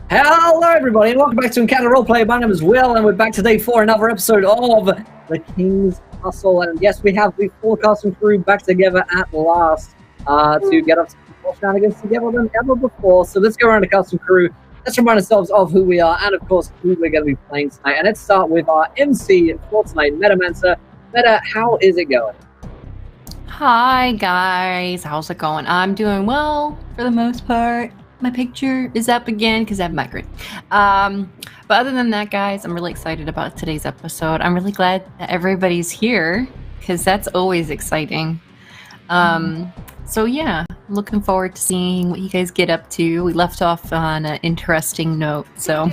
Hello, everybody, and welcome back to Encounter Roleplay. My name is Will, and we're back today for another episode of The King's Hustle. And yes, we have the full cast and crew back together at last to get up to more shenanigans together than ever before. So let's go around the cast and crew. Let's remind ourselves of who we are and, of course, who we're going to be playing tonight. And let's start with our MC for tonight, Metamancer. Meta, how is it going? Hi, guys. How's it going? I'm doing well for the most part. My picture is up again because I have migraine. But other than that, guys, I'm really excited about today's episode. I'm really glad that everybody's here because that's always exciting. So yeah, looking forward to seeing what you guys get up to. We left off on an interesting note, so.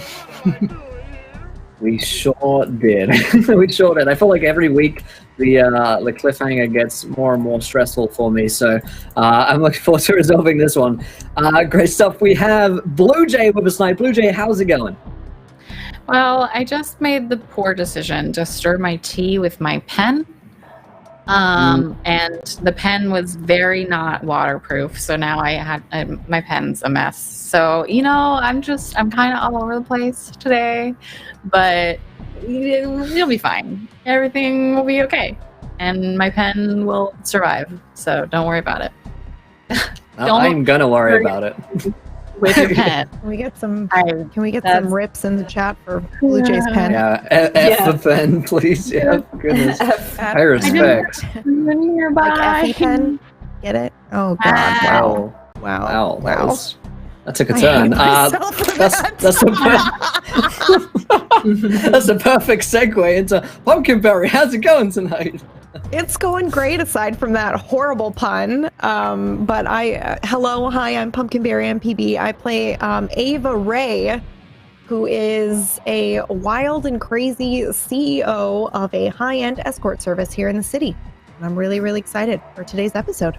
We sure did. We sure did. I feel like every week the cliffhanger gets more and more stressful for me, so I'm looking forward to resolving this one. Great stuff. We have Blue Jay with us tonight. Blue Jay, how's it going? Well, I just made the poor decision to stir my tea with my pen. And the pen was very not waterproof, so now my pen's a mess. So, I'm kind of all over the place today, but you'll be fine. Everything will be okay, and my pen will survive, so don't worry about it. I'm gonna worry about it. With your pen. Can we get some rips in the chat for Blue Jay's pen? Yeah, F the pen, please. Yeah, goodness. I respect. Like Effie pen? Get it? Oh, God. Wow. That took a turn. That's a perfect segue into Pumpkinberry. How's it going tonight? It's going great, aside from that horrible pun. But hi, I'm Pumpkinberry MPB. I play Ava Ray, who is a wild and crazy CEO of a high-end escort service here in the city. And I'm really, really excited for today's episode.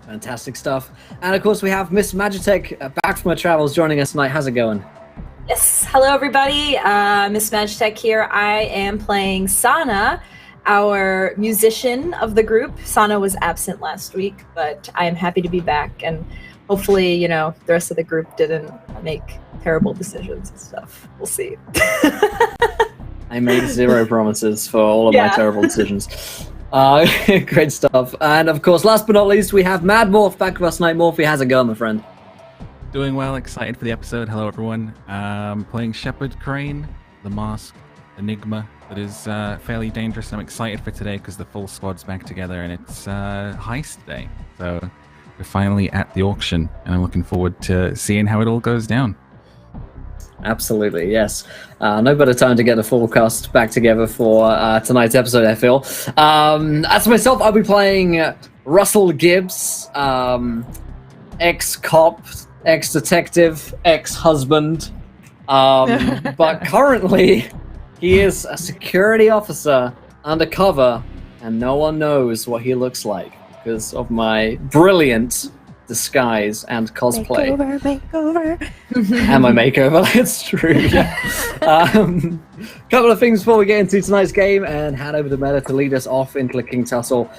Fantastic stuff. And of course, we have Miss Magitech back from her travels joining us tonight. How's it going? Yes, hello everybody. Miss Magitech here. I am playing Sana, our musician of the group. Sana was absent last week, but I am happy to be back, and hopefully, the rest of the group didn't make terrible decisions and stuff. We'll see. I made zero promises for all of my terrible decisions. Great stuff. And of course, last but not least, we have Mad Morph back with us tonight. Morphy, how's it going, my friend? Doing well, excited for the episode. Hello, everyone. Playing Shepherd Crane, the mask enigma that is fairly dangerous. I'm excited for today because the full squad's back together and it's heist day. So we're finally at the auction and I'm looking forward to seeing how it all goes down. Absolutely, yes. No better time to get the full cast back together for tonight's episode, I feel. As for myself, I'll be playing Russell Gibbs, ex-cop, ex-detective, ex-husband. But currently, he is a security officer undercover, and no one knows what he looks like because of my brilliant disguise and cosplay. Makeover. And my makeover, that's true. Yeah. Couple of things before we get into tonight's game and hand over to Meta to lead us off into the King's Hustle.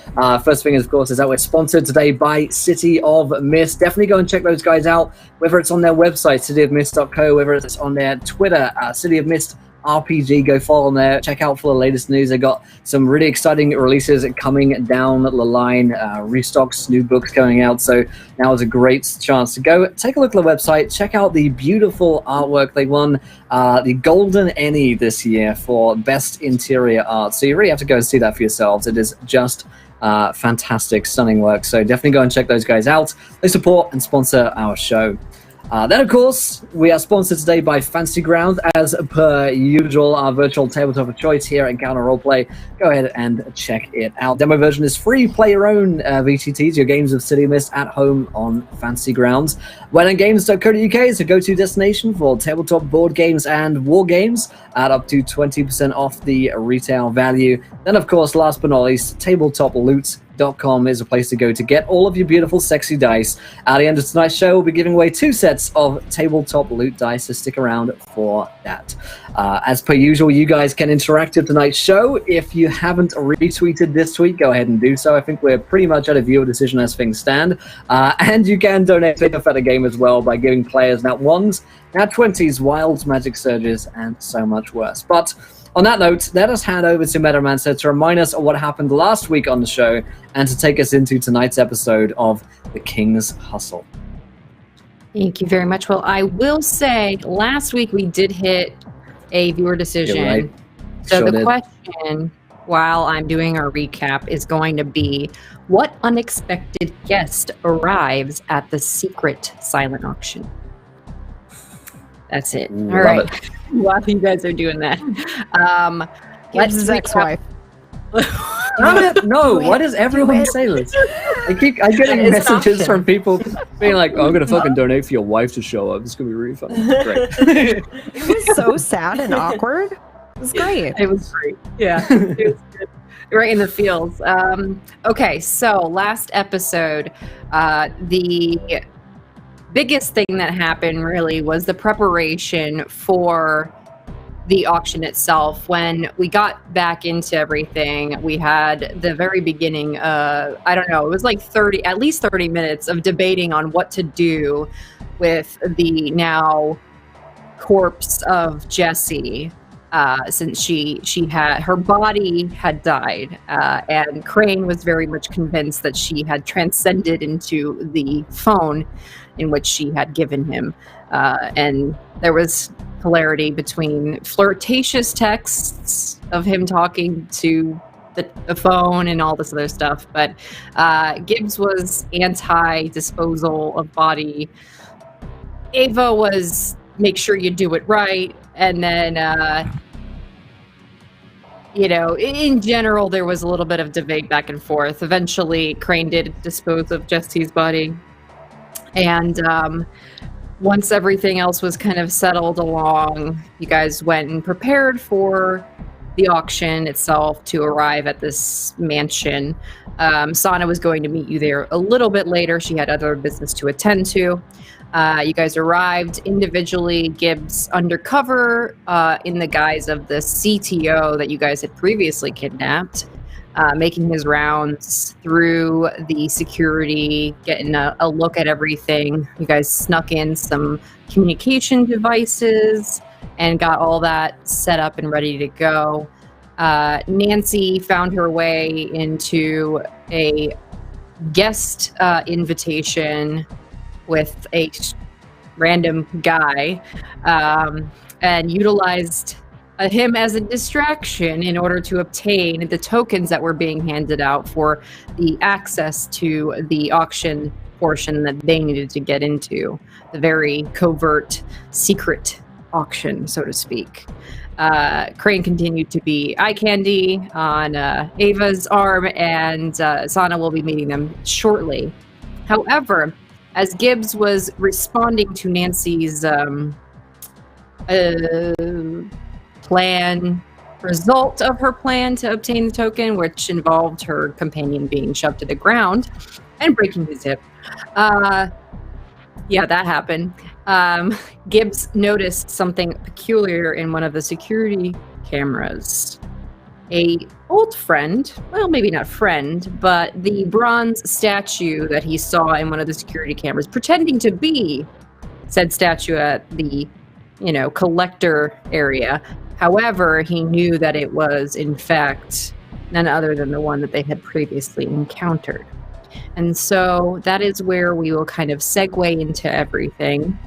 First thing, of course, is that we're sponsored today by City of Mist. Definitely go and check those guys out, whether it's on their website, cityofmist.co, whether it's on their Twitter, City of Mist RPG. Go follow them there. Check out for the latest news. They got some really exciting releases coming down the line, restocks, new books going out. So now is a great chance to go take a look at the website. Check out the beautiful artwork. They won the Golden Ennie this year for best interior art. So you really have to go and see that for yourselves. It is just fantastic, stunning work. So definitely go and check those guys out. They support and sponsor our show. Then, of course, we are sponsored today by Fantasy Ground, as per usual, our virtual tabletop of choice here at Encounter Roleplay. Go ahead and check it out. Demo version is free. Play your own VTTs, your games of City of Mist at home on Fantasy Grounds. Wellandgames.co.uk is a go-to destination for tabletop board games and war games at up to 20% off the retail value. Then, of course, last but not least, Tabletop Loot GameStop.com is a place to go to get all of your beautiful, sexy dice. At the end of tonight's show, we'll be giving away 2 sets of tabletop loot dice, so stick around for that. As per usual, you guys can interact with tonight's show. If you haven't retweeted this tweet, go ahead and do so. I think we're pretty much at a viewer decision as things stand. And you can donate to the game as well by giving players nat 1s, nat 20s, wilds, magic surges, and so much worse. But on that note, let us hand over to Metamancer to remind us of what happened last week on the show and to take us into tonight's episode of The King's Hustle. Thank you very much. Well, I will say last week we did hit a viewer decision. You're right. So Sure the did. question, while I'm doing our recap, is going to be, what unexpected guest arrives at the secret silent auction? That's it. Ooh, All love right. While you guys are doing that, Let's his recap- ex-wife. Damn it, no, Do it. why does everyone it. say this? I'm getting It's an messages option. from people being like, oh, I'm going to fucking donate for your wife to show up. It's going to be really fun. Great. It was so sad and awkward. It was great. It was great. Yeah, it was good. Right in the fields. Okay, so last episode, the biggest thing that happened really was the preparation for the auction itself. When we got back into everything, we had the very beginning, I don't know, it was like at least 30 minutes of debating on what to do with the now corpse of Jessie, since she had, her body had died, and Crane was very much convinced that she had transcended into the phone in which she had given him, and there was hilarity between flirtatious texts of him talking to the phone and all this other stuff, but Gibbs was anti-disposal of body. Ava was make sure you do it right, and then in general there was a little bit of debate back and forth. Eventually Crane did dispose of Jesse's body, and once everything else was kind of settled along, you guys went and prepared for the auction itself to arrive at this mansion. Sana was going to meet you there a little bit later. She had other business to attend to. You guys arrived individually, Gibbs undercover in the guise of the CTO that you guys had previously kidnapped, making his rounds through the security, getting a look at everything. You guys snuck in some communication devices and got all that set up and ready to go. Nancy found her way into a guest invitation with a random guy, and utilized him as a distraction in order to obtain the tokens that were being handed out for the access to the auction portion that they needed to get into, the very covert, secret auction, so to speak. Crane continued to be eye candy on Ava's arm, and Sana will be meeting them shortly. However, as Gibbs was responding to Nancy's result of her plan to obtain the token, which involved her companion being shoved to the ground and breaking his hip. Yeah, that happened. Gibbs noticed something peculiar in one of the security cameras. A old friend, well, maybe not friend, but the bronze statue that he saw in one of the security cameras, pretending to be said statue at the, collector area. However, he knew that it was, in fact, none other than the one that they had previously encountered. And so that is where we will kind of segue into everything.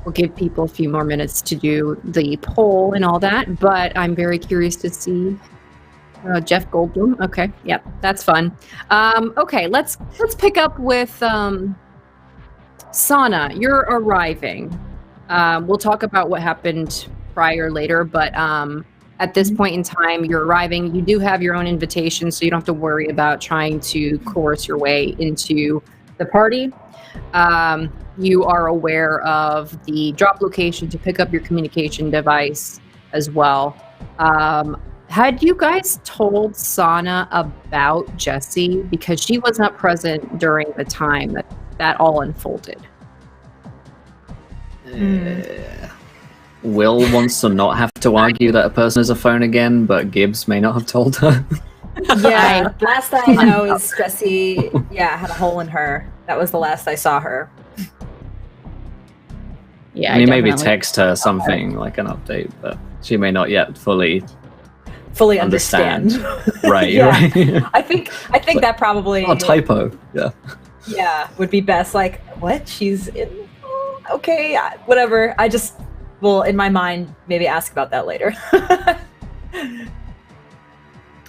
We'll give people a few more minutes to do the poll and all that, but I'm very curious to see Jeff Goldblum. Okay, yep, that's fun. Okay, let's pick up with Sana. You're arriving. We'll talk about what happened prior later, but at this point in time, you're arriving. You do have your own invitation, so you don't have to worry about trying to coerce your way into the party. You are aware of the drop location to pick up your communication device as well. Had you guys told Sana about Jessie? Because she was not present during the time that all unfolded. Will wants to not have to argue that a person is a phone again, but Gibbs may not have told her. Yeah, last I know is Jessie, had a hole in her. That was the last I saw her. Yeah, I mean, maybe definitely. text her something like an update, but she may not yet fully understand. Right, Yeah. right. I think that probably Oh, typo. Yeah. would be best. Like, what? She's in? Okay, whatever. I just will, in my mind, maybe ask about that later.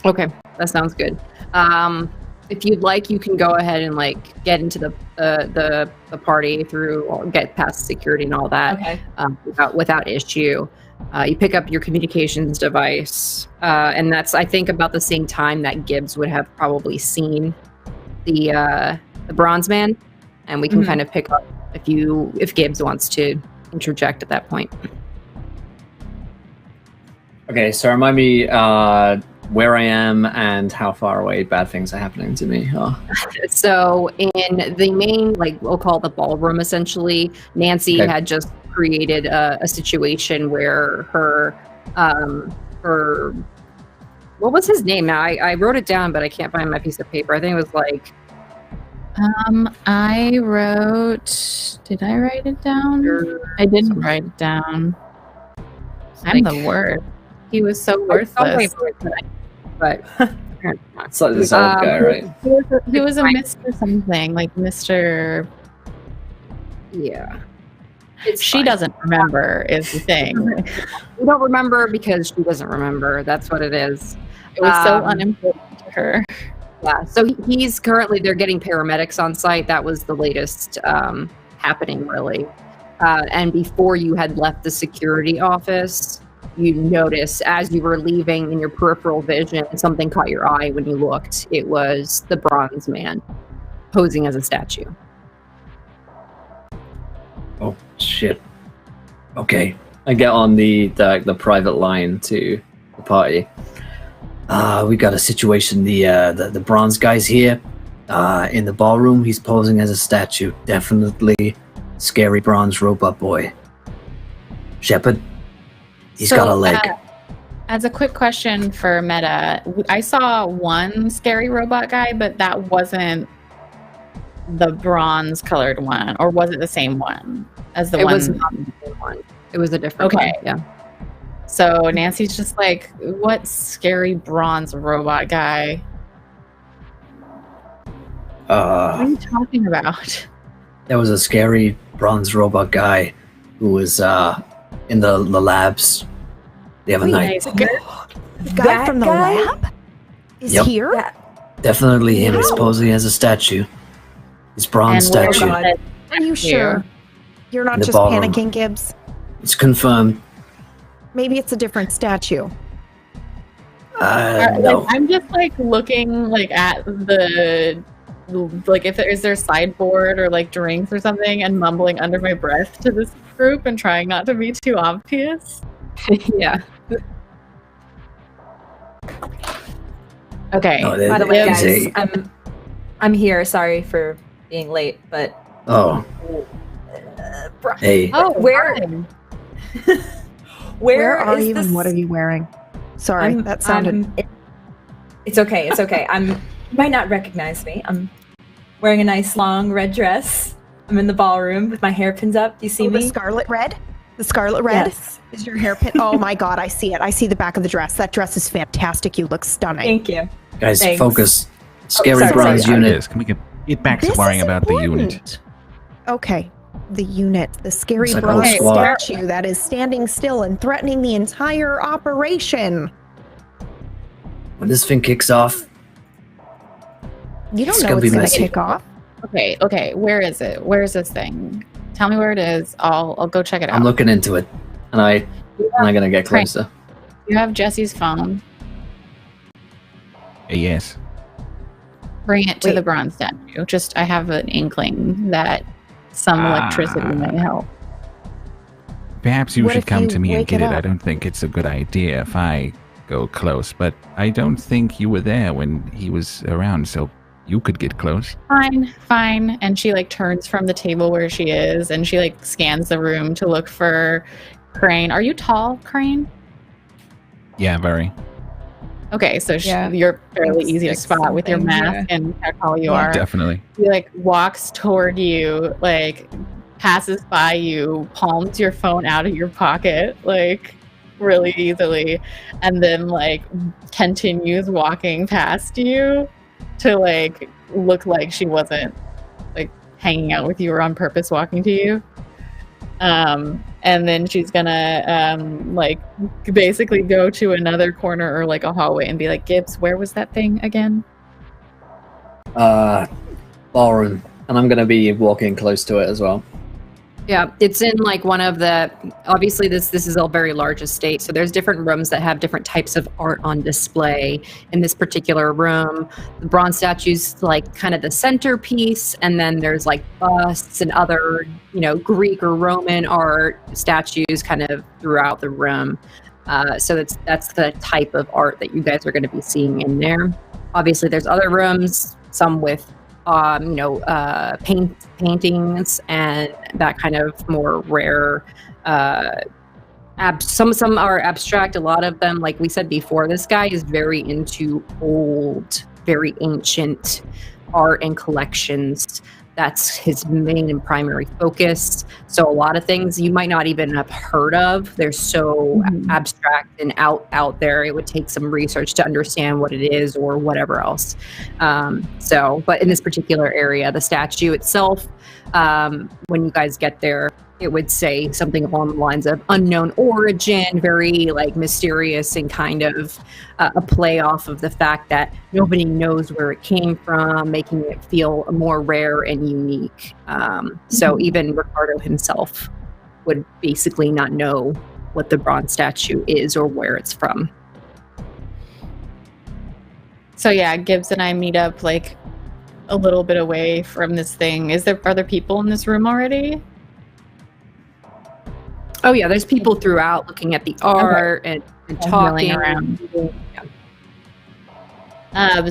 Okay, that sounds good. If you'd like, you can go ahead and like get into the party through, or get past security and all that. Okay. Without issue. You pick up your communications device, and that's, I think, about the same time that Gibbs would have probably seen the Bronze Man, and we can kind of pick up if Gibbs wants to interject at that point. Okay, so remind me where I am and how far away bad things are happening to me. So in the main, like, we'll call it the ballroom, essentially, Nancy Okay. had just created a situation where her what was his name now? I wrote it down, but I can't find my piece of paper. I think it was like, I wrote. Did I write it down? I didn't write it down. I'm the worst. He was so worthless. But It's like this old guy, right? He was a Mr. something, like Mr. yeah. She fine. doesn't remember is the thing. We don't remember because she doesn't remember. That's what it is. It was so Um, unimportant to her. Yeah. So he's currently, they're getting paramedics on site. That was the latest happening, really. And before you had left the security office, you noticed as you were leaving in your peripheral vision, something caught your eye when you looked. It was the Bronze Man posing as a statue. Oh shit. Okay. I get on the private line to the party. We got a situation. The bronze guy's here. In the ballroom, he's posing as a statue. Definitely scary bronze robot boy. Shepard, he's got a leg. As a quick question for Meta, I saw one scary robot guy, but that wasn't the bronze colored one, or was it the same one as the It one? was not the same one. It was a different Okay. one. Yeah. So Nancy's just like, what scary bronze robot guy? What are you talking about? There was a scary bronze robot guy who was in the labs the other night. The guy That from the guy? lab is Yep. here. Yeah. Definitely him. He's Wow. posing as a statue. He's bronze And where statue. was it? Are you sure? You're not In the just ballroom. panicking, Gibbs? It's confirmed. Maybe it's a different statue. No. I'm just like looking like at the like if is there sideboard or like drinks or something, and mumbling under my breath to this group and trying not to be too obvious. Yeah. Okay. No, By the way, there's guys, I'm here. Sorry for being late, but Oh, hey. Oh, Where- fine. Where are is you this? and what are you wearing? Sorry, that sounded. It's okay. It's okay. You might not recognize me. I'm wearing a nice long red dress. I'm in the ballroom with my hairpins up. You see the me? scarlet red? The scarlet red Yes. is your hairpin. Oh my god, I see it. I see the back of the dress. That dress is fantastic. You look stunning. Thank you. Guys, Thanks. focus. Scary sorry, bronze sorry. unit. Yes, can we get back to This worrying is about the unit? important. Okay. The unit, the scary It's like a bronze whole squad. statue that is standing still and threatening the entire operation. When this thing kicks off, You don't It's know gonna it's be going to messy. kick off. Okay. Where is it? Where is this thing? Tell me where it is. I'll go check it out. I'm looking into it, and I'm gonna get Right. closer. You have Jesse's phone. Yes. Bring it to Wait. the bronze statue. Just I have an inkling that some electricity may help. Perhaps you What should if come you to me and wake get it it. I up? don't think it's a good idea if I go close, but I don't think you were there when he was around, so you could get close. Fine. And she like turns from the table where she is and she like scans the room to look for Crane. Are you tall, Crane? Yeah, very. Okay, so Yeah. you're fairly It's easy to like spot with your something, mask and how tall you Yeah. are. Definitely. He like walks toward you, like passes by you, palms your phone out of your pocket, like really easily, and then like continues walking past you to like look like she wasn't like hanging out with you or on purpose walking to you. And then she's gonna like basically go to another corner or like a hallway and be like, Gibbs, where was that thing again? Ballroom, and I'm gonna be walking close to it as well. Yeah, it's in like one of the, obviously this is a very large estate, so there's different rooms that have different types of art on display. In this particular room, the bronze statue's like kind of the centerpiece, and then there's like busts and other, Greek or Roman art statues kind of throughout the room. So that's the type of art that you guys are going to be seeing in there. Obviously there's other rooms, some with paintings and that kind of more rare. Some are abstract. A lot of them, like we said before, this guy is very into old, very ancient art and collections. That's his main and primary focus. So a lot of things you might not even have heard of. They're so abstract and out there. It would take some research to understand what it is or whatever else. But in this particular area, the statue itself, when you guys get there, it would say something along the lines of unknown origin, very like mysterious and kind of a play off of the fact that nobody knows where it came from, making it feel more rare and unique. So even Ricardo himself would basically not know what the bronze statue is or where it's from. So yeah, Gibbs and I meet up like a little bit away from this thing. Are there people in this room already? Oh yeah, there's people throughout looking at the art and talking around.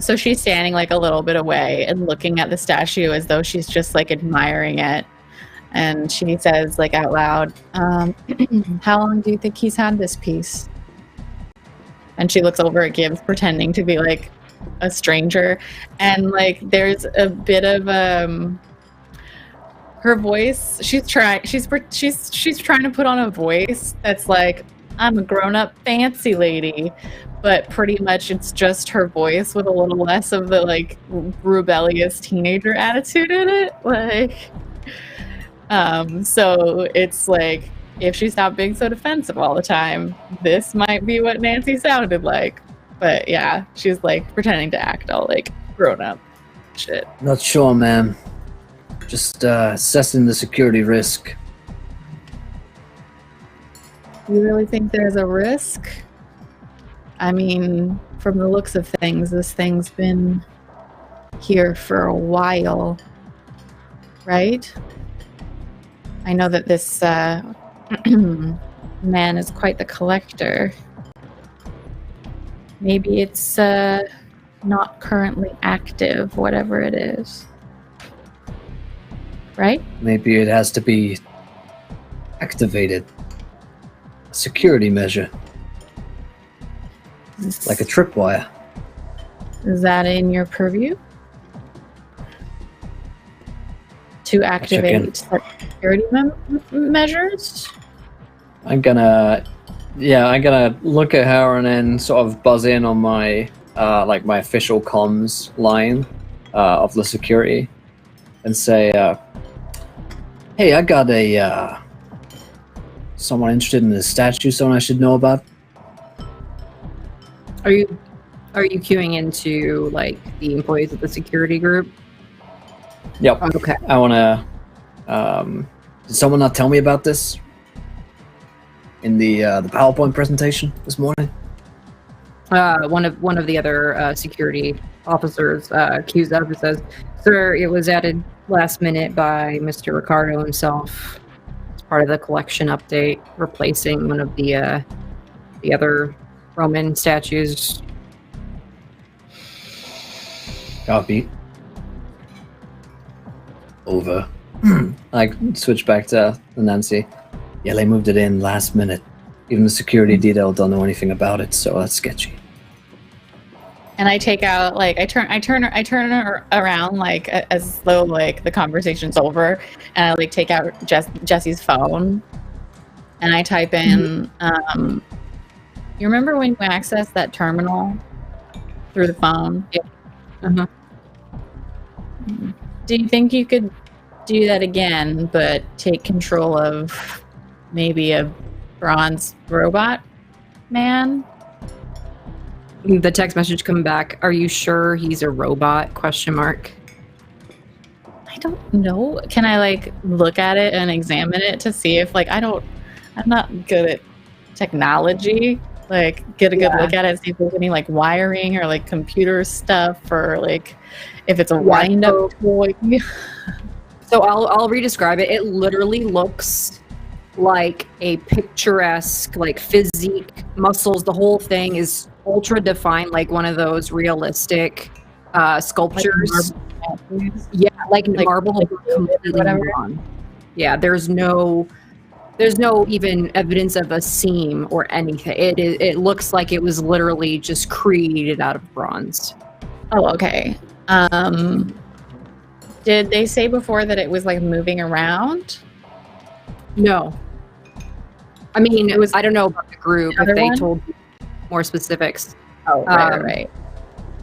So she's standing like a little bit away and looking at the statue as though she's just like admiring it. And she says like out loud, how long do you think he's had this piece? And she looks over at Gibbs pretending to be like a stranger. And like there's a bit of her voice, she's trying to put on a voice that's like, I'm a grown-up fancy lady, but pretty much it's just her voice with a little less of the like rebellious teenager attitude in it. Like so it's like, if she stopped being so defensive all the time, this might be what Nancy sounded like. But yeah, she's like pretending to act all like grown up shit. Not sure, ma'am. Just assessing the security risk. You really think there's a risk? I mean, from the looks of things, this thing's been here for a while, right? I know that this man is quite the collector. Maybe it's not currently active, whatever it is. Right? Maybe it has to be activated. A security measure. Like a tripwire. Is that in your purview? To activate security measures? I'm gonna look at her and then sort of buzz in on my my official comms line of the security and say, hey, I got a someone interested in this statue, someone I should know about. Are you queuing into like the employees of the security group? Yep. Oh, okay. I wanna did someone not tell me about this in the PowerPoint presentation this morning? One of the other security officers queues up and says, "Sir, it was added last minute by Mr. Ricardo himself. It's part of the collection update, replacing one of the other Roman statues. Copy. Over. I switch back to Nancy. Yeah, they moved it in last minute. Even the security detail don't know anything about it, so that's sketchy. And I take out like I turn her around like as though like the conversation's over, and I like take out Jesse's phone, and I type in. You remember when you accessed that terminal through the phone? Yeah. Uh-huh. Do you think you could do that again, but take control of maybe a bronze robot man? The text message coming back. Are you sure he's a robot? Question mark. I don't know. Can I like look at it and examine it to see if like I'm not good at technology. Like get a good look at it, see if there's any like wiring or like computer stuff, or like if it's a wind up toy. So I'll re-describe it. It literally looks like a picturesque, like physique, muscles. The whole thing is ultra defined, like one of those realistic sculptures. Like marble, like completely wrong. Yeah, there's no even evidence of a seam or anything. It looks like it was literally just created out of bronze. Oh, okay. Did they say before that it was like moving around? No. I mean, it was. I don't know about the group if they told more specifics. Oh, right.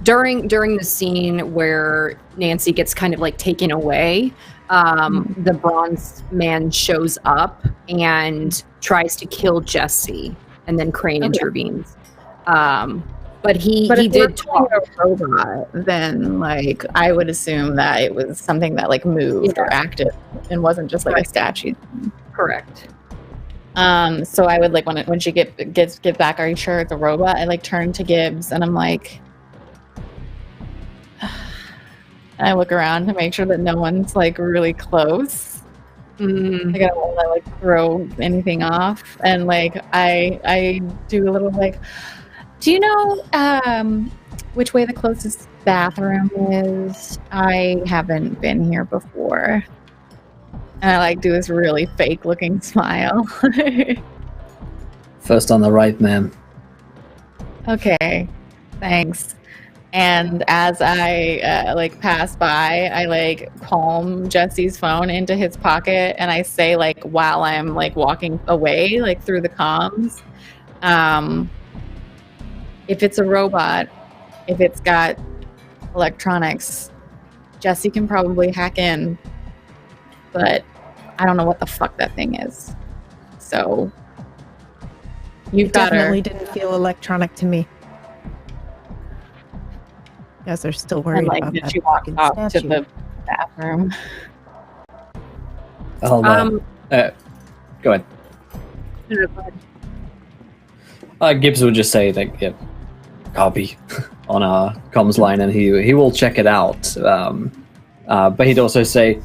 During the scene where Nancy gets kind of like taken away, the bronze man shows up and tries to kill Jesse, and then Crane intervenes. But he did talk. A robot, then like I would assume that it was something that like moved or acted and wasn't just like a statue. Correct. So I would like when she gets back, are you sure it's a robot? I like turn to Gibbs and I'm like, and I look around to make sure that no one's like really close. I don't want to like throw anything off, and like I do a little like, do you know which way the closest bathroom is? I haven't been here before. And I like do this really fake looking smile. First on the right, ma'am. Okay, thanks. And as I like pass by, I like palm Jesse's phone into his pocket, and I say like while I'm like walking away, like through the comms, if it's a robot, if it's got electronics, Jesse can probably hack in, but I don't know what the fuck that thing is. So you've got definitely didn't feel electronic to me. You guys are still worried and, like, about did that she walk fucking up to statue. the bathroom? Hold on. Go ahead. Gibbs would just say like, yeah, copy on our comms line, and he will check it out. But he'd also say,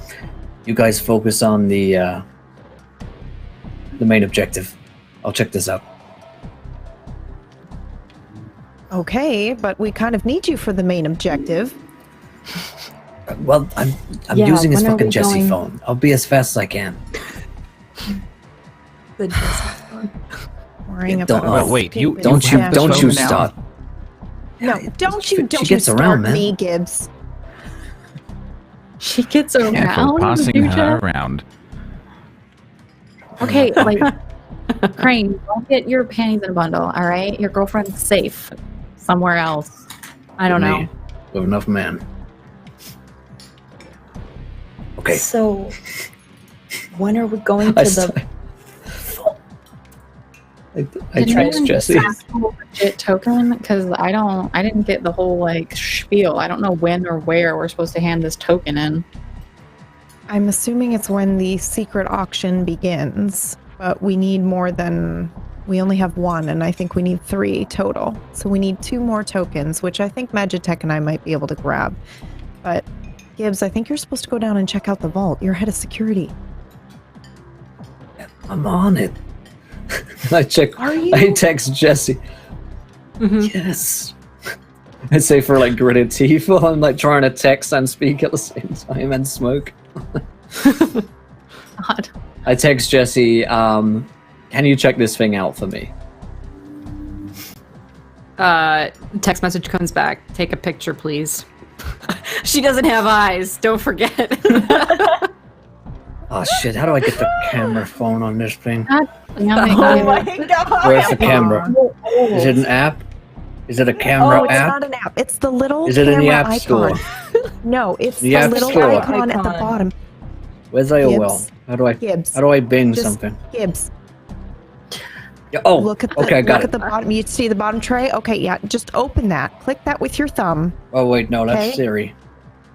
you guys focus on the main objective. I'll check this out. Okay, but we kind of need you for the main objective. Well, I'm Yeah, using his when are fucking we Jesse going? phone. I'll be as fast as I can. The Jesse phone. Worrying Yeah, don't- about oh, wait, you- stupid Don't you statue. phone don't you now. start. No, don't you She don't you gets start around, man. me, Gibbs. She gets Careful around. passing dude, her around. Okay, like Crane, don't get your panties in a bundle, all right? Your girlfriend's safe somewhere else. I don't know. Me, with enough man. Okay. So, when are we going to I the? I trust Jesse. Legit token, because I didn't get the whole like spiel. I don't know when or where we're supposed to hand this token in. I'm assuming it's when the secret auction begins, but we need more than. We only have one, and I think we need 3 total. So we need 2 more tokens, which I think Magitech and I might be able to grab. But Gibbs, I think you're supposed to go down and check out the vault. You're head of security. I'm on it. I check. Are you? I text Jesse. Yes. I'd say for like gritted teeth while I'm like trying to text and speak at the same time and smoke. God. I text Jesse, can you check this thing out for me? Text message comes back. Take a picture, please. She doesn't have eyes. Don't forget. Oh shit, how do I get the camera phone on this thing? Damn it, Oh my David. god! Where's the camera? Is it an app? Is it a camera Oh, it's app? not an app. It's the little Is it in camera the App icon. Store? No, it's The the App little Store. icon at the Icon. bottom. Where's AOL? Gibbs. How do I Gibbs. bing Just- something? Gibbs. Yeah, oh, Look at the okay, got look it. at the bottom. You see the bottom tray? Okay, yeah. Just open that. Click that with your thumb. Oh wait, no, that's Okay. Siri.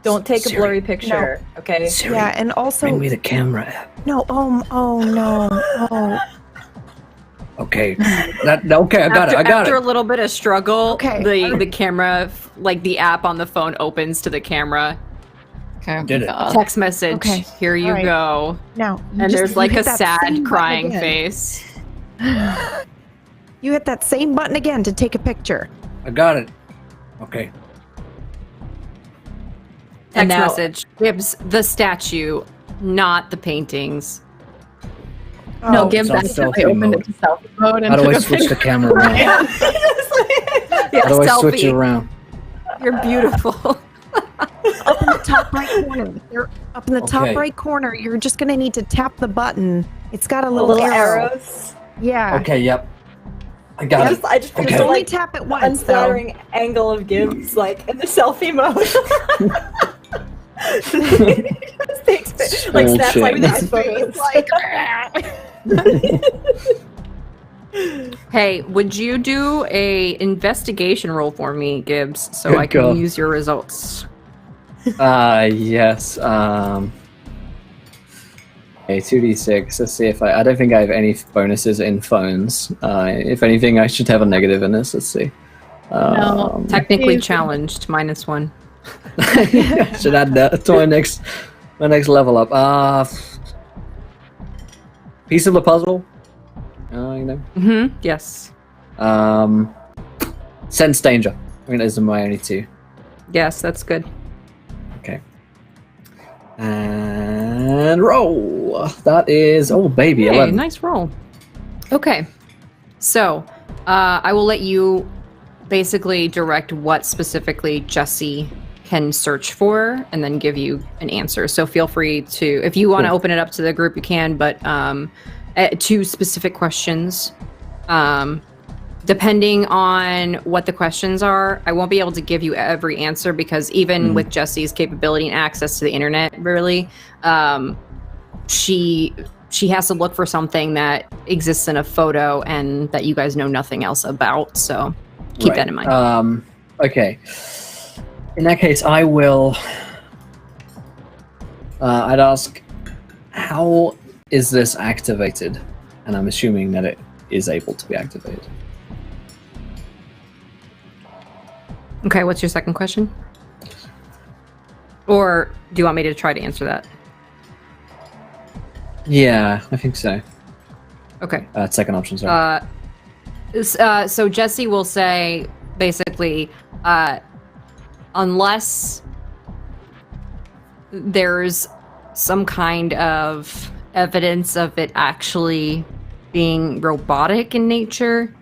Don't take a Siri. blurry picture, okay? Siri, Yeah, and also bring me the camera app. no. Oh no. Oh. Okay, okay, I got After a it. little bit of struggle, Okay. the camera, like the app on the phone, opens to the camera. Okay. Did it. Text message. Okay. Here you Alright. go. Now. you And just- there's you like hit a that same sad button crying again. face. You hit that same button again to take a picture. I got it. Okay. And Text now- message. Gibbs, the statue, not the paintings. No, Oh, Gibbs it's on accidentally selfie opened mode. it to selfie mode and How do I took a switch the picture. camera around? Yeah, How do I switch it selfie. around? You're beautiful. Up in the top right corner. You're up in the top Okay. right corner. You're just gonna need to tap the button. It's got a little, Little arrow. arrows. Yeah. Okay, yep. I got it. I just Okay. just Only like tap it once, though. unflattering angle of Gibbs, like in the selfie mode. Takes like Old snaps shit. like nice It's photos. like Hey, would you do a investigation roll for me, Gibbs, so I can God. use your results? Yes. Okay, 2d6. Let's see if I don't think I have any bonuses in phones. If anything, I should have a negative in this. Let's see. Technically Please. challenged, -1. Should add that to my next level up. Piece of the puzzle. You know. Yes. Sense danger. I think those are my only two. Yes, that's good. Okay. And roll. That is baby, Hey, 11. nice roll. Okay. So, I will let you basically direct what specifically Jesse can search for and then give you an answer. So feel free to, if you want to Cool. open it up to the group, you can, but 2 specific questions. Depending on what the questions are, I won't be able to give you every answer because even with Jesse's capability and access to the internet, really, she has to look for something that exists in a photo and that you guys know nothing else about. So keep that in mind. Okay. In that case, I will. I'd ask, how is this activated? And I'm assuming that it is able to be activated. Okay, what's your second question? Or do you want me to try to answer that? Yeah, I think so. Okay. Second option, sorry. So Jesse will say basically, unless there's some kind of evidence of it actually being robotic in nature,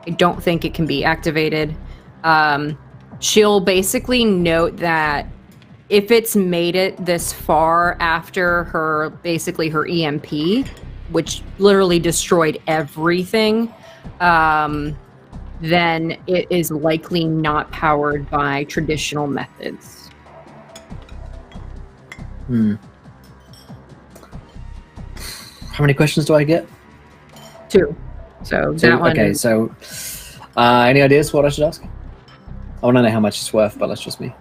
I don't think it can be activated. She'll basically note that if it's made it this far after her EMP, which literally destroyed everything, then it is likely not powered by traditional methods. How many questions do I get? 2. So Two? that one. Okay, so any ideas what I should ask? I want to know how much it's worth, but that's just me.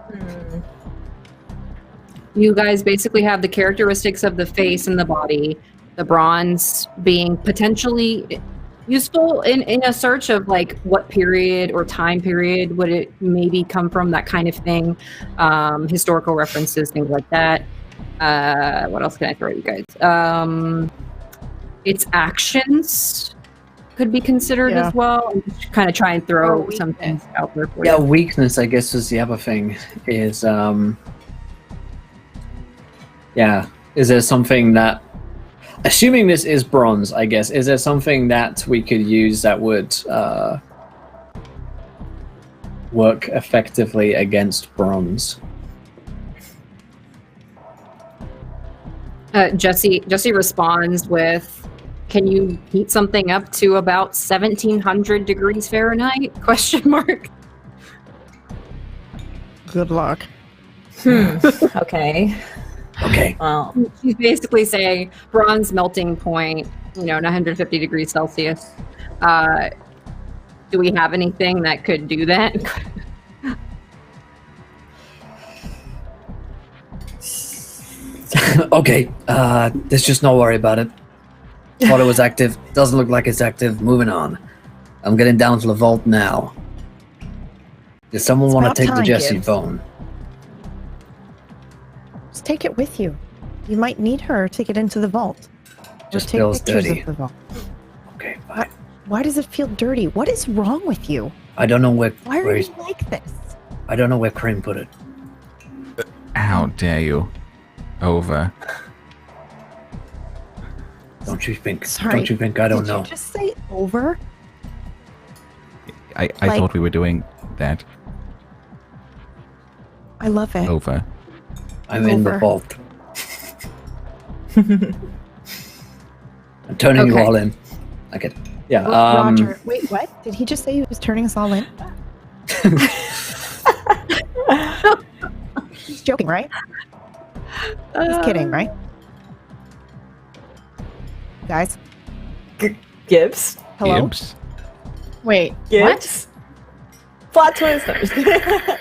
You guys basically have the characteristics of the face and the body, the bronze being potentially useful in a search of like what period or time period would it maybe come from, that kind of thing. Historical references, things like that. What else can I throw at you guys? Its actions could be considered Yeah. as well. And just kind of try and throw Or some things out there for Yeah, you. weakness, I guess, is the other thing. Is is there something that, assuming this is bronze, I guess, is there something that we could use that would work effectively against bronze? Jesse responds with, "Can you heat something up to about 1,700 degrees Fahrenheit?" Question mark. Good luck. Okay. Okay. Well, She's basically saying bronze melting point, 950 degrees Celsius. Do we have anything that could do that? Okay. Let's just not worry about it. Thought it was active. Doesn't look like it's active. Moving on. I'm getting down to the vault now. Does someone It's want about to take the time, Jessie Gibbs. phone? Just take it with you. You might need her to get into the vault. Or Just take feels pictures dirty. of the vault. Okay, fine. Why does it feel dirty? What is wrong with you? I don't know where. Why are where you he's- like this? I don't know where Crane put it. How dare you? Over. Don't you think? Sorry. Don't you think I don't Did know? you just say over? I Like- thought we were doing that. I love it. Over. I'm in the Over. vault. I'm turning you Okay. all in. Okay. Yeah. Roger. Wait, what? Did he just say he was turning us all in? He's joking, right? He's kidding, right? Guys, Gibbs. hello? Gibbs? Wait, Gibbs. Plot twist. No, I'm just kidding.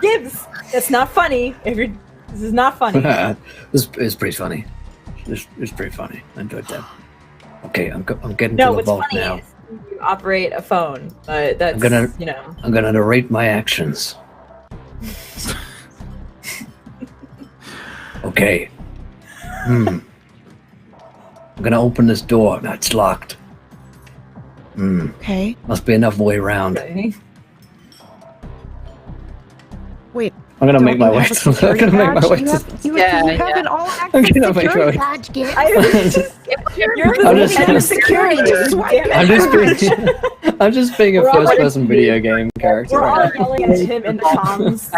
Gibbs. It's not funny. This is not funny. This is pretty funny. It's pretty funny. I enjoyed that. Okay, I'm getting to No, the what's vault funny now. is you operate a phone, but that's gonna- you know. I'm gonna narrate my actions. Okay. I'm gonna open this door. No, it's locked. Okay. Must be enough way around. Okay. Wait. I'm gonna don't make my you way have a to. I'm security gonna make my badge? way You to. have, you Yeah, have yeah. an all I'm access gonna make security my- badge, Gibbs. You're I'm the just- head of security. Just Damn swipe it. I'm just being. I'm just being a We're all first-person video game character. We're all yelling at him in the comms.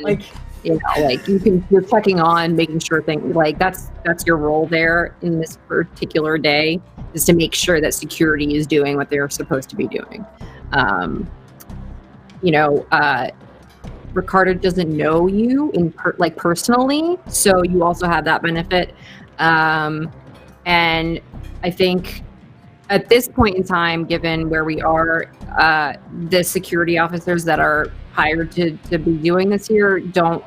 Like, Like, like you're checking on, making sure things like that's your role there in this particular day is to make sure that security is doing what they're supposed to be doing. Ricardo doesn't know you personally, so you also have that benefit. And I think at this point in time, given where we are, the security officers that are hired to be doing this here don't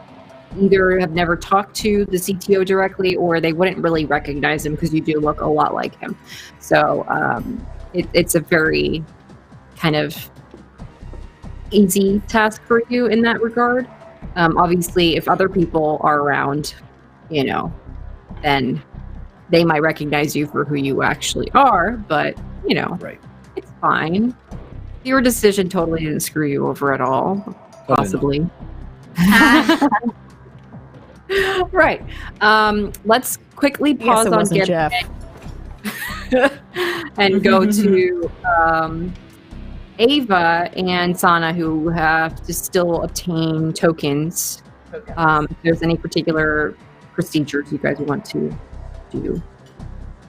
either have never talked to the CTO directly, or they wouldn't really recognize him because you do look a lot like him. So it's a very kind of easy task for you in that regard. Obviously, if other people are around, then they might recognize you for who you actually are, but Right. it's fine. Your decision totally didn't screw you over at all, possibly. Right. Let's quickly Yes, pause it on wasn't Gib Jeff. and go to Ava and Sana, who have to still obtain tokens. okay. If there's any particular procedures you guys want to do.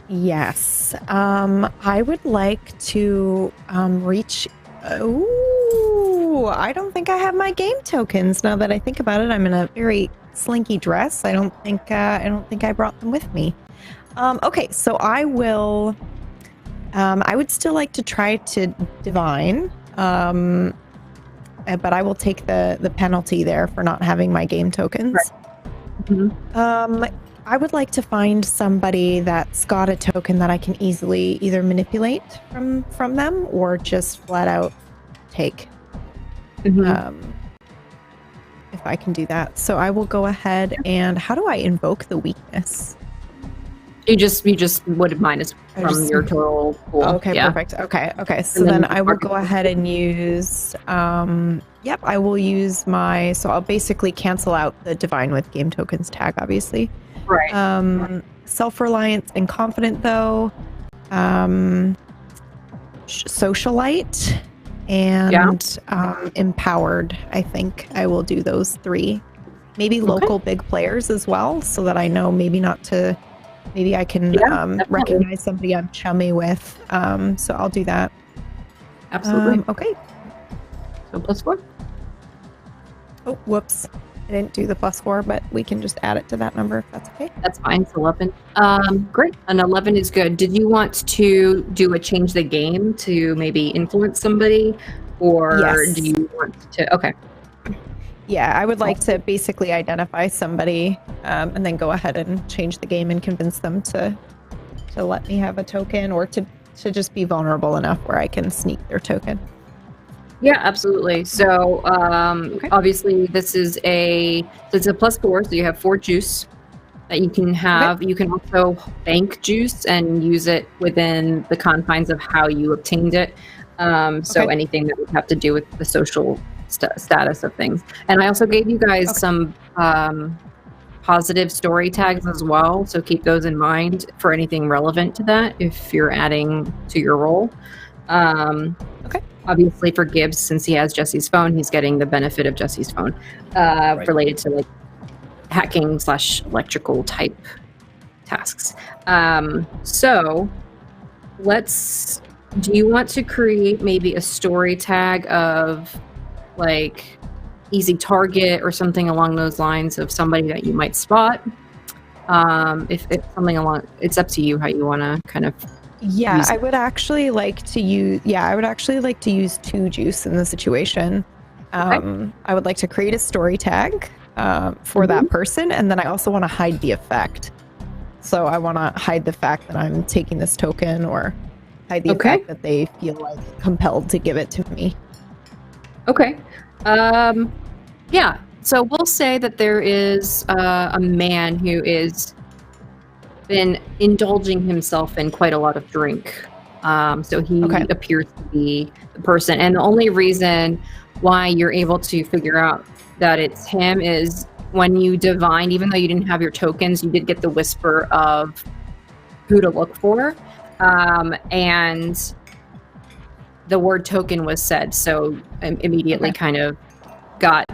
Yes. I would like to reach. Ooh, I don't think I have my game tokens. Now that I think about it, I'm in a very slinky dress. I don't think I brought them with me. Okay, so I will. I would still like to try to divine, but I will take the penalty there for not having my game tokens. Mhm. I would like to find somebody that's got a token that I can easily either manipulate from them or just flat out take. Mhm. If I can do that. So I will go ahead and how do I invoke the weakness? You just would minus from your total pool. Okay, yeah. perfect. Okay. So then then I will go ahead and use. I will use my. So I'll basically cancel out the divine with game tokens tag, obviously. Right. Self-reliant and confident though. Socialite and empowered. I think I will do those 3. Maybe local big players as well, so that I know maybe I can recognize somebody I'm chummy with. So I'll do that. Absolutely. Okay. So +4. Oh, whoops. I didn't do the +4, but we can just add it to that number if that's okay. That's fine. It's 11. Great. An 11 is good. Did you want to do a change the game to maybe influence somebody? Or Yes. do you want to? Okay. Yeah, I would like to basically identify somebody and then go ahead and change the game and convince them to let me have a token, or to just be vulnerable enough where I can sneak their token. Yeah, absolutely. So obviously this is it's a +4, so you have 4 juice that you can have. Okay. You can also bank juice and use it within the confines of how you obtained it. So anything that would have to do with the social status of things. And I also gave you guys some positive story tags as well, so keep those in mind for anything relevant to that if you're adding to your role. Obviously for Gibbs, since he has Jesse's phone, he's getting the benefit of Jesse's phone related to like hacking / electrical type tasks. So do you want to create maybe a story tag of like easy target or something along those lines of somebody that you might spot? If something along, it's up to you how you want to kind of. Yeah, I would actually like to use. Yeah, I would actually like to use 2 juice in the situation. I would like to create a story tag for that person, and then I also want to hide the effect. So I want to hide the fact that I'm taking this token, or hide the effect that they feel like compelled to give it to me. Okay. Yeah. So we'll say that there is a man who is been indulging himself in quite a lot of drink. So he appears to be the person. And the only reason why you're able to figure out that it's him is when you divined, even though you didn't have your tokens, you did get the whisper of who to look for. And the word token was said. So immediately kind of got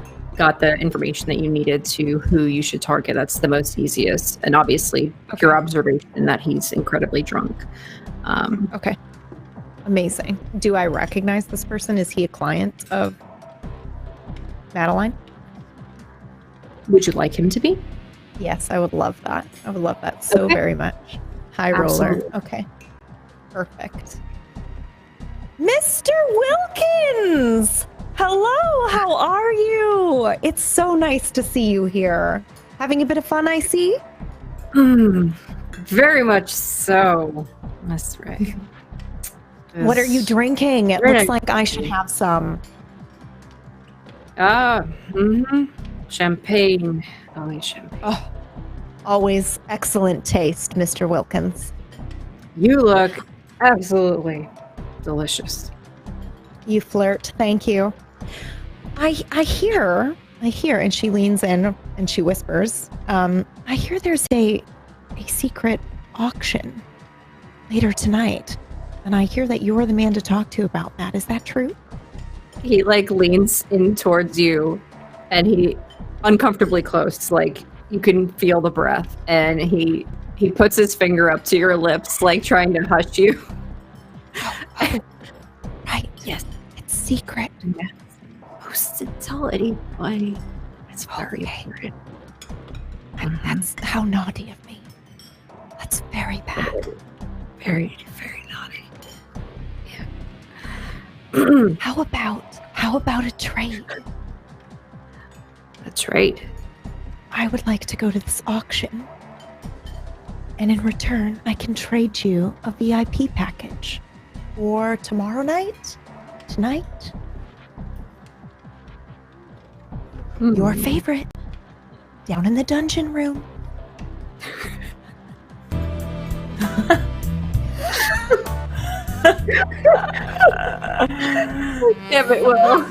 the information that you needed to who you should target. That's the most easiest. And obviously your observation that he's incredibly drunk. Amazing. Do I recognize this person? Is he a client of Madeline? Would you like him to be? Yes, I would love that. I would love that so very much. High roller. Okay. Perfect. Mr. Wilkins! Hello, how are you? It's so nice to see you here. Having a bit of fun, I see? Very much so. That's right. What are you drinking? It looks like I should have some. Champagne. Always champagne. Oh, always excellent taste, Mr. Wilkins. You look absolutely delicious. You flirt. Thank you. I hear, and she leans in and she whispers, I hear there's a secret auction later tonight. And I hear that you're the man to talk to about that. Is that true? He like leans in towards you and he uncomfortably close, like you can feel the breath, and he puts his finger up to your lips, like trying to hush you. Right. Yes. It's secret. Yes. Who's to tell anybody? It's very important. That's how naughty of me. That's very bad. Very, very naughty. Yeah. How about a trade? A trade? I would like to go to this auction. And in return, I can trade you a VIP package. For tomorrow night? Tonight? Your favorite. Down in the dungeon room. Damn it, Will.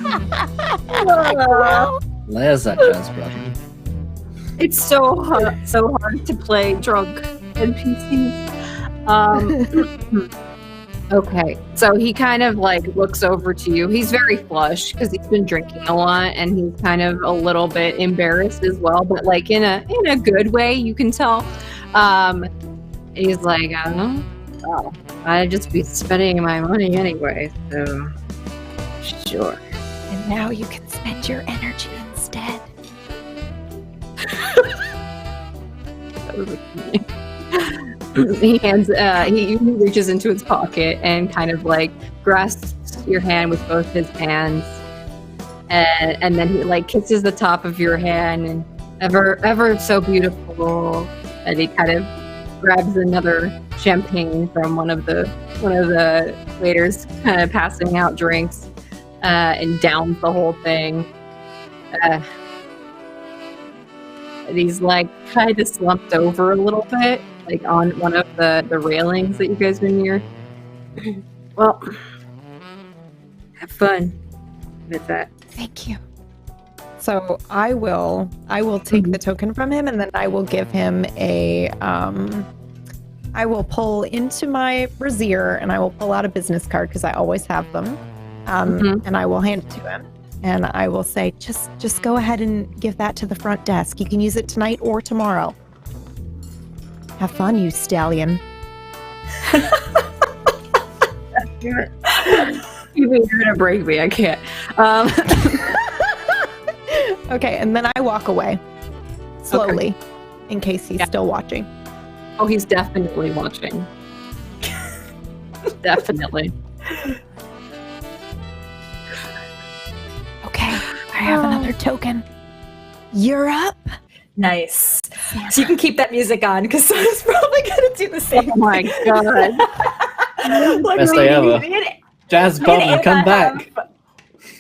There's that jazz brother. It's so hard to play drunk NPCs. Okay, so he kind of like looks over to you. He's very flushed because he's been drinking a lot, and he's kind of a little bit embarrassed as well, but like in a good way, you can tell. He's like, I don't know. Oh, I'd just be spending my money anyway, so sure. And now you can spend your energy instead. He reaches into his pocket and kind of like grasps your hand with both his hands, and then he like kisses the top of your hand, and ever so beautiful. And he kind of grabs another champagne from one of the waiters, kind of passing out drinks, and downs the whole thing. And he's like kind of slumped over a little bit, like on one of the railings that you guys been near. Well, have fun with that. Thank you. So I will take the token from him, and then I will give him a I will pull into my brassiere, and I will pull out a business card because I always have them. And I will hand it to him, and I will say, just go ahead and give that to the front desk. You can use it tonight or tomorrow. Have fun, you stallion. You're gonna break me. I can't. Okay, and then I walk away slowly, in case he's still watching. Oh, he's definitely watching. Definitely. Okay, I have another token. You're up. Nice. So you can keep that music on because Sona's probably gonna do the same. Oh my god. Like, Best day ever. Jazz bum, come back.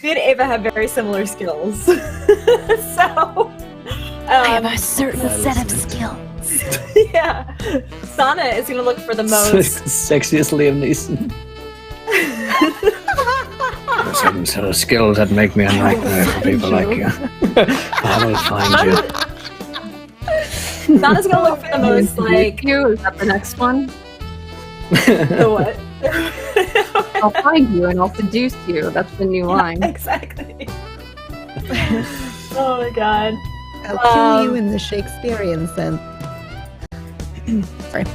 Me and Ava have very similar skills. So I have a certain set of skills. yeah. Sana is gonna look for the most Sexiest Liam Neeson. A certain set of skills that make me a nightmare for people like you. I will find you. Sana's gonna look for the most like you. Is that the next one? the what? I'll find you and I'll seduce you. That's the new line. Exactly. Oh my god. I'll kill you in the Shakespearean sense. Sorry.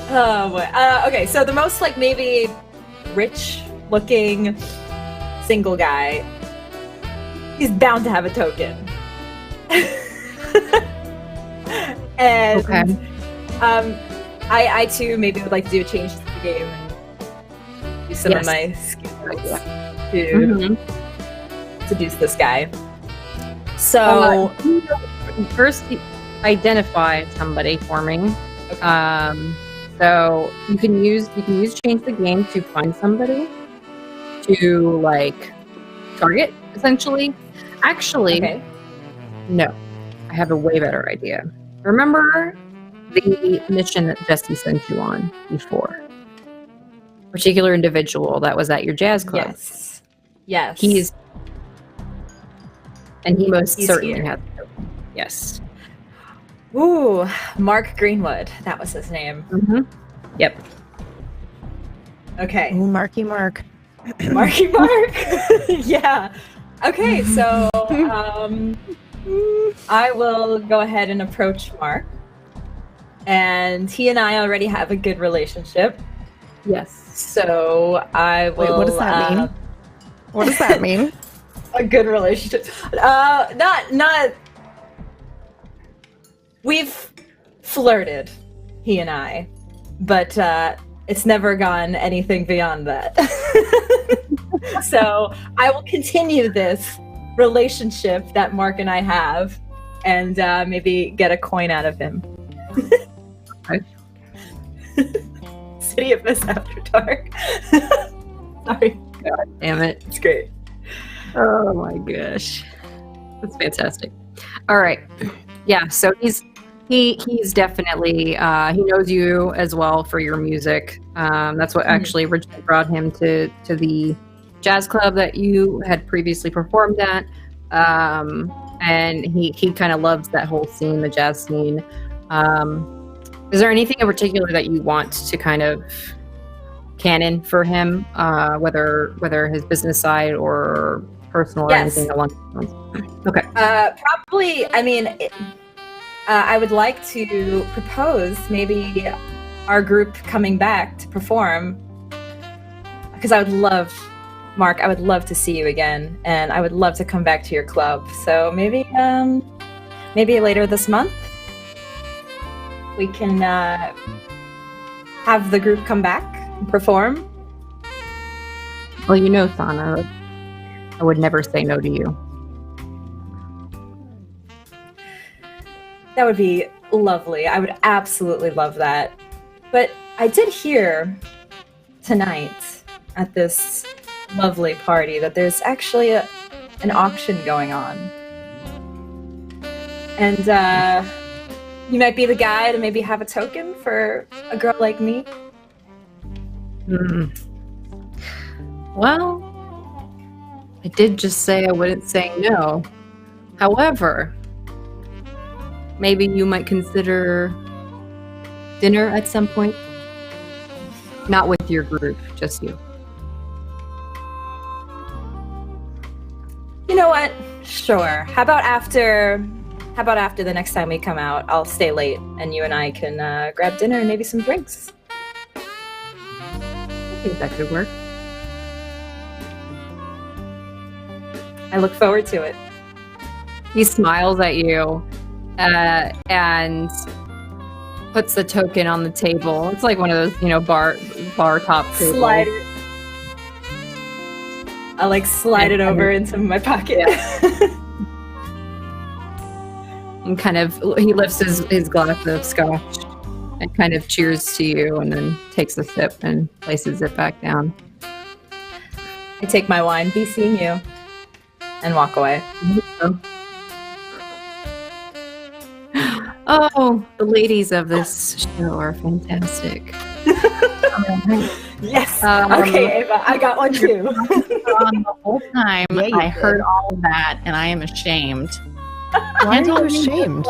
Oh boy. Okay, so the most like maybe rich-looking single guy. He's bound to have a token. And I too maybe would like to do a change to the game and use some of my skills to seduce this guy. So first, identify somebody for me. So you can use change the game to find somebody to like target essentially. Actually, no, I have a way better idea. Remember the mission that Jesse sent you on before? Particular individual that was at your jazz club. Yes. He most certainly here. has. Yes. Ooh, Mark Greenwood. That was his name. Yep. Okay. Ooh, Marky Mark. Marky Mark. Yeah. Okay, so I will go ahead and approach Mark. And he and I already have a good relationship. Yes. So I will. Wait, what does that mean? What does that mean? A good relationship. Not. We've flirted, he and I, but it's never gone anything beyond that. So I will continue this relationship that Mark and I have, and maybe get a coin out of him. City of Mist After Dark. Sorry. God damn it. It's great. Oh my gosh. That's fantastic. All right. Yeah, so He's definitely he knows you as well for your music. That's what actually originally brought him to the jazz club that you had previously performed at. And he kind of loves that whole scene, the jazz scene. Is there anything in particular that you want to kind of canon for him, whether his business side or personal or anything along those lines? Okay. Probably. I mean, I would like to propose maybe our group coming back to perform, because I would love, Mark, I would love to see you again, and I would love to come back to your club. So maybe later this month we can have the group come back and perform. Well, you know, Sana, I would never say no to you. That would be lovely. I would absolutely love that. But I did hear tonight at this lovely party that there's actually an auction going on. And you might be the guy to maybe have a token for a girl like me. Well, I did just say I wouldn't say no. However, maybe you might consider dinner at some point. Not with your group, just you. You know what? Sure. How about after the next time we come out, I'll stay late and you and I can grab dinner and maybe some drinks. I think that could work. I look forward to it. He smiles at you and puts the token on the table. It's like one of those, bar top tables. Slide it. I slide it over into my pocket. Yeah. And kind of, he lifts his glass of scotch and kind of cheers to you, and then takes a sip and places it back down. I take my wine, be seeing you, and walk away. Oh, the ladies of this show are fantastic. Yes. Okay, Ava, I got one too. The whole time I heard all of that, and I am ashamed. Why are you ashamed?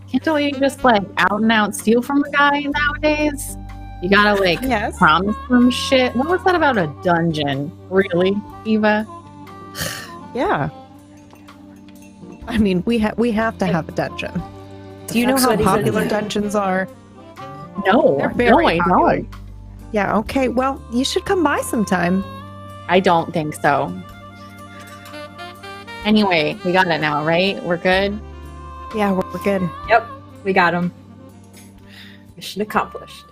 Can't you just out and out steal from a guy nowadays? You gotta promise them shit. What was that about a dungeon? Really, Eva? Yeah. I mean, we have to have a dungeon. Do you know how popular dungeons are? No, they're very popular. Don't. Yeah, okay. Well, you should come by sometime. I don't think so. Anyway, we got it now, right? We're good? Yeah, we're good. Yep, we got him. Mission accomplished.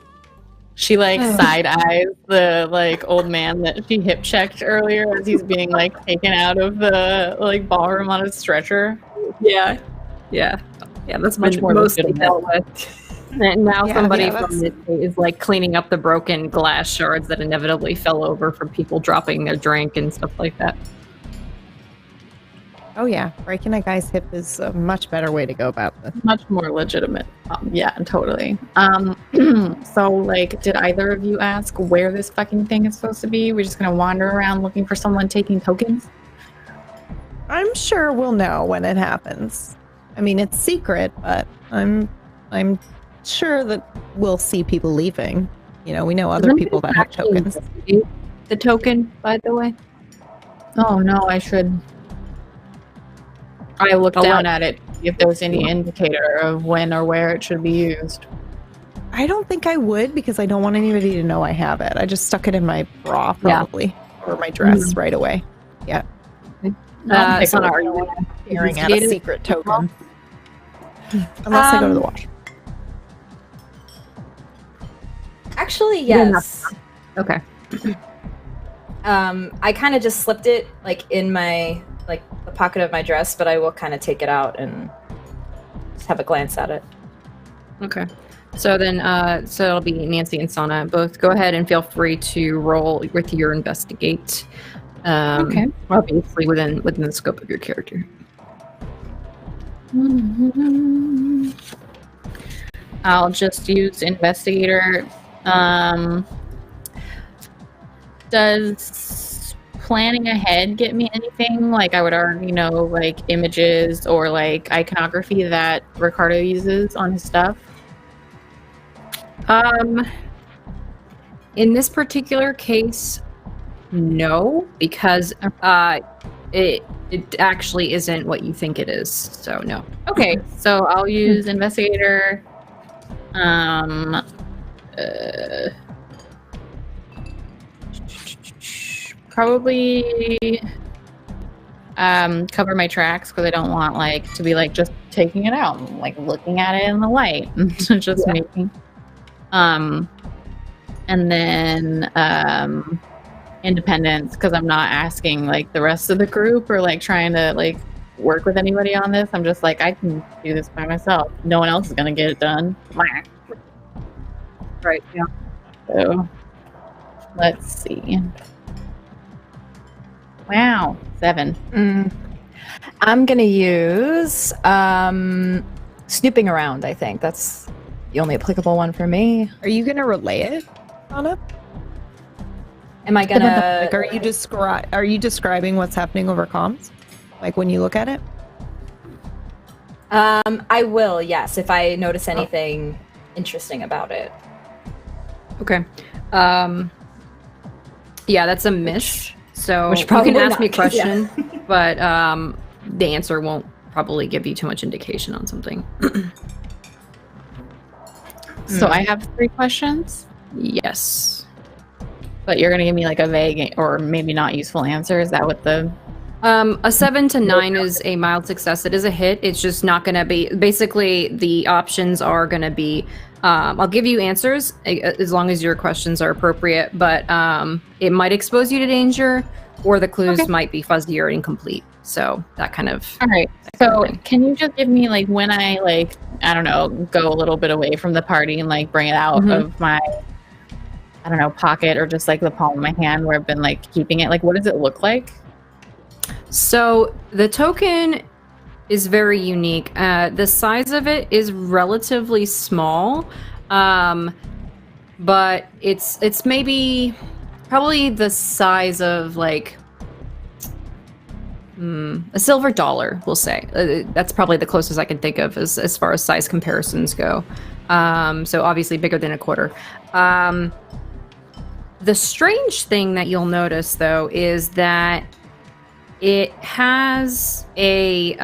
She side eyes the old man that she hip checked earlier as he's being taken out of the ballroom on a stretcher. Yeah. That's much more mostly dealt with. And now somebody from this is cleaning up the broken glass shards that inevitably fell over from people dropping their drink and stuff like that. Oh yeah, breaking a guy's hip is a much better way to go about this. Much more legitimate. Yeah, totally. So did either of you ask where this fucking thing is supposed to be? We're just gonna wander around looking for someone taking tokens? I'm sure we'll know when it happens. I mean, it's secret, but I'm sure that we'll see people leaving. We know other people that have tokens. The token, by the way. Oh no, I should. I looked down at it to see if there's any indicator of when or where it should be used. I don't think I would, because I don't want anybody to know I have it. I just stuck it in my bra, probably, or my dress right away. Yeah. Sana, are you staring at a secret token? Unless I go to the wash. Actually, yes. Okay. I kind of just slipped it in my the pocket of my dress, but I will kind of take it out and just have a glance at it. Okay. So then, so it'll be Nancy and Sana. Both go ahead and feel free to roll with your investigate. Okay. Obviously within the scope of your character. I'll just use investigator. Does planning ahead get me anything? Like I would already know like images or like iconography that Ricardo uses on his stuff? In this particular case, no, because it actually isn't what you think it is. So no. Okay, so I'll use investigator. Probably cover my tracks because I don't want like to be like just taking it out and like looking at it in the light. Just making and then independence because I'm not asking like the rest of the group or like trying to like work with anybody on this. I'm just like I can do this by myself. No one else is gonna get it done. Right. Yeah. So let's see. Wow, 7. I'm gonna use snooping around. I think that's the only applicable one for me. Are you gonna relay it, Anna? Am I gonna? Like, are you describing what's happening over comms? Like when you look at it? I will. Yes, if I notice anything interesting about it. Okay. Yeah, that's a miss. So Which you can probably ask me a not, question, but the answer won't probably give you too much indication on something. So I have 3 questions, Yes. but you're gonna give me like a vague or maybe not useful answer. Is that what the? A 7 to 9 is a mild success. It is a hit. It's just not going to be. Basically, the options are going to be. I'll give you answers as long as your questions are appropriate, but it might expose you to danger, or the clues might be fuzzy or incomplete. So that kind of. All right. So can you just give me like when I like I don't know go a little bit away from the party and like bring it out of my I don't know pocket or just like the palm of my hand where I've been like keeping it. Like what does it look like? So the token is very unique. The size of it is relatively small, but it's maybe probably the size of like a silver dollar, we'll say. That's probably the closest I can think of as far as size comparisons go. So obviously bigger than a quarter. The strange thing that you'll notice though is that it has a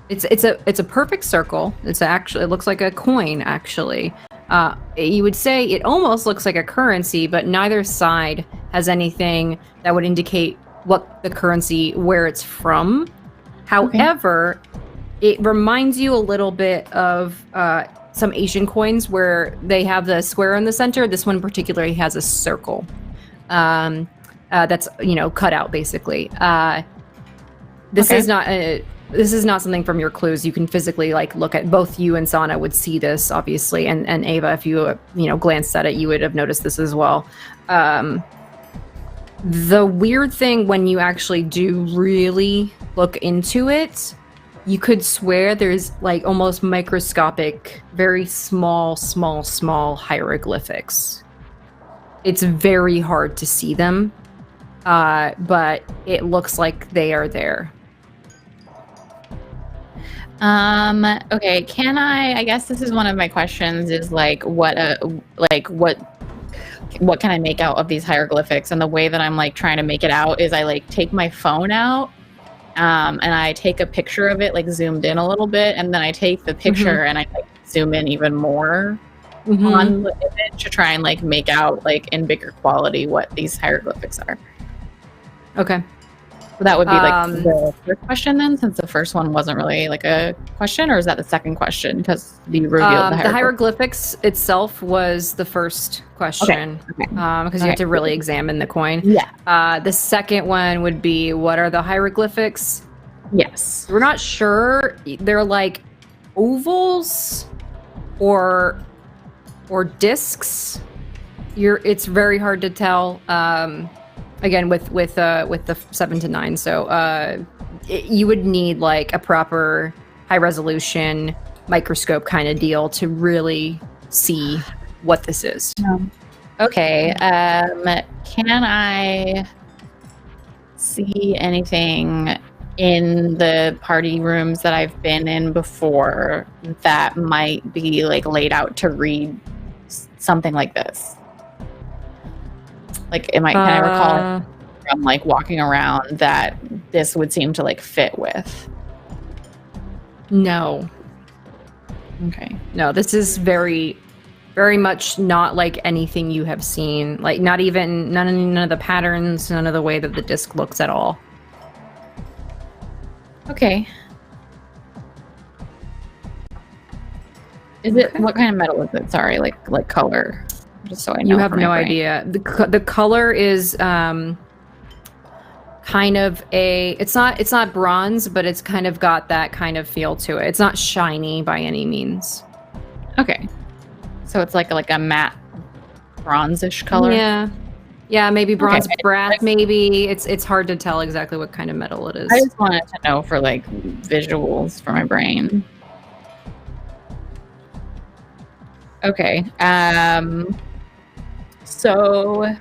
it's a perfect circle. It looks like a coin actually. You would say it almost looks like a currency, but neither side has anything that would indicate what the currency where it's from. However, it reminds you a little bit of some Asian coins where they have the square in the center. This one particularly has a circle. That's cut out basically. This is not something from your clues. You can physically like look at both you and Sana would see this obviously, and Ava, if you glanced at it, you would have noticed this as well. The weird thing when you actually do really look into it, you could swear there's like almost microscopic, very small hieroglyphics. It's very hard to see them. But it looks like they are there. Okay, can I guess this is one of my questions is like what can I make out of these hieroglyphics? And the way that I'm like trying to make it out is I like take my phone out and I take a picture of it like zoomed in a little bit, and then I take the picture and I like zoom in even more on the image to try and like make out like in bigger quality what these hieroglyphics are. Okay. So that would be like the first question then, since the first one wasn't really like a question, or is that the second question because you revealed the hieroglyphics itself was the first question because you have to really examine the coin. Yeah. The second one would be, what are the hieroglyphics? Yes. We're not sure. They're like ovals or discs. It's very hard to tell. Again, with the 7 to 9, so you would need like a proper high resolution microscope kind of deal to really see what this is. Okay. Can I see anything in the party rooms that I've been in before that might be like laid out to read something like this? Like, can I recall from like walking around that this would seem to like fit with? No. Okay. No, this is very, very much not like anything you have seen. Like, not even none of the patterns, none of the way that the disc looks at all. Okay. Is it what kind of metal is it? Sorry, like color. Just so I know. You have for my no brain. idea. The color is kind of it's not bronze, but it's kind of got that kind of feel to it. It's not shiny by any means. Okay. So it's like a matte bronzish color. Yeah, maybe bronze Okay. brass. Maybe it's hard to tell exactly what kind of metal it is. I just wanted to know for like visuals for my brain. Okay. So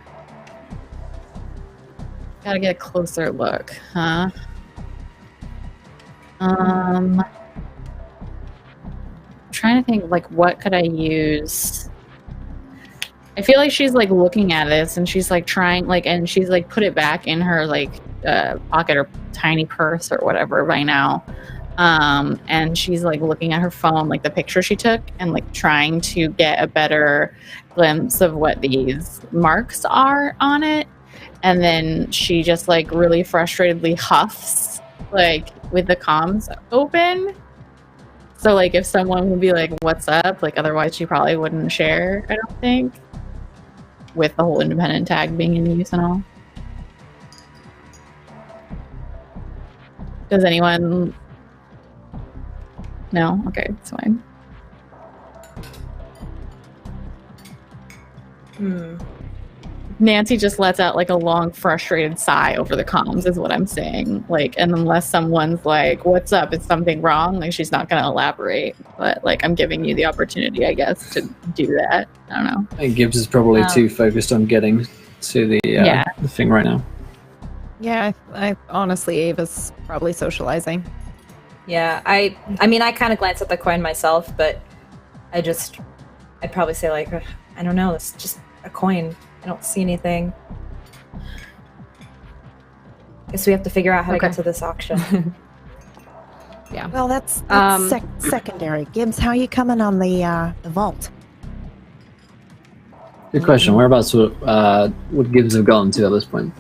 gotta get a closer look, huh? I'm trying to think like what could I use? I feel like she's like looking at this and she's like trying like and she's like put it back in her like pocket or tiny purse or whatever by now. And she's like looking at her phone, like the picture she took, and like trying to get a better glimpse of what these marks are on it. And then she just like really frustratedly huffs like with the comms open. So like if someone would be like, "What's up?" Like otherwise she probably wouldn't share, I don't think. With the whole independent tag being in use and all. Does anyone? No? Okay, it's fine. Nancy just lets out like a long, frustrated sigh over the comms, is what I'm saying. Like, and unless someone's like, "What's up? Is something wrong?" Like, she's not going to elaborate. But like, I'm giving you the opportunity, I guess, to do that. I don't know. I think Gibbs is probably too focused on getting to the thing right now. Yeah, I honestly, Ava's probably socializing. Yeah, I mean, I kind of glance at the coin myself, but I'd probably say like, I don't know, it's just a coin. I don't see anything. Guess we have to figure out how to get to this auction. Yeah. Well, that's secondary. Gibbs, how you coming on the vault? Good question. Whereabouts would Gibbs have gotten to at this point?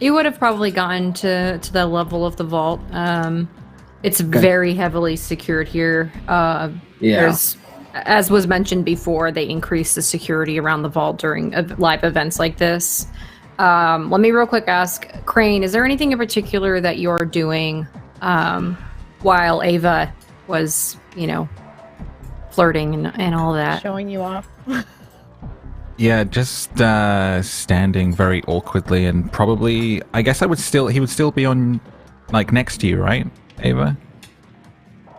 You would have probably gotten to the level of the vault. It's very heavily secured here. There's, as was mentioned before, they increase the security around the vault during live events like this. Let me real quick ask, Crane, is there anything in particular that you're doing while Ava was, flirting and all that? Showing you off. Yeah, just standing very awkwardly and probably, I guess he would still be on, like, next to you, right, Ava?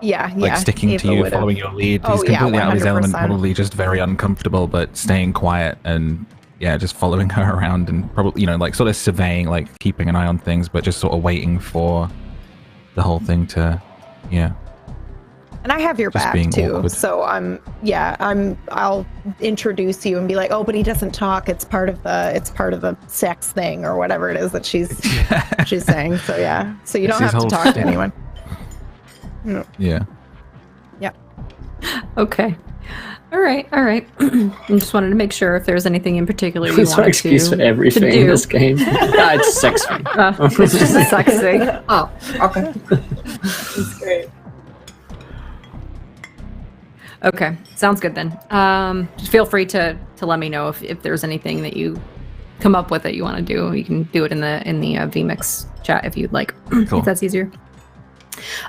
Yeah. Like sticking Ava to you, would've. following your lead. Oh, He's completely out of his element, 100%. probably just very uncomfortable, but staying quiet and, yeah, just following her around and probably, like, sort of surveying, like, keeping an eye on things, but just sort of waiting for the whole thing to, And I have your Just back being too. awkward. So I'll introduce you and be like, "Oh, but he doesn't talk. It's part of the sex thing or whatever it is that she's saying." So yeah. So you It's don't his have to whole talk to thing. anyone. Yeah. Okay. All right. I just wanted to make sure if there's anything in particular you It's our wanted excuse for to everything in do. this game. It's sex thing. It's just a sex thing. Oh, okay. That's great. Okay, sounds good then. Just feel free to let me know if there's anything that you come up with that you want to do. You can do it in the vMix chat if you'd like. Cool. If that's easier.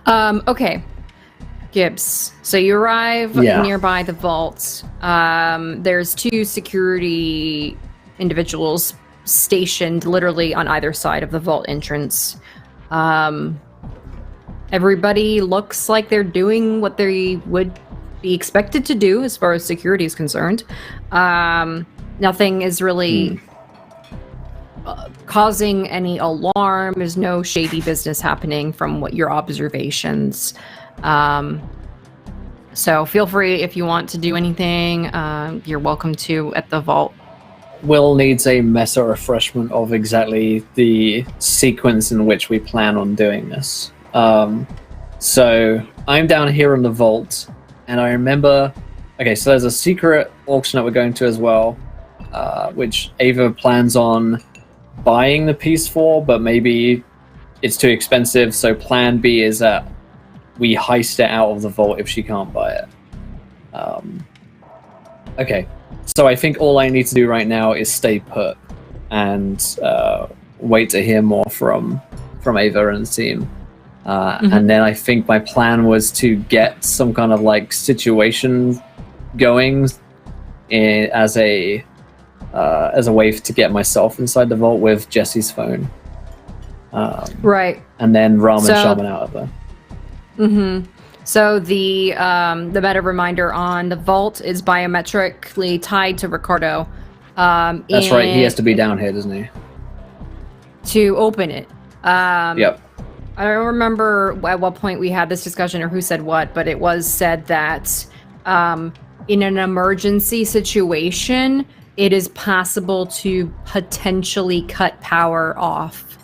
Okay, Gibbs. So you arrive nearby the vault. There's 2 security individuals stationed literally on either side of the vault entrance. everybody looks like they're doing what they would be expected to do as far as security is concerned. Nothing is really causing any alarm. There's no shady business happening from what your observations. So feel free if you want to do anything. You're welcome to at the vault. Will needs a meta refreshment of exactly the sequence in which we plan on doing this. So I'm down here in the vault, and I remember. Okay, so there's a secret auction that we're going to as well, which Ava plans on buying the piece for, but maybe it's too expensive. So plan B is that we heist it out of the vault if she can't buy it. Okay, so I think all I need to do right now is stay put and wait to hear more from Ava and the team. And then I think my plan was to get some kind of like situation going as a way to get myself inside the vault with Jesse's phone. Right. And then Ram and Shaman out of there. So the meta reminder on the vault is biometrically tied to Ricardo. That's right. He has to be down here, doesn't he? To open it. Yep. I don't remember at what point we had this discussion or who said what, but it was said that in an emergency situation, it is possible to potentially cut power off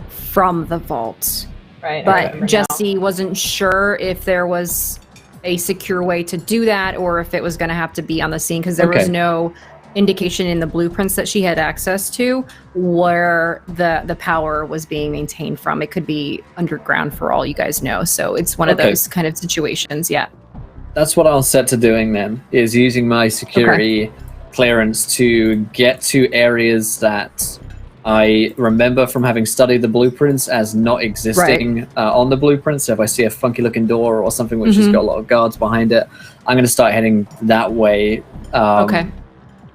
from the vault. Right. But Jesse wasn't sure if there was a secure way to do that or if it was going to have to be on the scene because there was no indication in the blueprints that she had access to where the power was being maintained from. It could be underground for all you guys know. So it's one of those kind of situations. Yeah. That's what I'll set to doing then, is using my security clearance to get to areas that I remember from having studied the blueprints as not existing on the blueprints. So if I see a funky looking door or something which has got a lot of guards behind it, I'm going to start heading that way.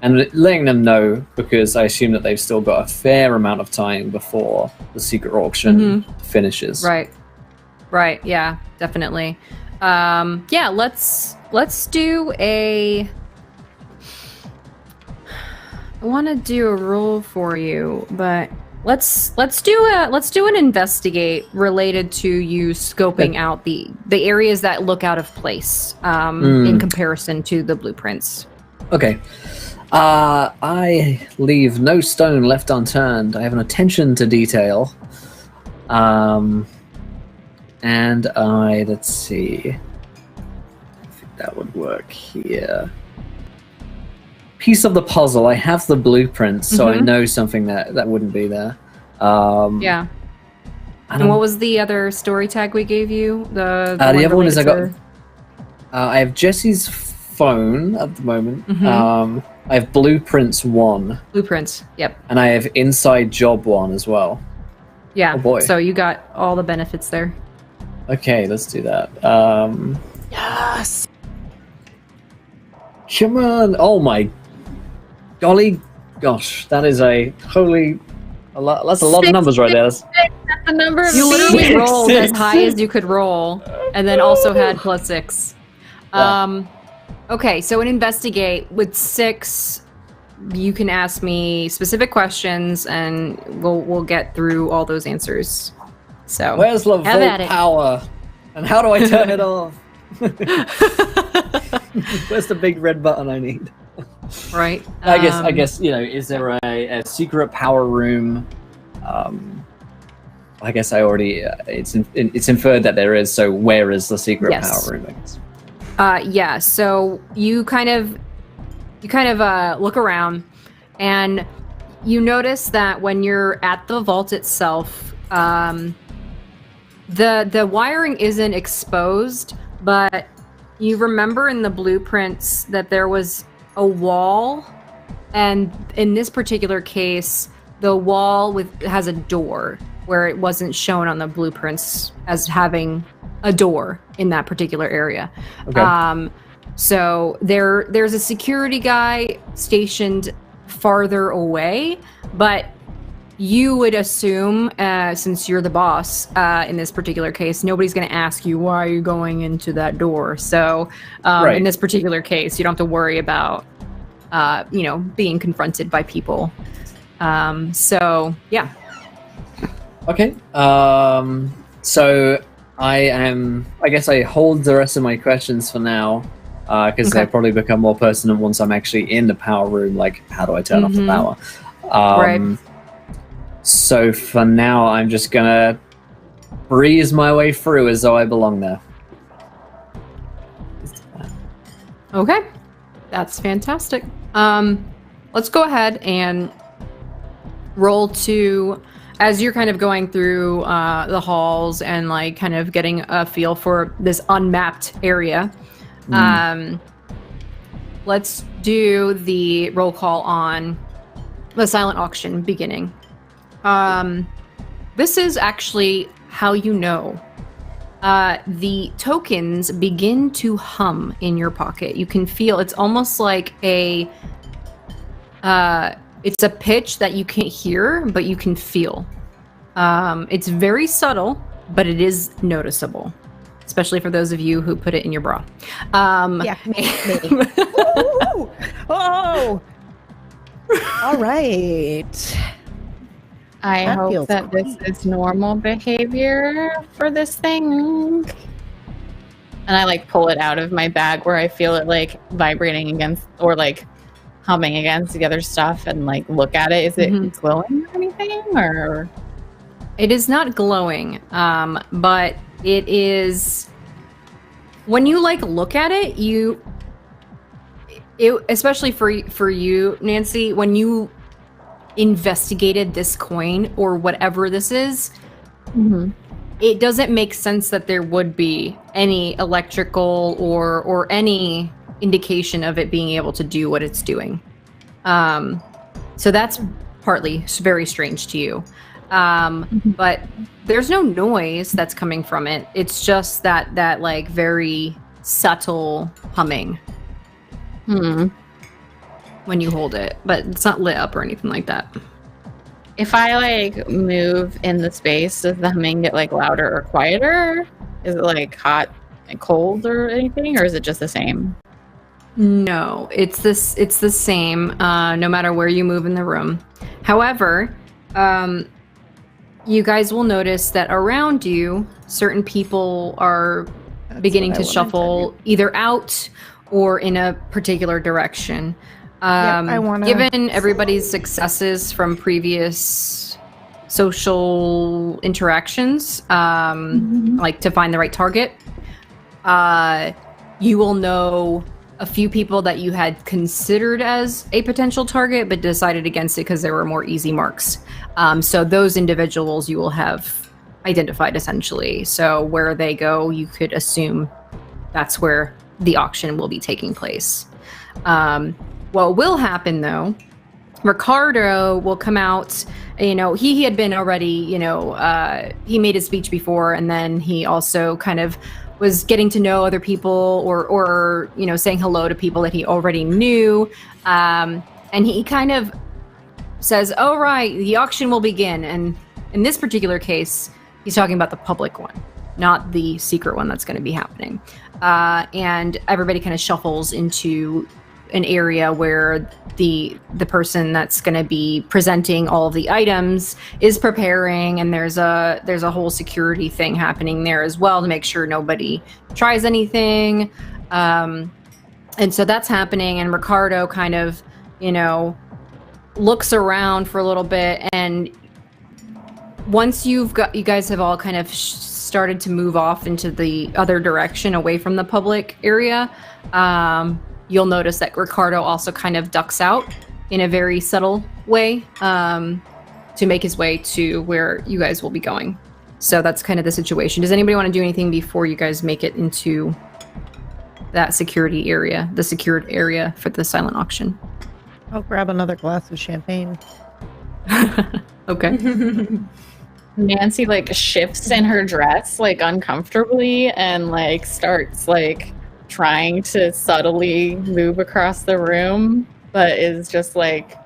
And letting them know, because I assume that they've still got a fair amount of time before the secret auction finishes. Right. Yeah, definitely. Let's do a... I want to do a roll for you, but let's do an investigate related to you scoping out the areas that look out of place in comparison to the blueprints. Okay. I leave no stone left unturned. I have an attention to detail. And let's see. I think that would work here. Piece of the puzzle. I have the blueprints, so I know something that wouldn't be there. And what was the other story tag we gave you? The other one is I have Jesse's phone at the moment. I have blueprints 1. Blueprints. Yep. And I have inside job 1 as well. Yeah. Oh boy. So you got all the benefits there. Okay, let's do that. Yes. Come on! Oh my golly, gosh, that is a lot. That's a lot of numbers right there. That's the number of You literally Six. rolled as high as you could roll, and then also had +6. Okay, so in investigate with 6, you can ask me specific questions, and we'll get through all those answers. So Where's the have at vote it. power? And how do I turn it off? Where's the big red button I need? Right. I guess is there a secret power room? I guess I already it's inferred that there is. So where is the secret power room? I guess. Yeah. So you kind of look around, and you notice that when you're at the vault itself, the wiring isn't exposed, but you remember in the blueprints that there was a wall, and in this particular case, the wall has a door where it wasn't shown on the blueprints as having a door in that particular area. Okay. So there's a security guy stationed farther away, but you would assume, since you're the boss in this particular case, nobody's going to ask you, why are you going into that door? So in this particular case, you don't have to worry about, being confronted by people. So, yeah. Okay. So I guess I hold the rest of my questions for now, because Okay. they'll probably become more pertinent once I'm actually in the power room, like how do I turn off the power? Right. So for now, I'm just gonna breeze my way through as though I belong there. Okay. That's fantastic. Let's go ahead and roll to, as you're kind of going through the halls and like kind of getting a feel for this unmapped area. Let's do the roll call on the silent auction beginning. This is actually how you know. The tokens begin to hum in your pocket. You can feel, it's almost like it's a pitch that you can't hear, but you can feel. It's very subtle, but it is noticeable, especially for those of you who put it in your bra. Yeah, maybe. Ooh, oh! All right. I That hope feels that this is normal behavior for this thing. And I like pull it out of my bag where I feel it like vibrating against or like humming against the other stuff and like look at it. Is it glowing or anything? Or It is not glowing, but it is. When you like look at it, especially for you, Nancy, when you investigated this coin or whatever this is, it doesn't make sense that there would be any electrical or any indication of it being able to do what it's doing. So that's partly very strange to you. But there's no noise that's coming from it. It's just that like very subtle humming when you hold it, but it's not lit up or anything like that. if I like move in the space, does the humming get like louder or quieter? Is it like hot and cold or anything, or is it just the same? No, it's the same no matter where you move in the room. However, you guys will notice that around you, certain people are beginning to shuffle either out or in a particular direction. Given everybody's successes from previous social interactions, like to find the right target, you will know a few people that you had considered as a potential target but decided against it because there were more easy marks. So those individuals you will have identified essentially. So where they go, you could assume that's where the auction will be taking place. What will happen though, Ricardo will come out, he had been already, he made his speech before, and then he also kind of was getting to know other people or saying hello to people that he already knew. And he kind of says, "Oh, right, the auction will begin." And in this particular case, he's talking about the public one, not the secret one that's going to be happening. And everybody kind of shuffles into an area where the person that's going to be presenting all of the items is preparing, and there's a whole security thing happening there as well to make sure nobody tries anything. And so that's happening, and Ricardo kind of looks around for a little bit, and once you guys have all kind of started to move off into the other direction away from the public area, you'll notice that Ricardo also kind of ducks out in a very subtle way to make his way to where you guys will be going. So that's kind of the situation. Does anybody want to do anything before you guys make it into that security area, the secured area for the silent auction? I'll grab another glass of champagne. Okay. Nancy like shifts in her dress like uncomfortably and like starts like trying to subtly move across the room, but is just like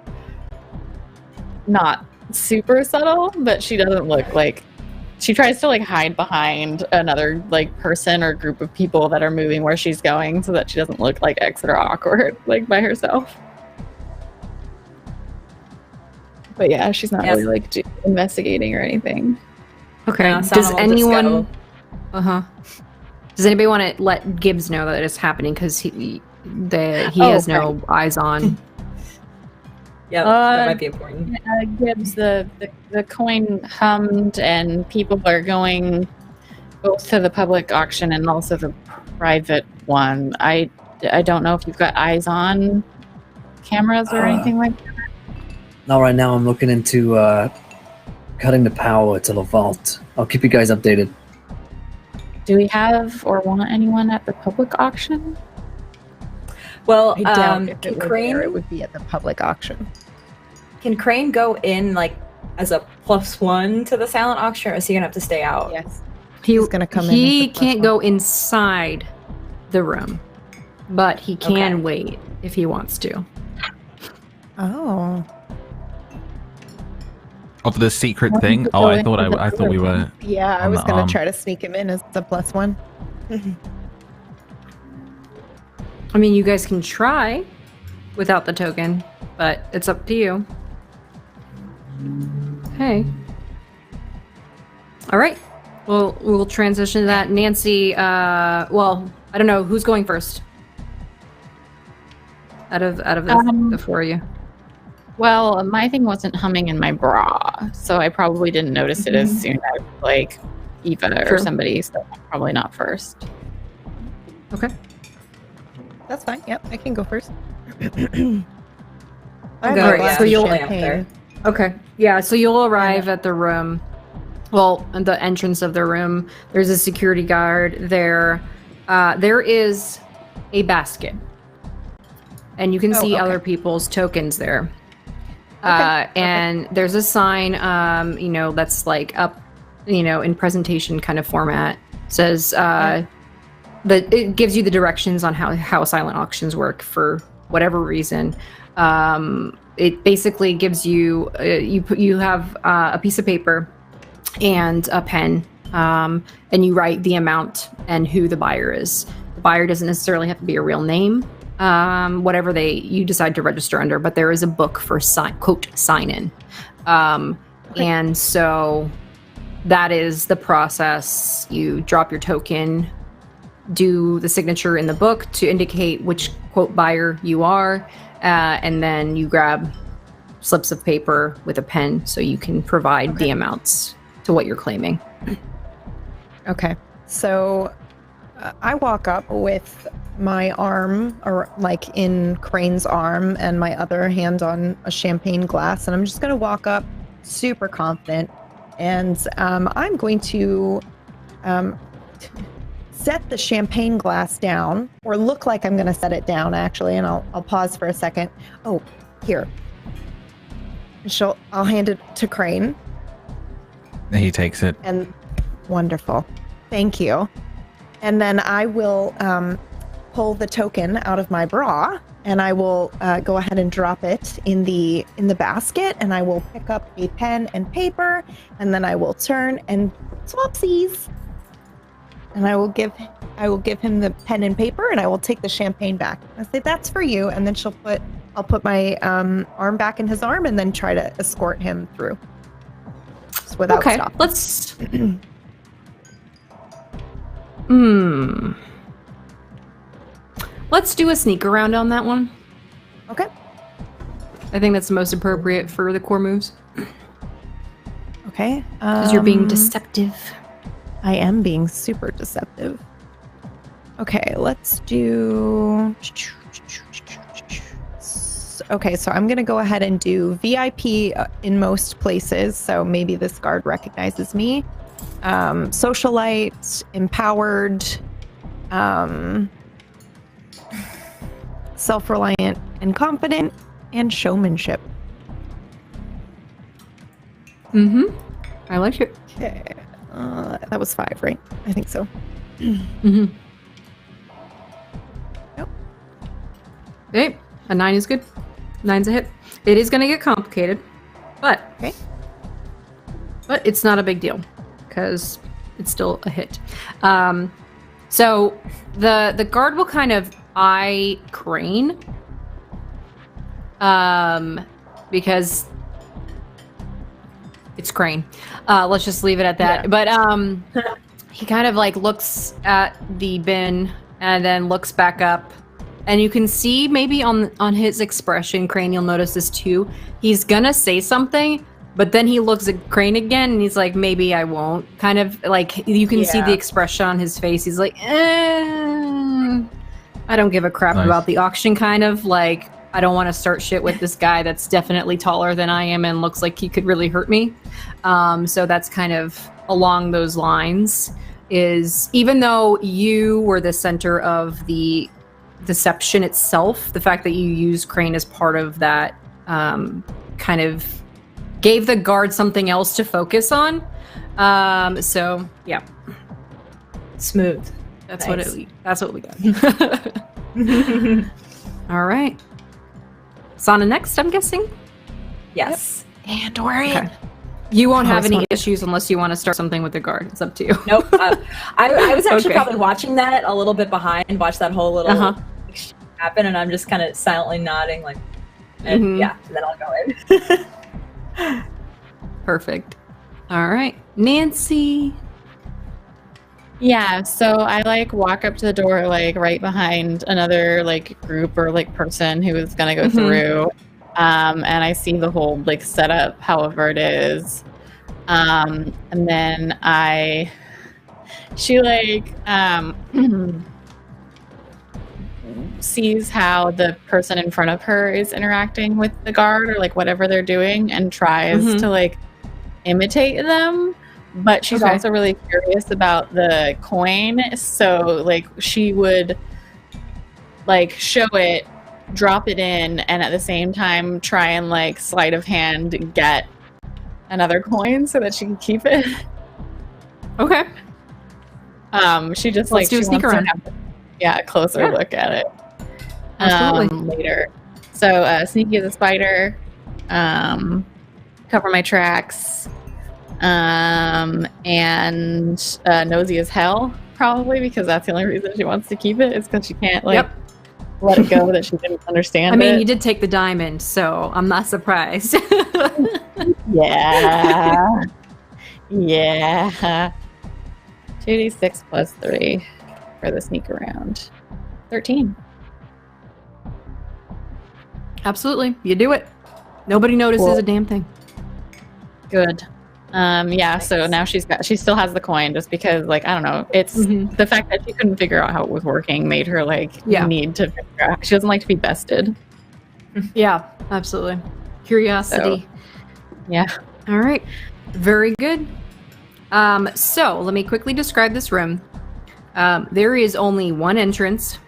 not super subtle, but she doesn't look like she tries to like hide behind another like person or group of people that are moving where she's going so that she doesn't look like extra awkward like by herself. But yeah, she's not really like investigating or anything. Okay. No, Sana Does will anyone? just go. Does anybody want to let Gibbs know that it's happening because he has no eyes on? Yeah, that might be important. Gibbs, the coin hummed and people are going both to the public auction and also the private one. I don't know if you've got eyes on cameras or anything like that. Not right now. I'm looking into cutting the power to the vault. I'll keep you guys updated. Do we have or want anyone at the public auction? Well, I doubt if can it were Crane there, it would be at the public auction. can Crane go in like as a +1 to the silent auction, or is he gonna have to stay out? Yes. He's gonna come in He as the can't plus go inside the room, but he can Okay. wait if he wants to. Oh. Of the secret Why don't thing? you Oh, go I thought into the I thought we were. Yeah, I On was the going arm. to try to sneak him in as the +1. I mean, you guys can try without the token, but it's up to you. Hey. All right. Well, we'll transition to that. Nancy, well, I don't know who's going first. Out of the four of you. Well, my thing wasn't humming in my bra, so I probably didn't notice it as soon as like Eva True. or somebody, so probably not first. Okay. That's fine. Yep, I can go first. I Okay, have a alright, glass so of you'll- champagne. Okay. Yeah, so you'll arrive at the room. Well, at the entrance of the room, there's a security guard there. There is a basket. And you can see okay. other people's tokens there. Okay, And there's a sign, that's like up, in presentation kind of format. Says that it gives you the directions on how silent auctions work for whatever reason. It basically gives you you have a piece of paper and a pen, and you write the amount and who the buyer is. The buyer doesn't necessarily have to be a real name. Whatever you decide to register under, but there is a book for quote sign in. And so that is the process. You drop your token, do the signature in the book to indicate which quote buyer you are, and then you grab slips of paper with a pen so you can provide the amounts to what you're claiming. Okay. So I walk up with my arm, or like in Crane's arm, and my other hand on a champagne glass, and I'm just going to walk up super confident, and I'm going to set the champagne glass down, or look like I'm going to set it down actually, and I'll pause for a second. Oh, here. I'll hand it to Crane. He takes it. And wonderful. Thank you. And then I will pull the token out of my bra, and I will go ahead and drop it in the basket, and I will pick up a pen and paper, and then I will turn and swapsies. And I will give him the pen and paper, and I will take the champagne back. I say, that's for you, and then I'll put my arm back in his arm and then try to escort him through. Just without Okay, stopping. let's. Let's do a sneak around on that one. Okay. I think that's the most appropriate for the core moves. Okay. Because you're being deceptive. I am being super deceptive. Okay, let's do... Okay, so I'm going to go ahead and do VIP in most places, so maybe this guard recognizes me. Socialite, empowered, self-reliant and confident, and showmanship. I like it. Okay. That was 5, right? I think so. Okay, a 9 is good. 9's a hit. It is going to get complicated, but Okay. but it's not a big deal because it's still a hit. So the guard will kind of eye Crane, because it's Crane. Let's just leave it at that. Yeah. But he kind of like looks at the bin and then looks back up, and you can see maybe on his expression, Crane, you'll notice this too. He's gonna say something, but then he looks at Crane again and he's like, maybe I won't. Kind of like you can see the expression on his face. He's like, I don't give a crap about the auction, kind of like, I don't want to start shit with this guy that's definitely taller than I am and looks like he could really hurt me. So that's kind of along those lines. Is even though you were the center of the deception itself, the fact that you used Crane as part of that kind of gave the guard something else to focus on. So yeah, smooth. That's nice. That's what we got. All right. Sana next, I'm guessing? Yes. Yep. And Dorian. Okay. You won't have any issues unless you want to start something with the guard. It's up to you. Nope. I was actually probably watching that a little bit behind, watch that whole little exchange happen, and I'm just kind of silently nodding, like, and and then I'll go in. Perfect. All right. Nancy. Yeah, so I like walk up to the door, like right behind another like group or like person who is gonna go through, and I see the whole like setup, however it is, and then she like sees how the person in front of her is interacting with the guard or like whatever they're doing, and tries to like imitate them. But she's also really curious about the coin, so like she would like show it, drop it in, and at the same time try and like sleight of hand get another coin so that she can keep it. Okay. She just Let's do a sneak around. A closer look at it. Later. So sneaky as a spider. Cover my tracks. And nosy as hell, probably, because that's the only reason she wants to keep it, is because she can't like let it go that she didn't understand. I mean, you did take the diamond, so I'm not surprised. Yeah. 2d6 plus 3 for the sneak around. 13. Absolutely. You do it. Nobody notices a damn thing. Good. So now she still has the coin, just because, like, I don't know, it's the fact that she couldn't figure out how it was working made her like need to figure out. She doesn't like to be bested. Yeah, absolutely. Curiosity. So, all right, very good. So let me quickly describe this room. There is only one entrance,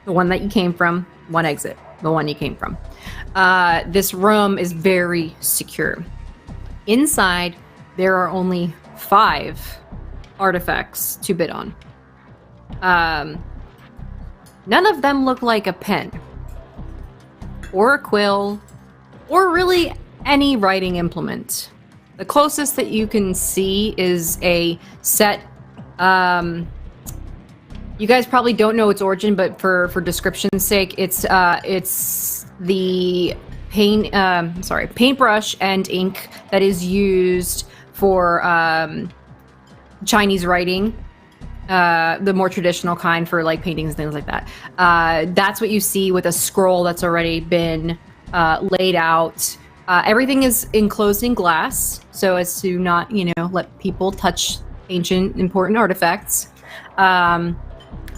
the one that you came from, one exit, the one you came from. This room is very secure. Inside, there are only 5 artifacts to bid on. None of them look like a pen, or a quill, or really any writing implement. The closest that you can see is a set. You guys probably don't know its origin, but for description's sake, it's the paintbrush and ink that is used for Chinese writing, the more traditional kind for like paintings and things like that. That's what you see with a scroll that's already been laid out. Everything is enclosed in glass, so as to not, let people touch ancient important artifacts.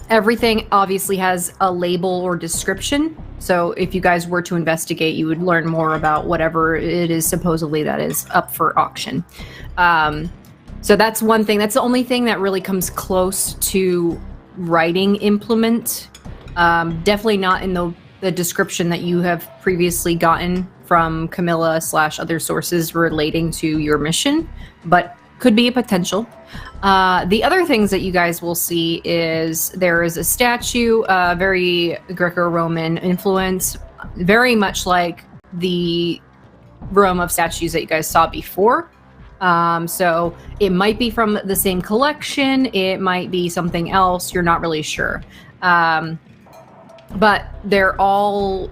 Everything obviously has a label or description. So if you guys were to investigate, you would learn more about whatever it is supposedly that is up for auction. So that's one thing. That's the only thing that really comes close to writing implement. Definitely not in the description that you have previously gotten from Camilla / other sources relating to your mission, but could be a potential. The other things that you guys will see is there is a statue, very Greco-Roman influence, very much like the room of statues that you guys saw before. So it might be from the same collection, it might be something else, you're not really sure. But they're all,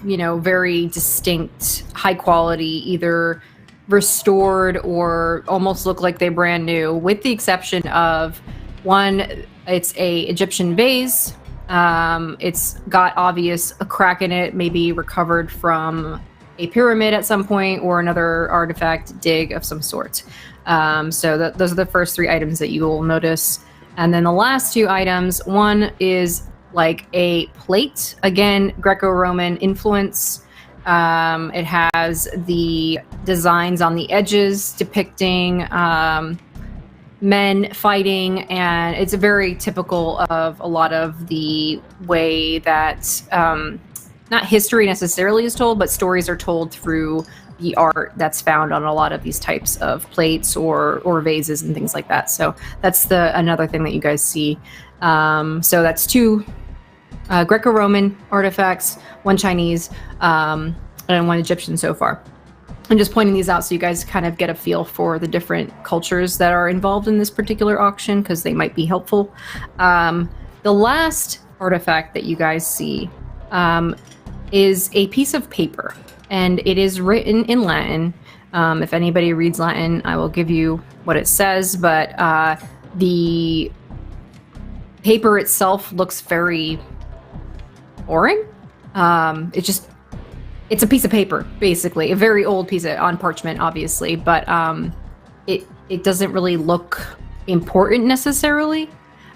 very distinct, high quality, either restored or almost look like they're brand new, with the exception of one. It's a Egyptian vase. It's got a crack in it, maybe recovered from a pyramid at some point or another artifact dig of some sort. So those are the first 3 items that you will notice. And then the last 2 items, one is like a plate, again, Greco-Roman influence. It has the designs on the edges depicting men fighting, and it's very typical of a lot of the way that not history necessarily is told, but stories are told through the art that's found on a lot of these types of plates or vases and things like that. So that's another thing that you guys see. So that's 2 Greco-Roman artifacts, 1 Chinese, and 1 Egyptian so far. I'm just pointing these out so you guys kind of get a feel for the different cultures that are involved in this particular auction, because they might be helpful. The last artifact that you guys see is a piece of paper, and it is written in Latin. If anybody reads Latin, I will give you what it says, but the paper itself looks very boring. It's a piece of paper, basically, a very old piece on parchment, obviously, but it doesn't really look important necessarily.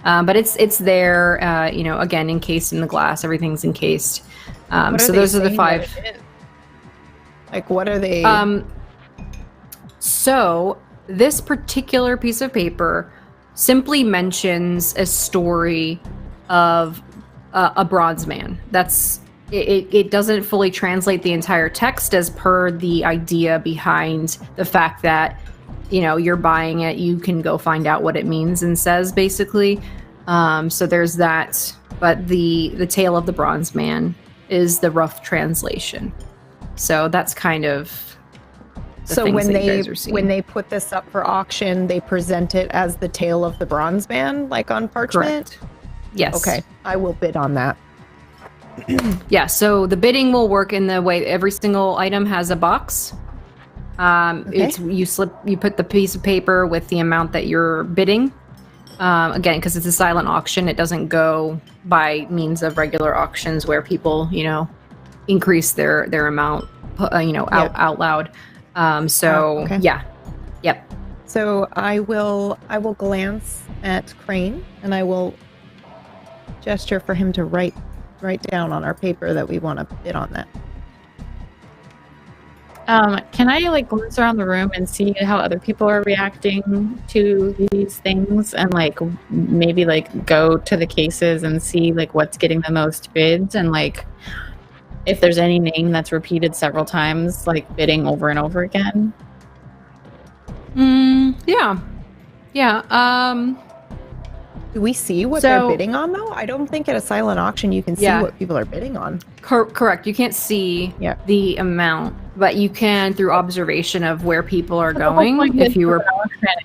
But it's there, again, encased in the glass. Everything's encased. So those are the 5. Like, what are they? So this particular piece of paper simply mentions a story of a bronze man. That's it doesn't fully translate the entire text as per the idea behind the fact that, you're buying it, you can go find out what it means and says, basically. So there's that. But the tale of the bronze man is the rough translation. So that's kind of so when they put this up for auction, they present it as the tale of the bronze man, like on parchment? Correct. Yes. Okay, I will bid on that. Yeah, so the bidding will work in the way every single item has a box. Okay. You put the piece of paper with the amount that you're bidding. Again, because it's a silent auction, it doesn't go by means of regular auctions where people, increase their amount, out loud. Okay. Yeah, yep. So I will glance at Crane, and I will gesture for him to write down on our paper that we want to bid on that. Can I glance around the room and see how other people are reacting to these things, and maybe go to the cases and see what's getting the most bids, and if there's any name that's repeated several times, bidding over and over again? Yeah. Do we see what they're bidding on, though? I don't think at a silent auction you can see what people are bidding on. Correct. You can't see the amount, but you can through observation of where people are going. If you were,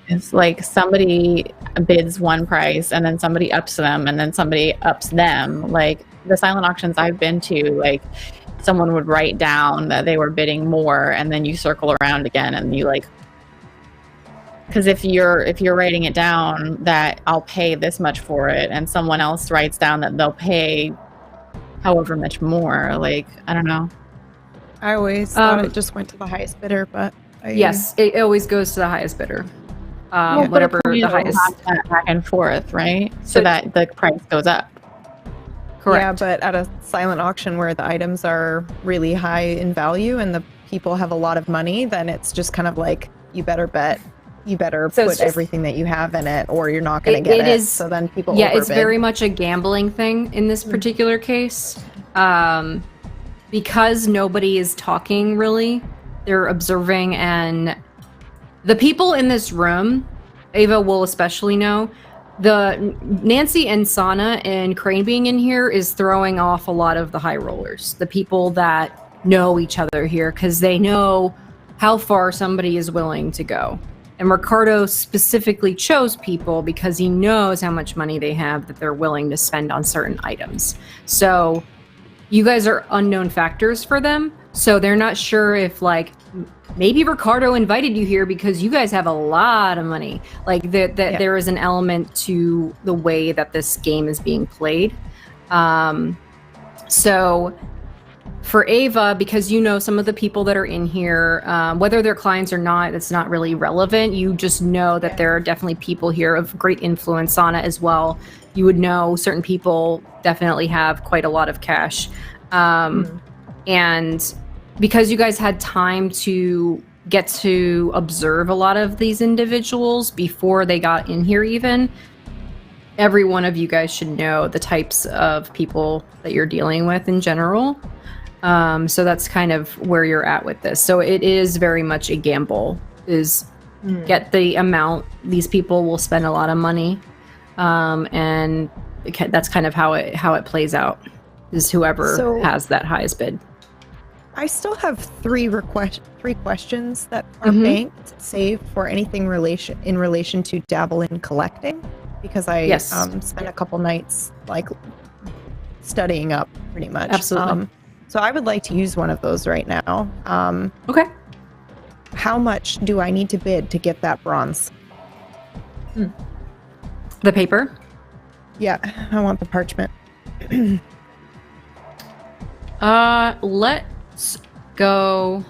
is somebody bids one price and then somebody ups them and then somebody ups them. The silent auctions I've been to, someone would write down that they were bidding more, and then you circle around again and you because if you're writing it down that I'll pay this much for it, and someone else writes down that they'll pay however much more, I don't know. I always thought it just went to the highest bidder, but yes, it always goes to the highest bidder. Whatever the highest. Back and forth, right? So that the price goes up. Correct. Yeah, but at a silent auction where the items are really high in value and the people have a lot of money, then it's just kind of you better bet. You better put everything that you have in it, or you're not going to get it. So then people overbid. It's very much a gambling thing in this particular case. Because nobody is talking, really. They're observing, and the people in this room, Ava will especially know, the Nancy and Sana and Crane being in here is throwing off a lot of the high rollers. The people that know each other here, because they know how far somebody is willing to go. And Ricardo specifically chose people because he knows how much money they have that they're willing to spend on certain items. So you guys are unknown factors for them. So they're not sure if, like, maybe Ricardo invited you here because you guys have a lot of money. Like, there is an element to the way that this game is being played. So for Ava, because you know some of the people that are in here, whether they're clients or not, it's not really relevant. You just know that there are definitely people here of great influence. Sana as well. You would know certain people definitely have quite a lot of cash. And because you guys had time to get to observe a lot of these individuals before they got in here even, every one of you guys should know the types of people that you're dealing with in general. So that's kind of where you're at with this. So it is very much a gamble, is get the amount. These people will spend a lot of money. And that's kind of how it plays out, is whoever has that highest bid. I still have three questions that are banked, saved for anything in relation to dabble in collecting, because I spent a couple nights like studying up pretty much. Absolutely. So I would like to use one of those right now. Okay. How much do I need to bid to get that bronze? The paper? Yeah, I want the parchment. Let's go.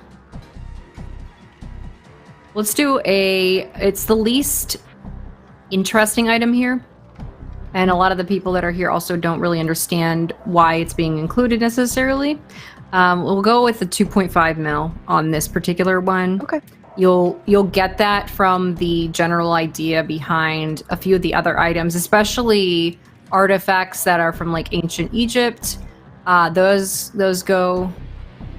Let's do it's the least interesting item here. And a lot of the people that are here also don't really understand why it's being included necessarily. We'll go with the 2.5 mil on this particular one. Okay. You'll get that from the general idea behind a few of the other items, especially artifacts that are from like ancient Egypt. Those go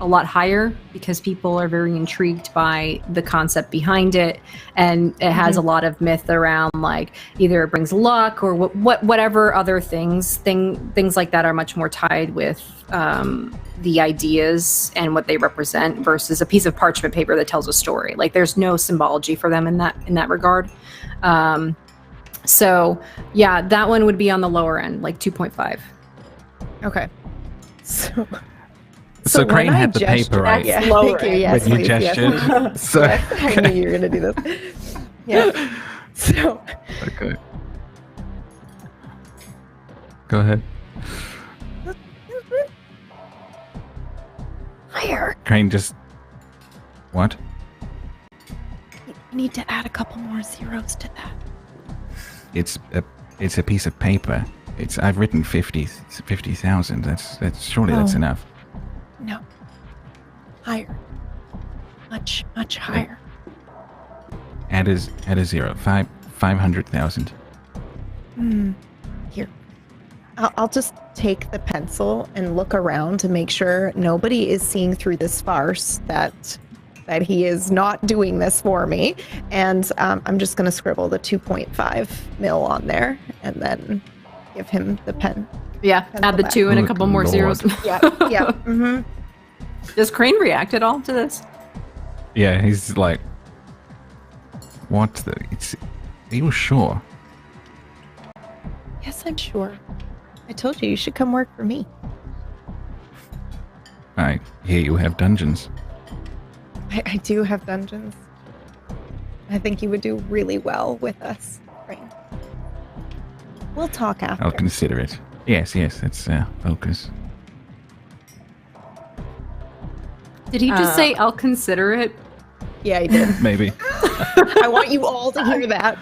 a lot higher because people are very intrigued by the concept behind it, and it has a lot of myth around, like, either it brings luck or whatever other things like that are much more tied with the ideas and what they represent versus a piece of parchment paper that tells a story. Like, there's no symbology for them in that regard. So yeah, that one would be on the lower end, like 2.5. Okay. So Crane had the paper, right? Yeah, thank you. Yes, when you please, gestured. yes. So I knew you were going to do this. Yeah. So. Okay. Go ahead. Higher. Crane just. What? You need to add a couple more zeros to that. It's a piece of paper. I've written 50,000. That's surely that's enough. No. Higher. Much higher. Add a zero. 500,000. Here. I'll just take the pencil and look around to make sure nobody is seeing through this farce that he is not doing this for me. And I'm just going to scribble the 2.5 mil on there and then give him the pen. Yeah, add the 2 and a couple more zeros. Yeah. Does Crane react at all to this? Yeah, he's like, what? Are you sure? Yes, I'm sure. I told you should come work for me. I hear you have dungeons. I do have dungeons. I think you would do really well with us, Crane. We'll talk after. I'll consider it. Yes, that's focus. Did he just say, I'll consider it? Yeah, he did. Maybe. I want you all to hear that.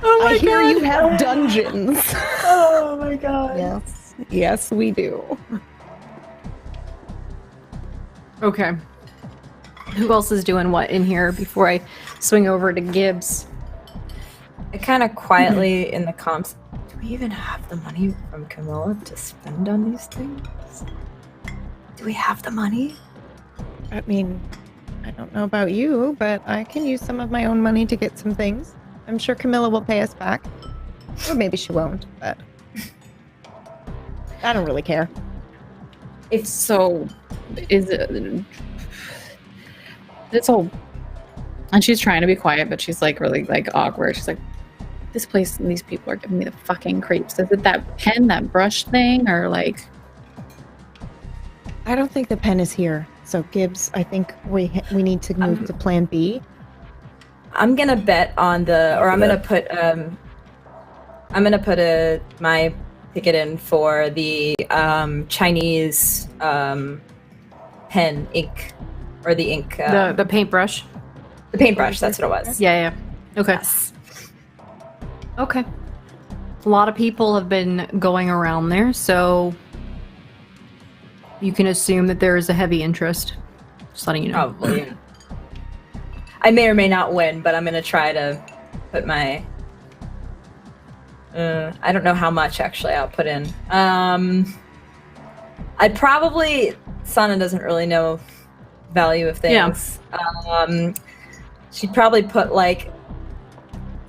I hear you have dungeons. Oh my god. Yes, we do. Okay. Who else is doing what in here before I swing over to Gibbs? I kind of quietly in the comps. Do we even have the money from Camilla to spend on these things? Do we have the money? I mean, I don't know about you, but I can use some of my own money to get some things. I'm sure Camilla will pay us back. Or maybe she won't, but I don't really care. If so, is it this whole And she's trying to be quiet, but she's like really like awkward. She's like, this place and these people are giving me the fucking creeps. Is it that pen, that brush thing, or like? I don't think the pen is here. So Gibbs, I think we need to move to Plan B. I'm gonna bet on the, or I'm gonna put my ticket in for the Chinese pen ink, or the ink. The paintbrush. The paintbrush. That's what it was. Yeah. Okay. Yes. Okay. A lot of people have been going around there, so you can assume that there is a heavy interest. Just letting you know. Probably. I may or may not win, but I'm gonna try to put my. I don't know how much actually I'll put in. I'd probably. Sana doesn't really know value of things. Yeah. She'd probably put like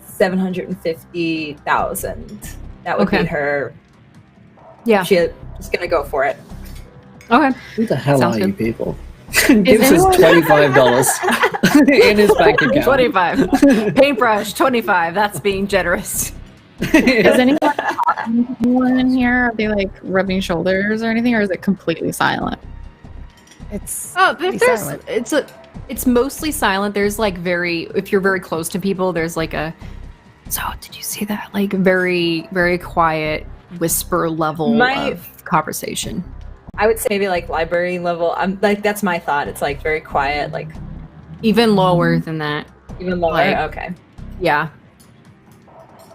750,000. That would be her. Yeah. She's gonna go for it. Okay. Who the hell Sounds are you good. people? Gives us $25 in his bank account. 25. Paintbrush, 25. That's being generous. Is anyone talking to anyone in here? Are they like rubbing shoulders or anything, or is it completely silent? It's silent. It's mostly silent. There's like if you're very close to people, there's like a. So did you see that? Like very, very quiet whisper level of conversation. I would say maybe like library level. I'm like, that's my thought. It's like very quiet, like even lower than that. Even lower. Like, okay. Yeah.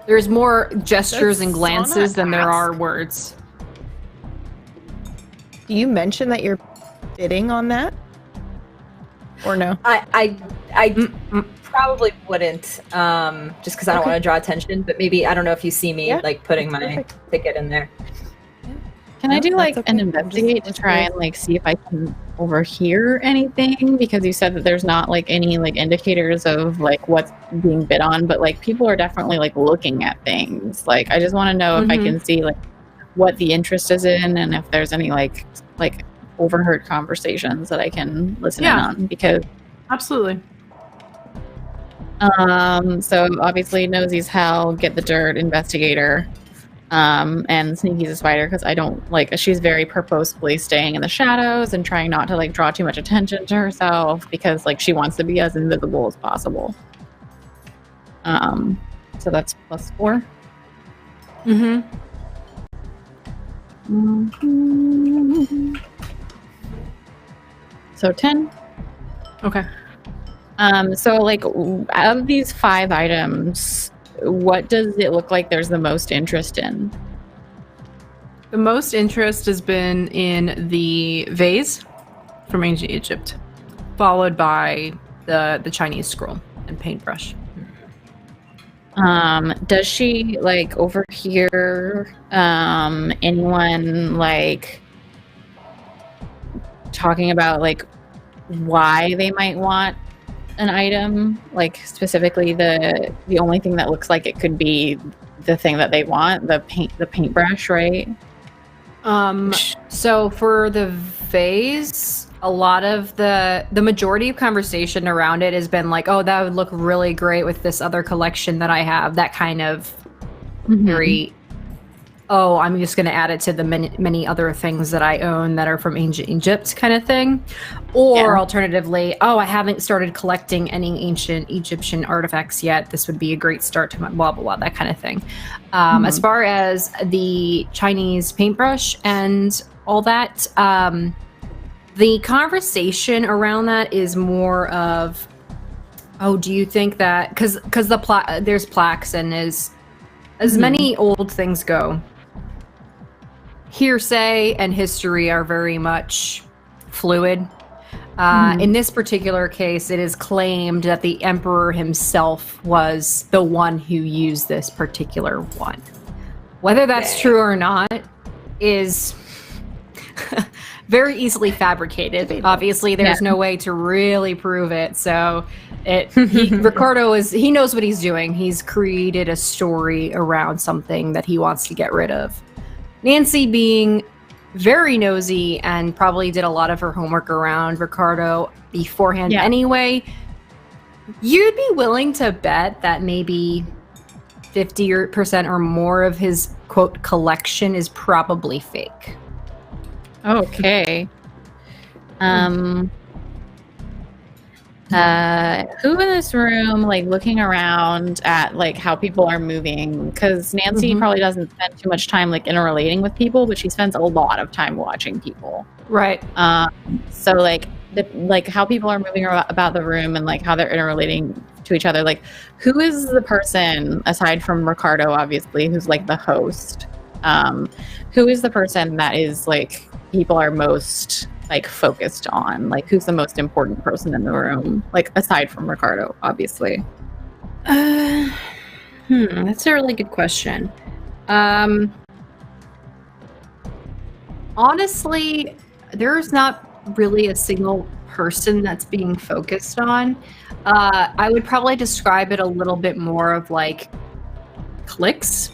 There's more gestures and glances than there are words. Do you mention that you're bidding on that, or no? I probably wouldn't, just because I don't want to draw attention. But maybe I don't know if you see me like putting my ticket in there. Can I do like an investigate to try and like see if I can overhear anything? Because you said that there's not like any like indicators of like what's being bid on, but like people are definitely like looking at things. Like I just want to know if I can see like what the interest is in, and if there's any like overheard conversations that I can listen in on. Because absolutely. So obviously Nosy's hell, get the dirt, investigator. And Sneaky's a spider because I don't like. She's very purposefully staying in the shadows and trying not to like draw too much attention to herself because like she wants to be as invisible as possible. So that's +4. So 10. Okay. So like out of these 5 items, what does it look like there's the most interest in? The most interest has been in the vase from ancient Egypt, followed by the Chinese scroll and paintbrush. Does she like overhear anyone like talking about like why they might want an item, like specifically the only thing that looks like it could be the thing that they want, the paintbrush, right? So for the vase, a lot of the majority of conversation around it has been like, oh, that would look really great with this other collection that I have. That kind of very, oh, I'm just going to add it to the many other things that I own that are from ancient Egypt kind of thing. Or alternatively, oh, I haven't started collecting any ancient Egyptian artifacts yet. This would be a great start to my blah, blah, blah, that kind of thing. As far as the Chinese paintbrush and all that, the conversation around that is more of, oh, do you think that, because there's plaques and as many old things go, hearsay and history are very much fluid. In this particular case, it is claimed that the emperor himself was the one who used this particular one. Whether that's true or not is very easily fabricated. Obviously, there's no way to really prove it. So Ricardo he knows what he's doing. He's created a story around something that he wants to get rid of. Nancy, being very nosy and probably did a lot of her homework around Ricardo beforehand anyway, You'd be willing to bet that maybe 50% or more of his quote collection is probably fake. Okay. Who in this room, like, looking around at, like, how people are moving? Because Nancy probably doesn't spend too much time, like, interrelating with people, but she spends a lot of time watching people. Right. So, like, how people are moving about the room and, like, how they're interrelating to each other. Like, who is the person, aside from Ricardo, obviously, who's, like, the host? Who is the person that is, like, people are most... like focused on, like, who's the most important person in the room, like, aside from Ricardo, obviously? That's a really good question. Honestly, there's not really a single person that's being focused on. I would probably describe it a little bit more of like cliques.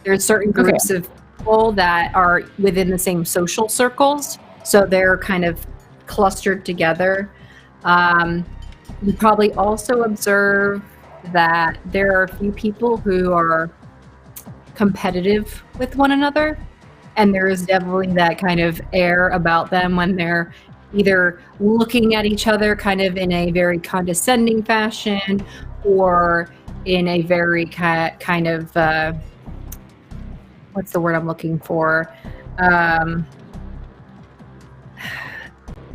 There's certain groups of people that are within the same social circles. So they're kind of clustered together. You probably also observe that there are a few people who are competitive with one another. And there is definitely that kind of air about them when they're either looking at each other kind of in a very condescending fashion or in a very kind of, what's the word I'm looking for?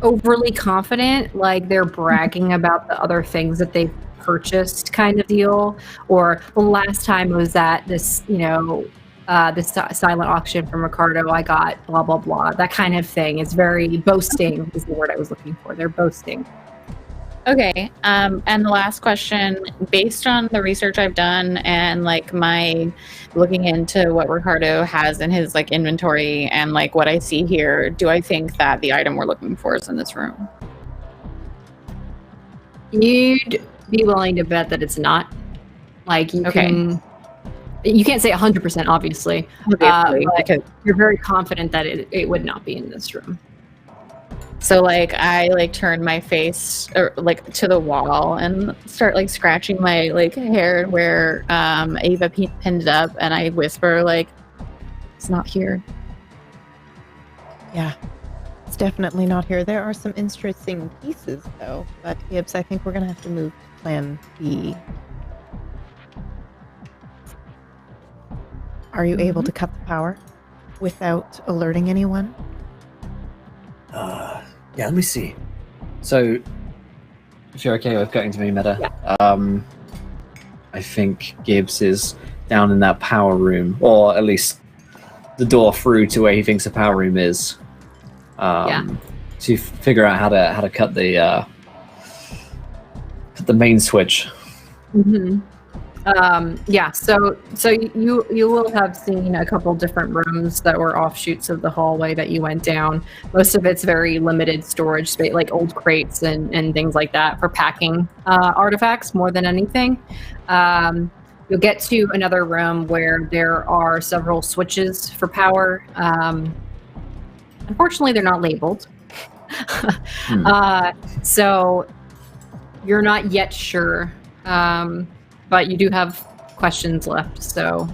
Overly confident, like they're bragging about the other things that they've purchased kind of deal. Or the last time I was at this, this silent auction from Ricardo, I got blah, blah, blah. That kind of thing is very boasting is the word I was looking for. They're boasting. Okay. And the last question, based on the research I've done and like my looking into what Ricardo has in his like inventory and like what I see here, do I think that the item we're looking for is in this room? You'd be willing to bet that it's not. Like you can't say 100% obviously. But you're very confident that it would not be in this room. So like I like turn my face like to the wall and start like scratching my like hair where Ava pinned it up, and I whisper like, "It's not here." Yeah, it's definitely not here. There are some interesting pieces though, but Gibbs, I think we're gonna have to move to Plan B. Are you able to cut the power without alerting anyone? Yeah, let me see. So, if you're okay with cutting to me, Meta, I think Gibbs is down in that power room, or at least the door through to where he thinks the power room is. To figure out how to cut the main switch. Mm-hmm. So you will have seen a couple different rooms that were offshoots of the hallway that you went down. Most of it's very limited storage space, like old crates and things like that for packing artifacts more than anything. You'll get to another room where there are several switches for power. Unfortunately, they're not labeled. So you're not yet sure. But you do have questions left, so...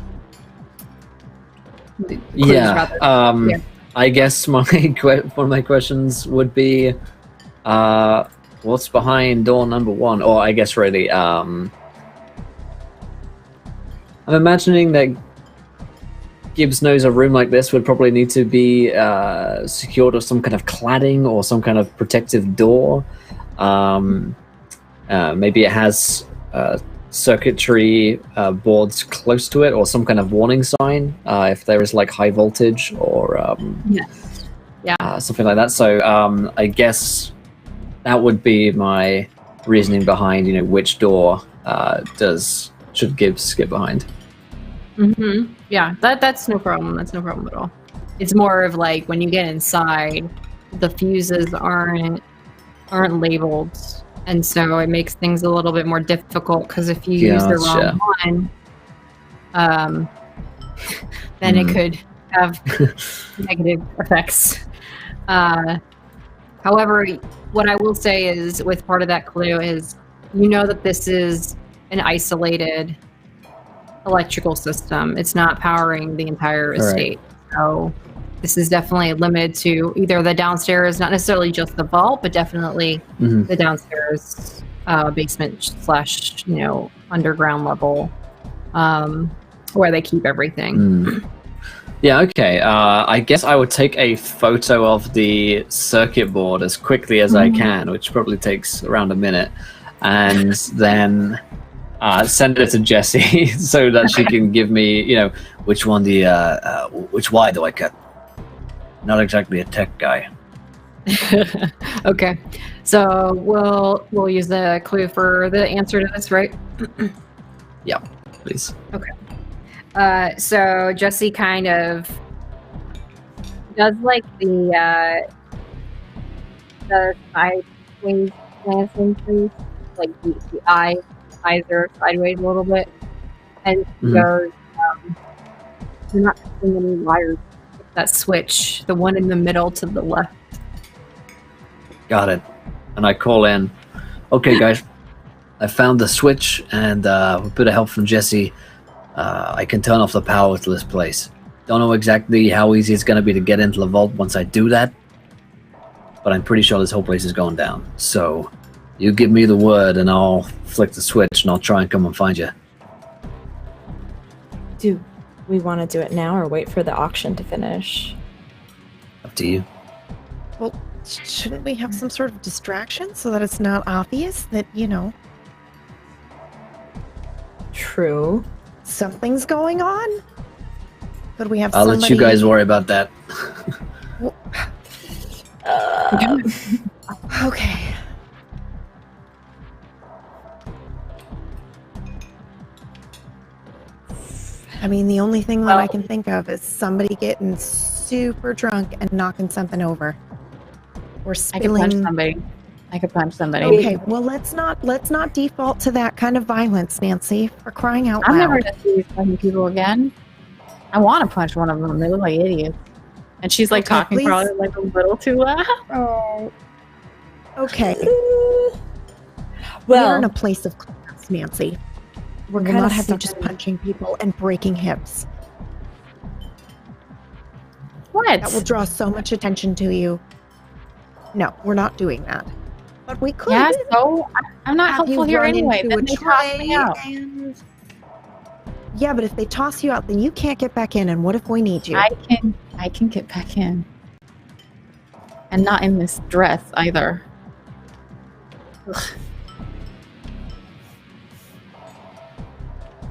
I guess one of my questions would be, what's behind door number 1? Or I guess really, I'm imagining that Gibbs knows a room like this would probably need to be secured with some kind of cladding or some kind of protective door. Maybe it has... circuitry boards close to it, or some kind of warning sign if there is like high voltage or something like that. So I guess that would be my reasoning behind which door should Gibbs get behind. Mm-hmm. Yeah, that's no problem. That's no problem at all. It's more of like when you get inside, the fuses aren't labeled. And so it makes things a little bit more difficult because if you use the wrong one, then it could have negative effects. However, what I will say is with part of that clue is you know that this is an isolated electrical system. It's not powering the entire right. estate. So this is definitely limited to either the downstairs, not necessarily just the vault, but definitely the downstairs basement / underground level where they keep everything. Yeah, okay. I guess I would take a photo of the circuit board as quickly as I can, which probably takes around a minute, and then send it to Jessie so that she can give me, which one which wire do I cut? Not exactly a tech guy. Okay, so we'll use the clue for the answer to this, right? Yeah, please. Okay. So Jessie kind of does like the sideways glancing, please, like the eyes are sideways a little bit, and she goes, "You're not seeing any wires. That switch, the one in the middle to the left." Got it. And I call in, okay, guys, I found the switch, and with a bit of help from Jessie, I can turn off the power to this place. Don't know exactly how easy it's going to be to get into the vault once I do that, but I'm pretty sure this whole place is going down. So you give me the word, and I'll flick the switch, and I'll try and come and find you. Do we want to do it now or wait for the auction to finish? Up to you. Well, shouldn't we have some sort of distraction so that it's not obvious that, True. something's going on? Could we have I'll somebody... let you guys worry about that. Okay. I mean, the only thing that I can think of is somebody getting super drunk and knocking something over. Or I could punch spilling... somebody. I could punch somebody. Okay, well, let's not default to that kind of violence, Nancy, for crying out loud. I'm never gonna see these fucking people again. I want to punch one of them. They look like idiots. And she's like Okay, talking please. probably like a little too loud. Oh. Okay. Well, We're in a place of class, Nancy. we're We will kind not of have you just punching people and breaking hips. What? That will draw so much attention to you. No, we're not doing that. But we could. Yeah, so I'm not have you helpful here run anyway. into Then a they toss me tray out. and- Yeah, but if they toss you out, then you can't get back in. And what if we need you? I can get back in. And not in this dress either. Ugh.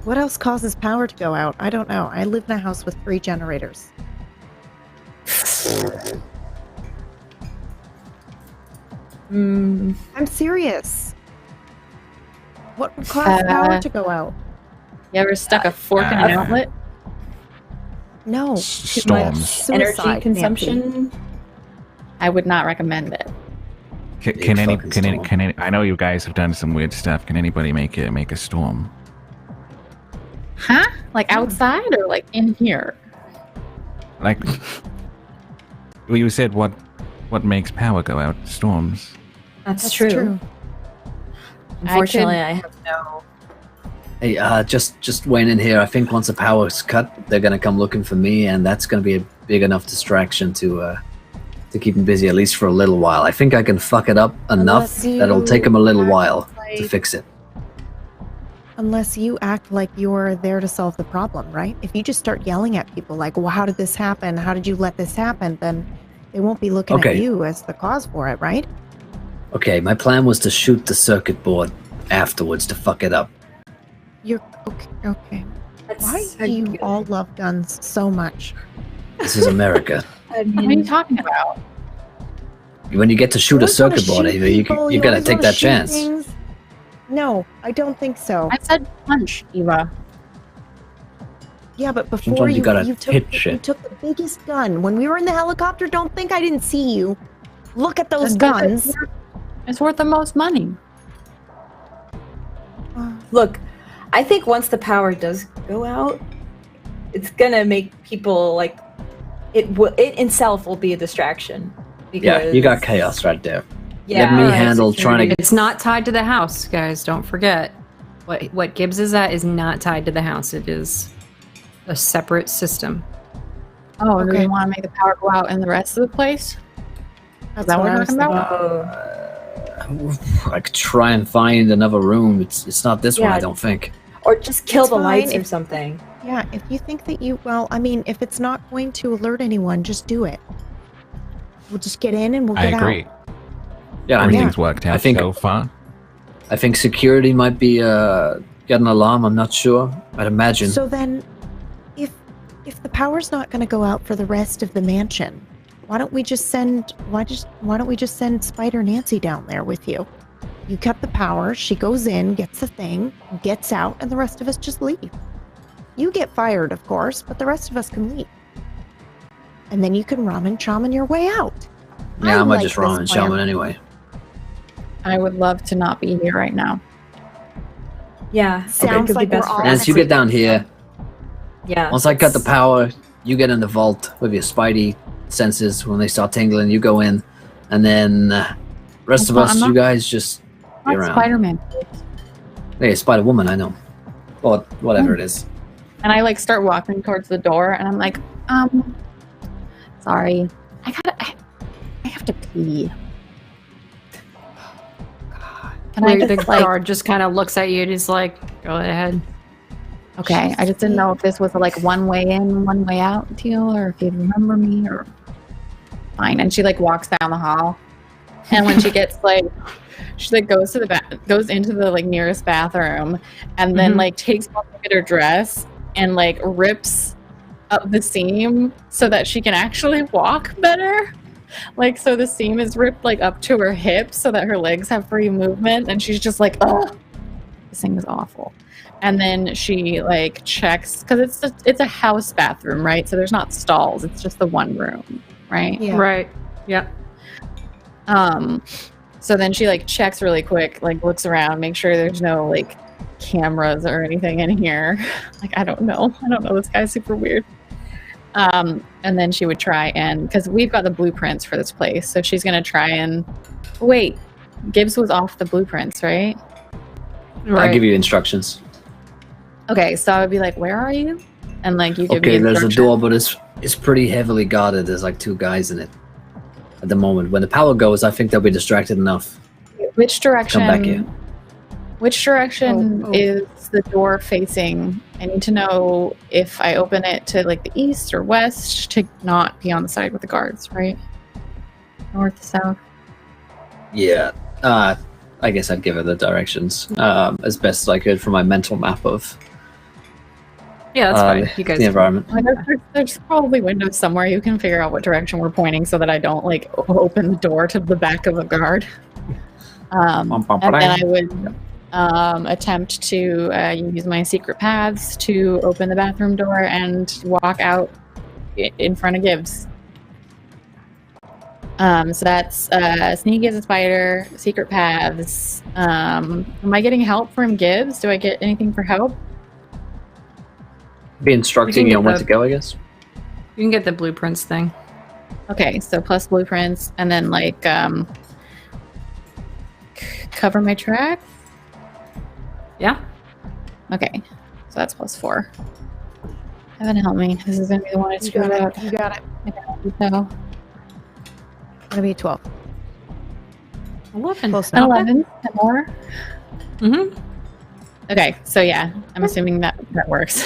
What else causes power to go out? I don't know. I live in a house with 3 generators. I'm serious. What would cause power to go out? You ever stuck a fork in an outlet? No. Storms. Suicide, energy Nancy. consumption. I would not recommend it. Can any? I know you guys have done some weird stuff. Can anybody make a storm? Huh? Like outside or like in here? Like, well, you said what makes power go out? Storms. That's true. Unfortunately, I have no. Hey, just weighing in here. I think once the power's cut, they're gonna come looking for me, and that's gonna be a big enough distraction to keep them busy at least for a little while. I think I can fuck it up enough Unless that it'll take them a little while like- to fix it. Unless you act like you're there to solve the problem, right? If you just start yelling at people like, well, how did this happen? How did you let this happen? Then they won't be looking at Okay. you as the cause for it, right? Okay, my plan was to shoot the circuit board afterwards to fuck it up. You're okay. That's Why a do you good- all love guns so much? This is America. I What are you mean, talking about? When you get to shoot a always wanna circuit board, shoot Ava, you people, gotta always take wanna that shoot chance. things. No, I don't think so. I said punch, Eva. Yeah, but before Sometimes you gotta you took pitch you it. took the biggest gun. When we were in the helicopter, don't think I didn't see you. Look at those Because guns. It's worth the most money. look, I think once the power does go out, it's gonna make people like it. It itself will be a distraction. Because Yeah, you got chaos right there. Let me handle trying to. It's not tied to the house, guys. Don't forget. What Gibbs is at is not tied to the house. It is a separate system. Oh, do Okay. we want to make the power go out in the rest of the place? That's that what I we're was talking about? thinking. I could try and find another room. It's not this one, Yeah. I don't think. Or just kill It's the fine lights or if- something. Yeah, if you think that if it's not going to alert anyone, just do it. We'll just get in and we'll I get agree. out. Yeah, I mean, Everything's worked out I think- so far. I think security might be get an alarm. I'm not sure. I'd imagine. So then, if the power's not going to go out for the rest of the mansion, why don't we just send Spider Nancy down there with you? You cut the power. She goes in, gets the thing, gets out, and the rest of us just leave. You get fired, of course, but the rest of us can leave. And then you can ramen chamen your way out. yeah, I might like just this ramen plan. shaman anyway. I would love to not be here right now. Yeah. Sounds could be like we're best all- friends. As you get down here, Yeah. once I cut the it's- power, you get in the vault with your spidey senses. When they start tingling, you go in, and then rest of I'm us, not- you guys just be Not around. Spider-Man. Hey, Spider Woman, I know. Or whatever it is. And I like start walking towards the door, and I'm like, sorry, I have to pee. Can I The just like? guard just kind of looks at you and is like, go ahead. Okay, I just didn't know if this was like one way in, one way out deal, or if you'd remember me, or fine. And she like walks down the hall, and when she gets like, she like goes to the goes into the like nearest bathroom, and then Mhm. like takes off at her dress and like rips up the seam so that she can actually walk better. Like, so the seam is ripped like up to her hips so that her legs have free movement, and she's just like, oh, this thing is awful. And then she like checks, because it's a house bathroom, right? So there's not stalls, it's just the one room, right? Yeah. Right. Yeah. So then she like checks really quick, like looks around, make sure there's no like cameras or anything in here. Like, I don't know, this guy's super weird. And then she would try and, because we've got the blueprints for this place, so she's gonna try and wait. Gibbs was off the blueprints, right? I give you instructions. Okay, so I would be like, "Where are you?" And like you give me Okay, there's a instructions. door, but it's pretty heavily guarded. There's like 2 guys in it at the moment. When the power goes, I think they'll be distracted enough. Which direction? Come back here. Which direction Oh. is the door facing? I need to know if I open it to like the east or west to not be on the side with the guards, right? North, south. Yeah. I guess I'd give her the directions as best as I could from my mental map of Yeah, that's fine. You guys. the environment. I know there's probably windows somewhere you can figure out what direction we're pointing so that I don't like open the door to the back of a guard. And then I would attempt to use my secret paths to open the bathroom door and walk out in front of Gibbs. So that's sneak as a spider, secret paths. Am I getting help from Gibbs? Do I get anything for help? Be instructing You can you on get where the- to go, I guess. You can get the blueprints thing. Okay, so plus blueprints, and then like cover my track. Yeah. Okay, so that's plus 4. Heaven help me. This is gonna be the one I You screwed got up. it. You got it. So, Gonna be 12. 11. Close enough. 11 and more. Mm-hmm. Okay, so yeah, I'm assuming that works.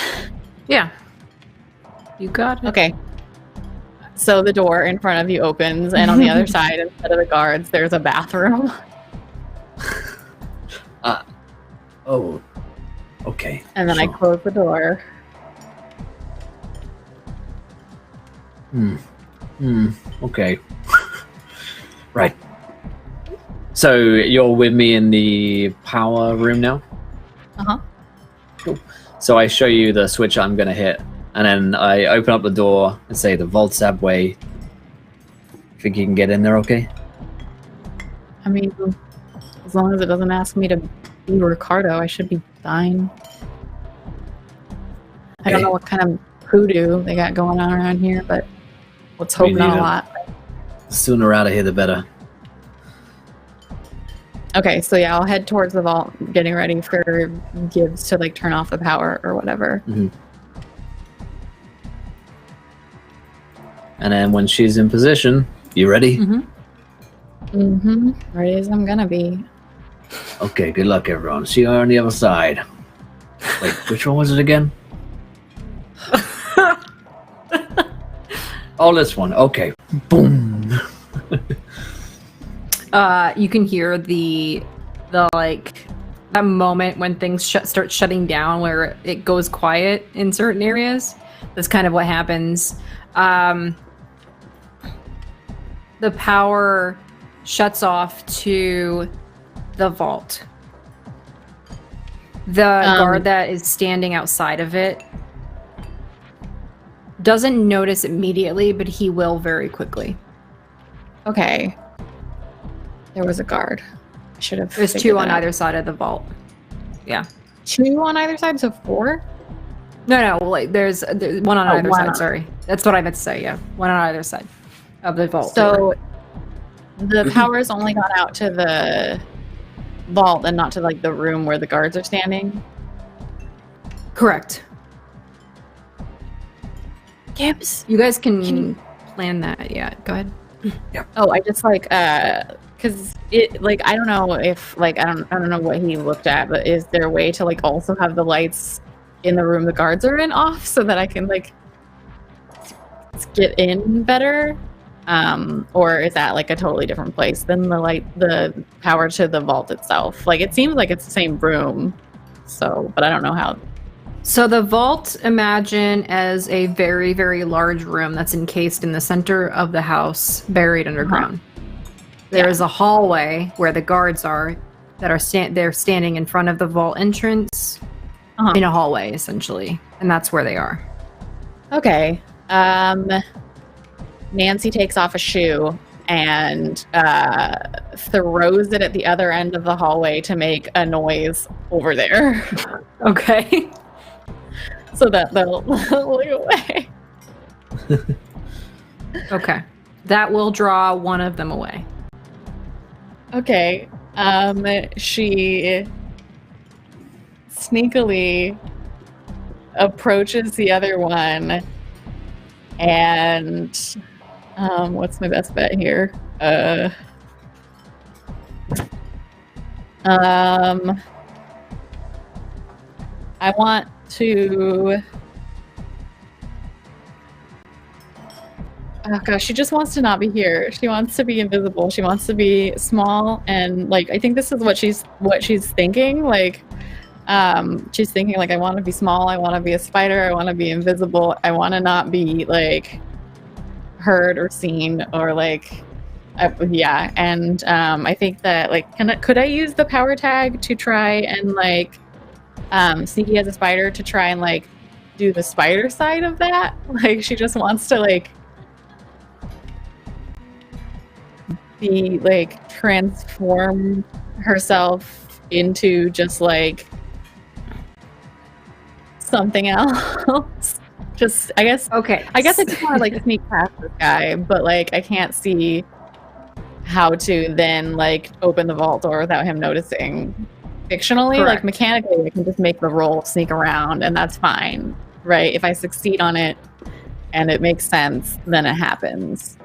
Yeah. You got it. Okay. So the door in front of you opens, and on the other side, instead of the guards, there's a bathroom. Oh. Okay. And then I Sure. close the door. Okay. Right. So you're with me in the power room now? Uh-huh. Cool. So I show you the switch I'm going to hit, and then I open up the door and say the vault's that way. Think you can get in there okay? I mean, as long as it doesn't ask me to be Ricardo, I should be fine. I don't Okay. know what kind of hoodoo they got going on around here, but let's hope Me not a neither. lot. The sooner out of here, the better. Okay, so yeah, I'll head towards the vault, getting ready for Gibbs to like turn off the power or whatever. And then when she's in position, you ready? Ready as I'm gonna be. Okay, good luck, everyone. See you on the other side. Wait, which one was it again? Oh, this one. Okay. Boom. You can hear the like that moment when things start shutting down, where it goes quiet in certain areas. That's kind of what happens. The power shuts off to the vault. The guard that is standing outside of it doesn't notice immediately, but he will very quickly. Okay. There was a guard. I should have. There's two on either side of the vault. Yeah. Two on either side, so 4? No, like there's one on either side. Sorry, that's what I meant to say. Yeah, one on either side of the vault. So the power's only gone out to the vault and not to like the room where the guards are standing. Correct. Gibbs, You guys can plan that. Yeah, go ahead. Oh, I just like because it like I don't know if like I don't know what he looked at, but is there a way to like also have the lights in the room the guards are in off so that I can like get in better? Or is that like a totally different place than the power to the vault itself? Like it seems like it's the same room, so but I don't know how. So the vault, imagine as a very, very large room that's encased in the center of the house, buried underground. There is a hallway where the guards are, that are they're standing in front of the vault entrance, in a hallway essentially, and that's where they are. Okay. Nancy takes off a shoe and throws it at the other end of the hallway to make a noise over there. Okay. So that they'll look away. Okay. That will draw one of them away. Okay. She sneakily approaches the other one and what's my best bet here? I want to. Oh gosh, she just wants to not be here. She wants to be invisible. She wants to be small, and like I think this is what she's thinking. Like, she's thinking like I want to be small. I want to be a spider. I want to be invisible. I want to not be like heard or seen or like. Yeah, and I think that like could I use the power tag to try and like sneaky as a spider to try and like do the spider side of that? Like she just wants to like be like transform herself into just like something else. Just I guess I just want to like sneak past this guy, but like I can't see how to then like open the vault door without him noticing. Fictionally, Correct. like mechanically, I can just make the roll sneak around and that's fine, right? If I succeed on it and it makes sense, then it happens.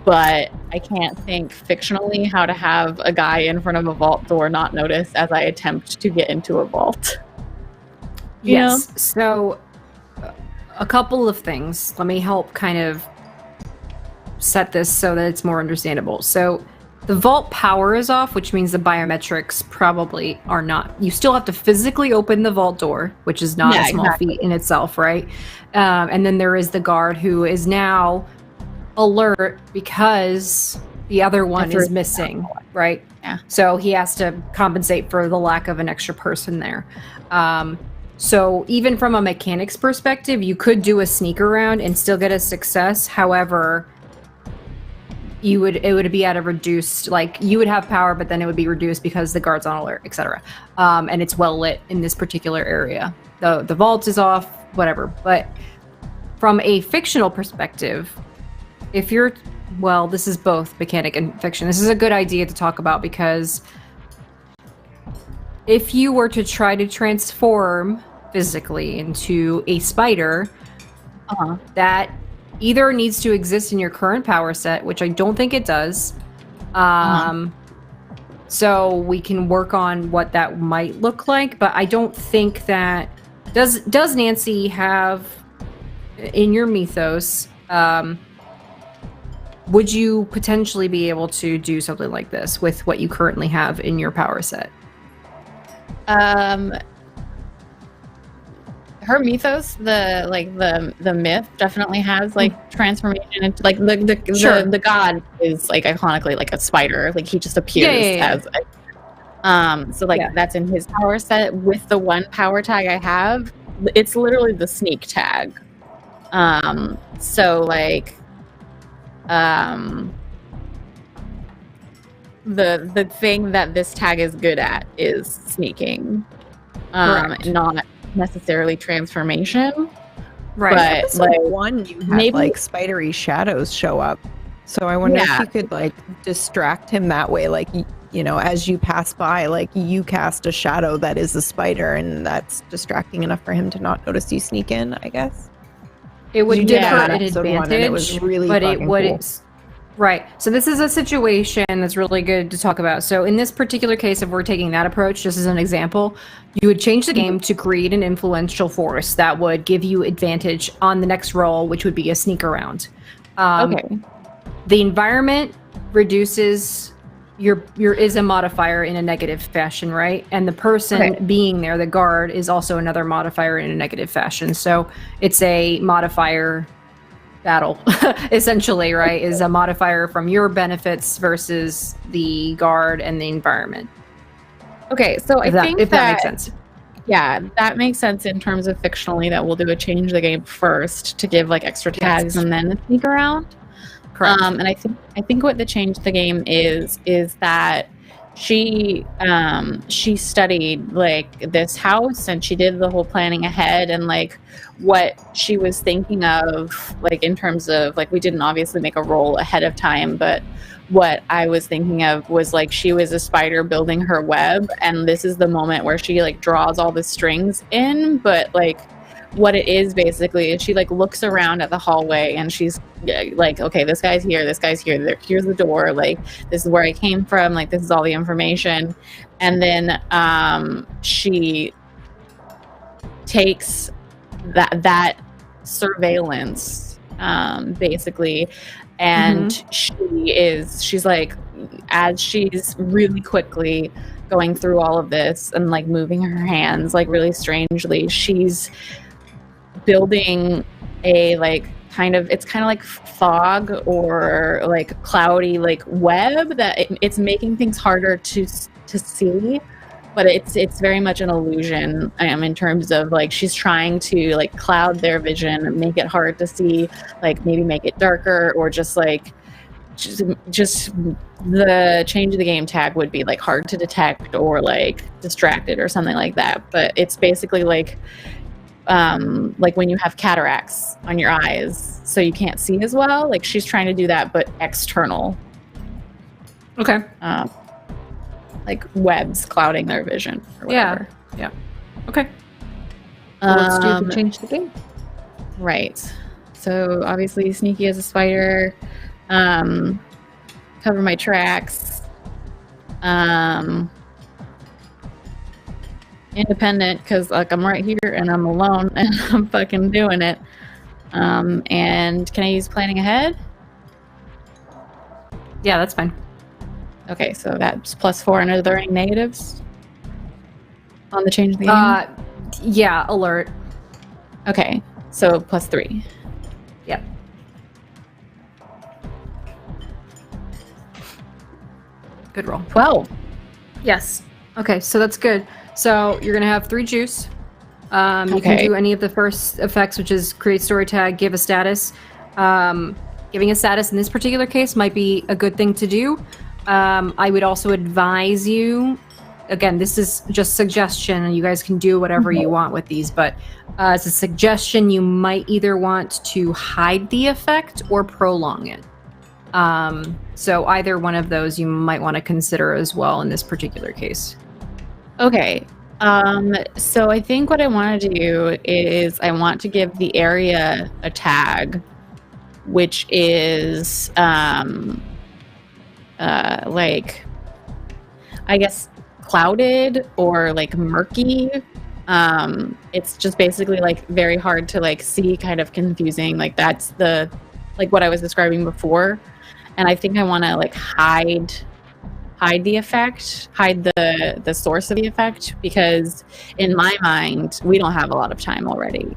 But I can't think fictionally how to have a guy in front of a vault door not notice as I attempt to get into a vault. Yes. So a couple of things. Let me help kind of set this so that it's more understandable. So the vault power is off, which means the biometrics probably are not. You still have to physically open the vault door, which is not a small feat in itself, right? And then there is the guard who is now alert because the other one is missing, right? Yeah. So he has to compensate for the lack of an extra person there. So even from a mechanics perspective, you could do a sneak around and still get a success. However, it would be at a reduced, like you would have power, but then it would be reduced because the guard's on alert, etc. And it's well lit in this particular area. The vault is off, whatever. But from a fictional perspective, if you're, well, this is both mechanic and fiction. This is a good idea to talk about because if you were to try to transform physically into a spider, that either needs to exist in your current power set, which I don't think it does. So we can work on what that might look like, but I don't think that... Does Nancy have, in your mythos, would you potentially be able to do something like this with what you currently have in your power set? Her mythos, the myth definitely has like transformation into like the god is like iconically like a spider, like he just appears as so like that's in his power set. With the one power tag I have, it's literally the sneak tag. So like the thing that this tag is good at is sneaking, not necessarily transformation, right? But like one, you have maybe like spidery shadows show up, so I wonder if you could like distract him that way, like you know, as you pass by, like you cast a shadow that is a spider, and that's distracting enough for him to not notice you sneak in. I guess it would give her an advantage, it was really but it would. Cool. Right. So this is a situation that's really good to talk about. So in this particular case, if we're taking that approach, just as an example, you would change the game to create an influential force that would give you advantage on the next roll, which would be a sneak around. Okay. The environment reduces your is a modifier in a negative fashion, right? And the person being there, the guard, is also another modifier in a negative fashion. So it's a modifier battle, essentially, right? Is a modifier from your benefits versus the guard and the environment. Okay, so I think if that makes sense. Yeah, that makes sense in terms of fictionally that we'll do a change the game first to give like extra tags and then the sneak around. Correct. And I think what the change the game is that she studied like this house and she did the whole planning ahead, and like what she was thinking of, like in terms of like, we didn't obviously make a roll ahead of time, but what I was thinking of was like she was a spider building her web, and this is the moment where she like draws all the strings in. But like what it is basically is she like looks around at the hallway and she's like, okay, this guy's here, here's the door, like this is where I came from, like this is all the information. And then she takes that surveillance basically, and she's like, as she's really quickly going through all of this and like moving her hands like really strangely, she's building a like it's kind of like fog or like cloudy like web that it's making things harder to see, but it's very much an illusion in terms of like she's trying to like cloud their vision and make it hard to see, like maybe make it darker, or just like just the change of the game tag would be like hard to detect or like distracted or something like that. But it's basically like when you have cataracts on your eyes so you can't see as well, like she's trying to do that but external. Okay. Like webs clouding their vision or whatever. Yeah. Okay. So let's do the change the game. Right. So obviously sneaky as a spider. Cover my tracks. Independent, because like I'm right here and I'm alone and I'm fucking doing it. And can I use planning ahead? Yeah, that's fine. Okay, so that's +4, and are there any negatives on the change of the game? Yeah, alert. Okay, so +3. Yep. Good roll. 12. Yes. Okay, so that's good. So you're gonna have 3 juice. You can do any of the first effects, which is create story tag, give a status. Giving a status in this particular case might be a good thing to do. I would also advise you, again, this is just suggestion, and you guys can do whatever you want with these, but as a suggestion, you might either want to hide the effect or prolong it. So either one of those you might want to consider as well in this particular case. Okay. So I think what I want to do is I want to give the area a tag, which is like, I guess, clouded or like murky. It's just basically like very hard to like see, kind of confusing. Like that's the like what I was describing before, and I think I want to like hide the effect, hide the source of the effect, because in my mind we don't have a lot of time already,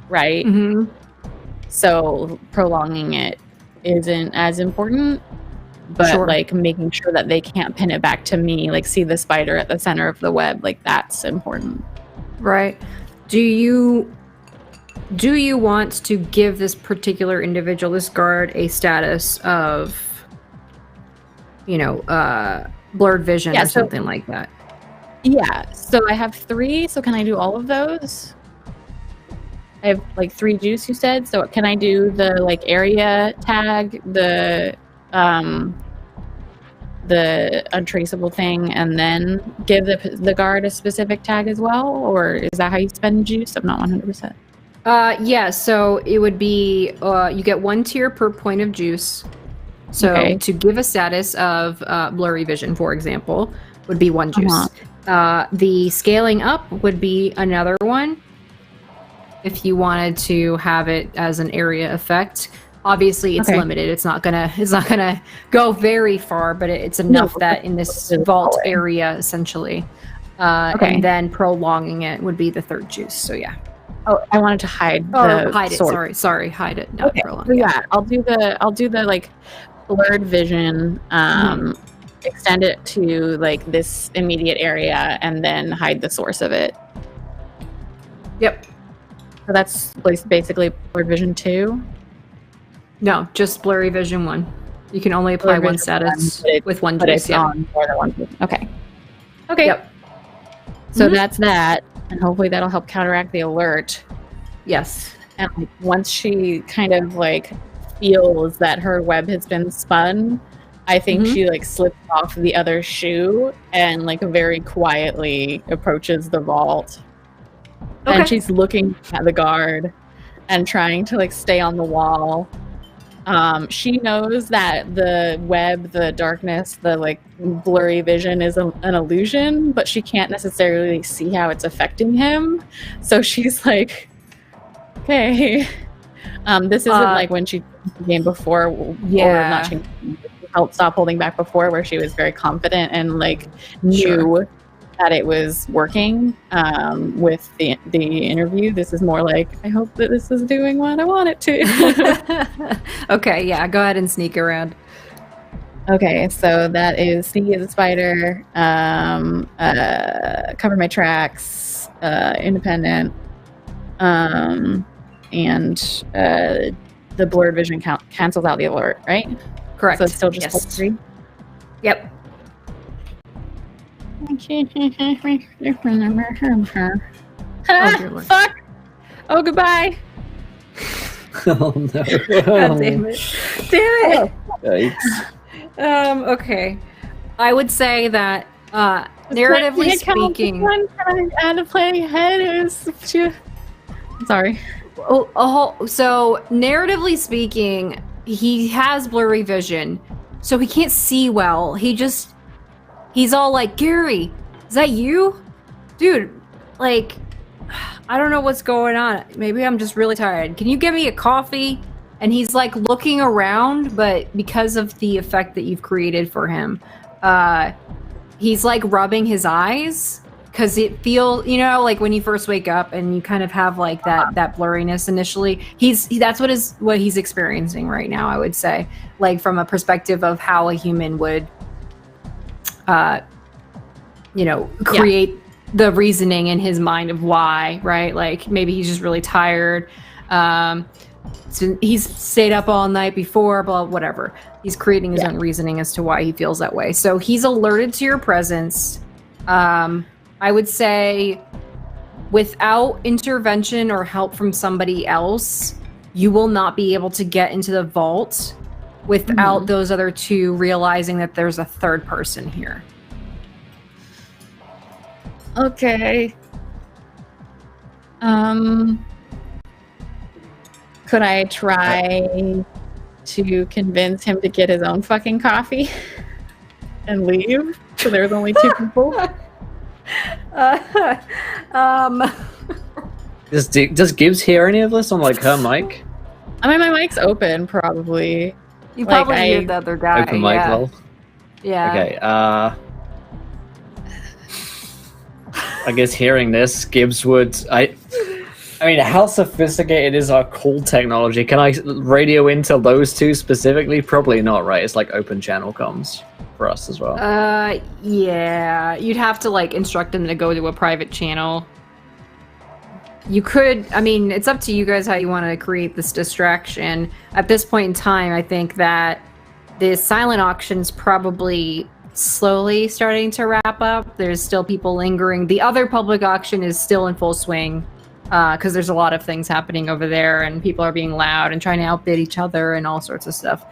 right? Mm-hmm. So prolonging it isn't as important, but Sure. like making sure that they can't pin it back to me, like see the spider at the center of the web, like that's important. Right. Do you want to give this particular individual, this guard, a status of, blurred vision Yeah, or so- something like that? Yeah, so I have 3, so can I do all of those? I have like 3 juice, you said, so can I do the like area tag, the untraceable thing, and then give the guard a specific tag as well? Or is that how you spend juice? I'm not 100%. Yeah, so it would be, you get 1 tier per point of juice. So Okay. to give a status of blurry vision, for example, would be 1 juice. The scaling up would be another 1 if you wanted to have it as an area effect. Obviously, it's Okay. limited. It's not gonna go very far, but it's enough No, that in this it's vault solid. area, essentially. Okay. And then prolonging it would be the 3rd juice. So yeah. Oh, I wanted to hide Oh, the hide it. source. Sorry, hide it. Not Okay, prolong. so yeah, I'll do the like blurred vision, extend it to like this immediate area, and then hide the source of it. Yep. So that's basically blurred vision 2. No, just blurry vision 1. You can only apply Blurred 1 vision status 1, but with 1 But juice. it's Yeah. on more than 1. Okay. Okay. Yep. So Mhm. that's that, and hopefully that'll help counteract the alert. Yes. And like, once she kind of like feels that her web has been spun, I think Mhm. she like slips off the other shoe and like very quietly approaches the vault. Okay. And she's looking at the guard and trying to like stay on the wall. She knows that the web, the darkness, the like blurry vision is an illusion, but she can't necessarily see how it's affecting him. So she's like, okay. This isn't like when she the game before, or Yeah. not she helped stop holding back before, where she was very confident and like knew that it was working with the interview. This is more like, I hope that this is doing what I want it to. Okay, yeah, go ahead and sneak around. Okay, so that is sneaky as a spider, cover my tracks, independent, and the blurred vision cancels out the alert, right? Correct. So it's still just Yes. 3. Yep. dear Lord. Fuck! Oh, goodbye. Oh no. God damn it. Damn it. Yikes. Okay. I would say that narratively speaking, Can I add a play ahead? Sorry. so narratively speaking, he has blurry vision, so he can't see well. He's all like, Gary, is that you? Dude, like, I don't know what's going on. Maybe I'm just really tired. Can you get me a coffee? And he's like looking around, but because of the effect that you've created for him, he's like rubbing his eyes because it feels, like when you first wake up and you kind of have like that blurriness initially. That's what he's experiencing right now, I would say, like from a perspective of how a human would, create the reasoning in his mind of why, right? Like maybe he's just really tired. He's stayed up all night before, blah, whatever. He's creating his own reasoning as to why he feels that way. So he's alerted to your presence. I would say without intervention or help from somebody else, you will not be able to get into the vault without those other 2 realizing that there's a 3rd person here. Okay. Could I try to convince him to get his own fucking coffee and leave? So there's only 2 people. Does Gibbs hear any of this on like her mic? I mean, my mic's open, probably. You Like, probably hear the other guy. Open mic, yeah. lol. Yeah. Okay. I guess hearing this, Gibbs would. I mean, how sophisticated is our call technology? Can I radio into those two specifically? Probably not, right? It's like open channel comms for us as well. Yeah. You'd have to like instruct them to go to a private channel. You could, I mean, it's up to you guys how you want to create this distraction. At this point in time, I think that the silent auction's probably slowly starting to wrap up. There's still people lingering. The other public auction is still in full swing because there's a lot of things happening over there and people are being loud and trying to outbid each other and all sorts of stuff.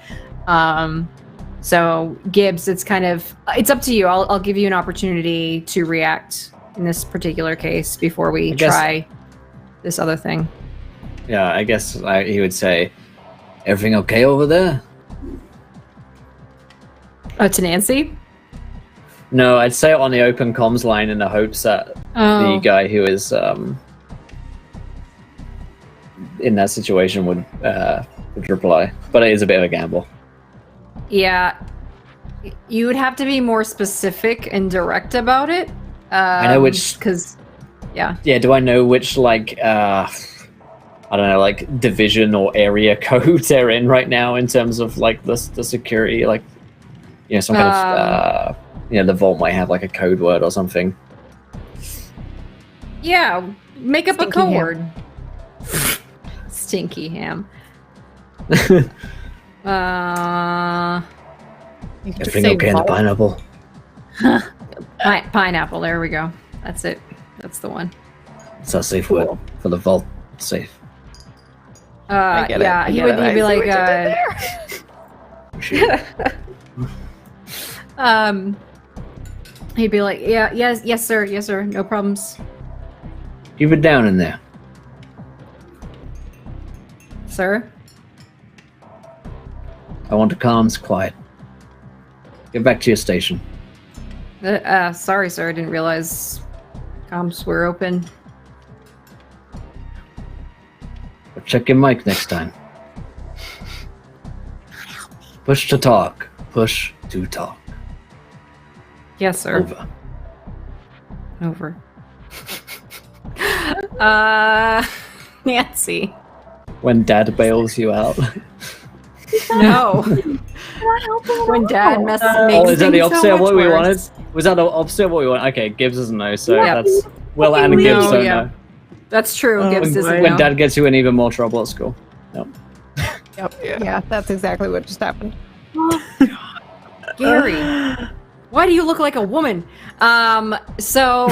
So Gibbs, it's up to you. I'll give you an opportunity to react in this particular case before we try this other thing. Yeah, I guess he would say, "Everything okay over there?" To Nancy? No, I'd say it on the open comms line in the hopes that the guy who is in that situation would reply. But it is a bit of a gamble. Yeah. You would have to be more specific and direct about it. I know which... Because, yeah. Yeah, do I know which, like, I don't know, like, division or area code they're in right now in terms of, like, the security, like, you know, some kind of, you know, the vault might have, like, a code word or something. Yeah, make up Stinky a code word. Stinky ham. Everything okay in the pineapple? Pineapple, there we go. That's it. That's the one. It's our safe word for the vault. Safe. Yeah, he'd be like, he'd be like, yes, sir, no problems, Keep it down in there. sir. I want the comms quiet. Get back to your station. Sorry, sir, I didn't realize comms were open. But check your mic next time. Push to talk. Push to talk. Yes, sir. Over. Nancy. When Dad bails you out. No. When Dad makes Is that the things opposite so of what much we worse. wanted? Was that the opposite of what we wanted? Okay, Gibbs doesn't know, so Yeah. that's... Will and Gibbs don't know. That's true. Gibbs doesn't When know. Dad gets you in even more trouble at school. Yep. Yeah, that's exactly what just happened. Gary, why do you look like a woman? So...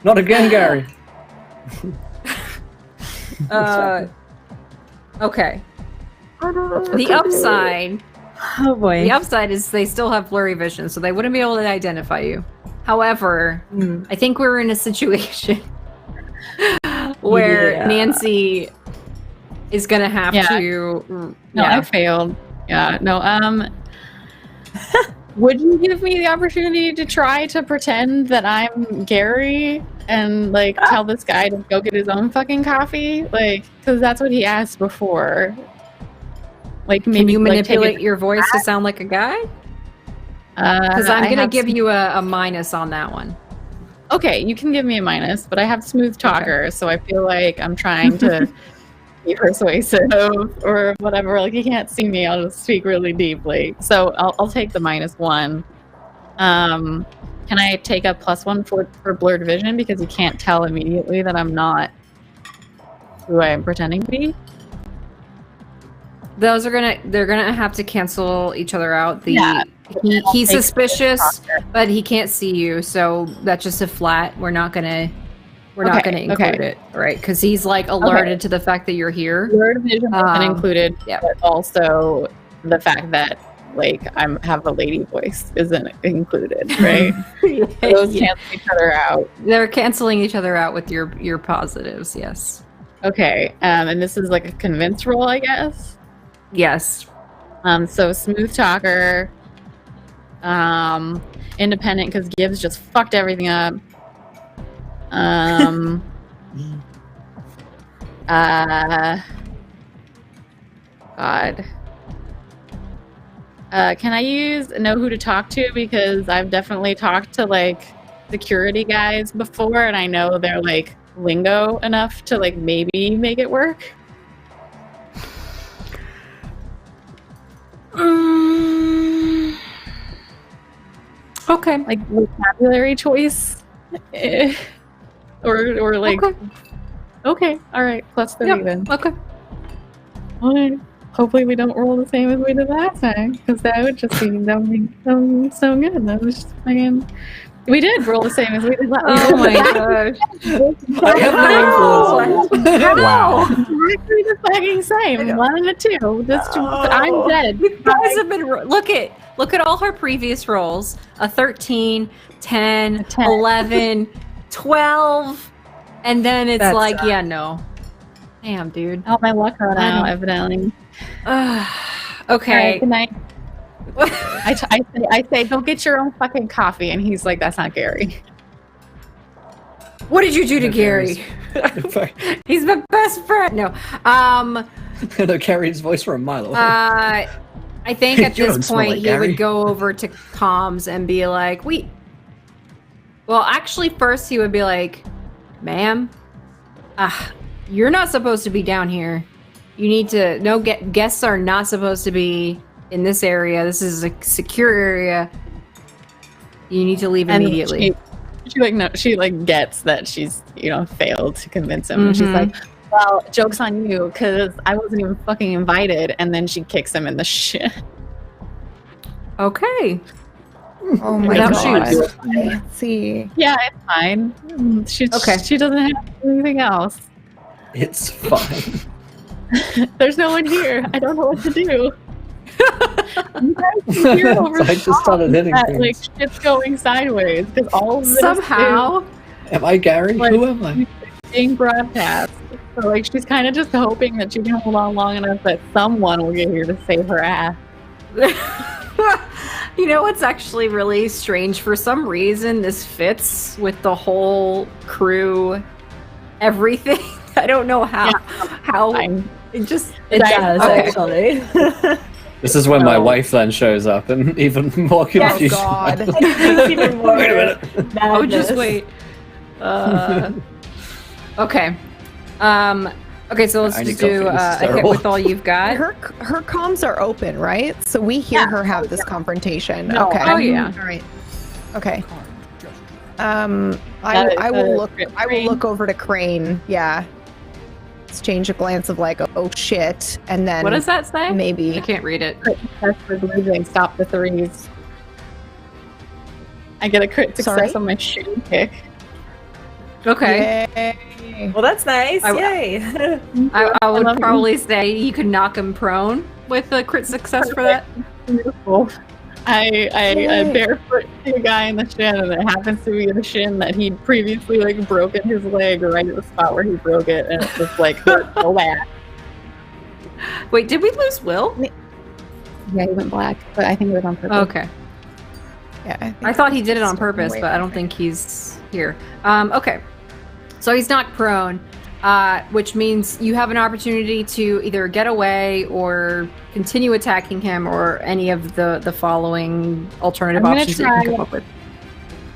Not again, Gary. Okay. The upside... Oh boy. The upside is they still have blurry vision, so they wouldn't be able to identify you. However, I think we're in a situation where Nancy is gonna have to. No, I failed. Yeah, no. Would you give me the opportunity to try to pretend that I'm Gary and like tell this guy to go get his own fucking coffee? Like, because that's what he asked before. Like, maybe Can you like, manipulate your voice to sound like a guy? Because I'm gonna give you a minus on that one. Okay, you can give me a minus, but I have smooth talker, so I feel like I'm trying to be persuasive or whatever. Like, you can't see me, I'll just speak really deeply. So I'll take the -1. Can I take a +1 for blurred vision because you can't tell immediately that I'm not who I am pretending to be? Those are they're gonna have to cancel each other out. He's suspicious, but he can't see you, so that's just a flat. We're not gonna include it, right? Because he's like alerted to the fact that you're here. Blurred vision wasn't included, yeah. but also the fact that like have a lady voice isn't included, right? Those cancel each other out. They're canceling each other out with your positives. Yes. Okay, and this is like a convince roll, I guess. Yes. So smooth talker, independent because Gibbs just fucked everything up. God. Can I use know who to talk to, because I've definitely talked to like security guys before, and I know they're like lingo enough to like maybe make it work. Okay. Like vocabulary choice, or like okay, all right, plus 30 then. Okay. All right. Hopefully we don't roll the same as we did last time, because that would just be so good. That was just fucking. We did roll the same as we did last. Oh my gosh. I have no influence. Wow. Exactly the fucking same. 1 and a 2. That's two. I'm dead. You guys have been look at all her previous rolls. A 13, 10, 11, 12, and then it's That's, like, yeah, no. Damn, dude. Oh, my luck run out, evidently. Okay. All right, good night. I say, go get your own fucking coffee, and he's like, that's not Gary. What did you do to Gary? He's my best friend. No. No, Carrie's voice from a mile away. I think at You don't this smell point like he Gary. would go over to comms and be like, well, actually, first he would be like, ma'am, you're not supposed to be down here. You need to, guests are not supposed to be in this area. This is a secure area. You need to leave immediately. She gets that she's failed to convince him. And she's like, well, joke's on you, because I wasn't even fucking invited. And then she kicks him in the shit. Okay. Oh my Without god. shoes. Let's see. Yeah, it's fine. She doesn't have anything else. It's fine. There's no one here. I don't know what to do. You guys can hear over I just started hitting that, things. like, shit's going sideways, because all of this Somehow. Am I Gary? Like- Who am I? is being broadcast. So like she's kind of just hoping that she can hold on long enough that someone will get here to save her ass. You know what's actually really strange? For some reason, this fits with the whole crew, everything. I don't know how. How Fine. it just It does, okay. actually. This is when my Oh. wife then shows up and even more Oh confused. god. It's even more Wait a minute. Oh, just madness. wait. Okay. Okay, so let's I just need do coffee. This is a hit terrible. with all you've got. Her comms are open, right? So we hear her have this confrontation. Okay. Oh yeah. All right. Okay. That I is will a look. I will Crane. look over to Crane. Yeah. Exchange a glance of like, oh shit, and then What does that say? maybe. I can't read it. That's for leaving. Stop the threes. I get a crit success Sorry? on my shoe kick. Okay. Yay. Well, that's nice. I- Yay. I would love probably say you could knock him prone with a crit success for that. Beautiful. I Yay. barefoot a guy in the shin, and it happens to be the shin that he'd previously like broken his leg right at the spot where he broke it, and it just like hurt so bad. Wait, did we lose Will? Yeah, he went black, but I think it was on purpose. Okay. Yeah. I thought he did it on purpose, Wait. but I don't think he's here. Okay. So he's knocked prone, which means you have an opportunity to either get away or continue attacking him, or any of the following alternative I'm gonna options that you can try- come up with.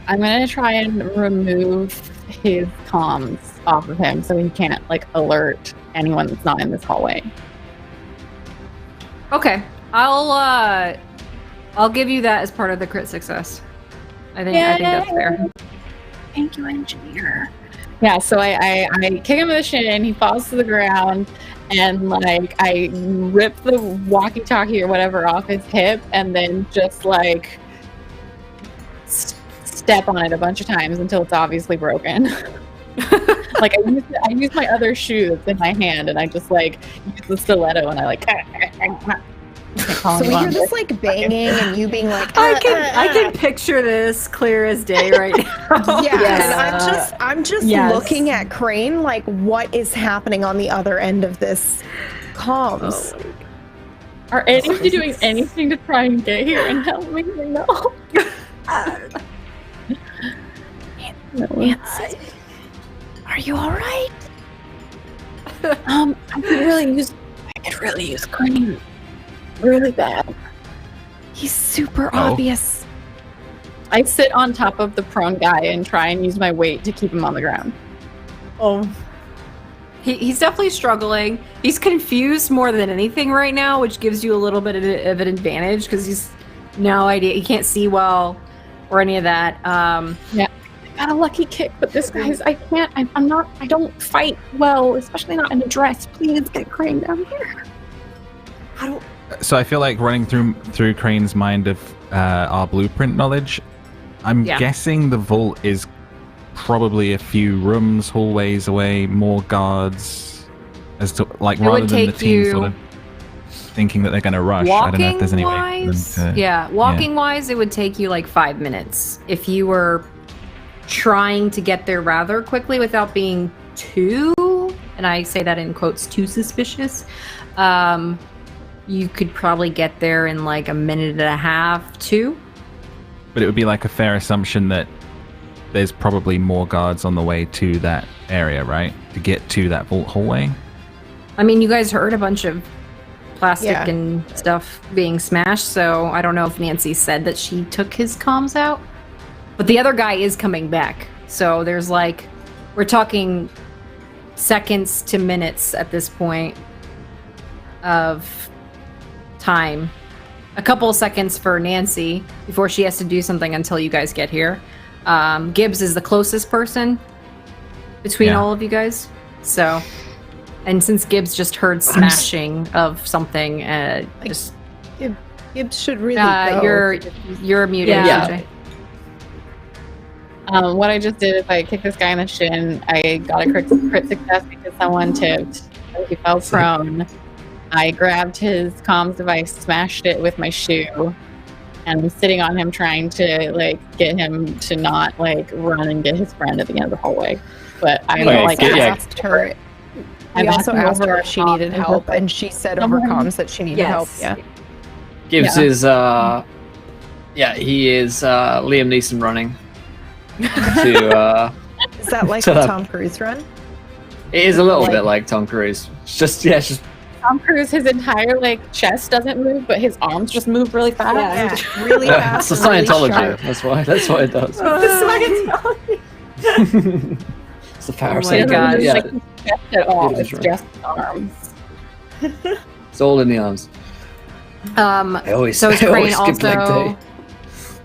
I'm gonna try and remove his comms off of him so he can't like alert anyone that's not in this hallway. Okay. I'll give you that as part of the crit success. I think that's fair. Thank you, engineer. Yeah, so I kick him in the shin, and he falls to the ground, and like I rip the walkie-talkie or whatever off his hip, and then just like step on it a bunch of times until it's obviously broken. Like I use my other shoe that's in my hand, and I just like use the stiletto, and I like So we hear this like banging and you being like, I can picture this clear as day right now. Yeah, and I'm just Yes. looking at Crane like, what is happening on the other end of this comms? Are any of you doing anything to try and get here and help me? No. Nancy, are you all right? I could really use Crane. Really bad. He's super Oh. obvious. I sit on top of the prone guy and try and use my weight to keep him on the ground. Oh. He's definitely struggling. He's confused more than anything right now, which gives you a little bit of an advantage because he's no idea. He can't see well or any of that. I got a lucky kick, but this guy's, I don't fight well, especially not in a dress. Please get Crane down here. So I feel like running through Crane's mind of our blueprint knowledge, I'm guessing the vault is probably a few rooms, hallways away, more guards, as to like It rather would than the take team you- sort of thinking that they're going to rush. I don't know if there's any way for them to. Walking wise, it would take you like 5 minutes if you were trying to get there rather quickly without being too, and I say that in quotes, too suspicious. You could probably get there in like a minute and a half, 2. But it would be like a fair assumption that there's probably more guards on the way to that area, right? To get to that vault hallway. I mean, you guys heard a bunch of plastic Yeah. and stuff being smashed, so I don't know if Nancy said that she took his comms out. But the other guy is coming back. So there's like, we're talking seconds to minutes at this point of time. A couple of seconds for Nancy before she has to do something until you guys get here. Gibbs is the closest person between all of you guys. So, and since Gibbs just heard smashing of something, just Gibbs should really go. you're muted. Yeah. AJ. What I just did is I kicked this guy in the shin. I got a crit success because someone tipped. He fell prone. I grabbed his comms device, smashed it with my shoe, and I'm sitting on him trying to like get him to not like run and get his friend at the end of the hallway. But I Okay, like yeah. asked her. I We also backed asked her over if she needed and help, and she said over comms that she needed help. Yes. Yeah. Gibbs is he is Liam Neeson running to Is that like So a that- Tom Cruise run? it is a little bit like Tom Cruise. It's just Tom Cruise, his entire like chest doesn't move, but his arms just move really fast. Yeah, really fast. it's a and really Scientology. sharp. That's what it does. It's the power of Oh my Scientology. God. Yeah, Like his chest at all. It is It's right. just his arms. it's all in the arms. I always, So is I Crane always skip leg also? day.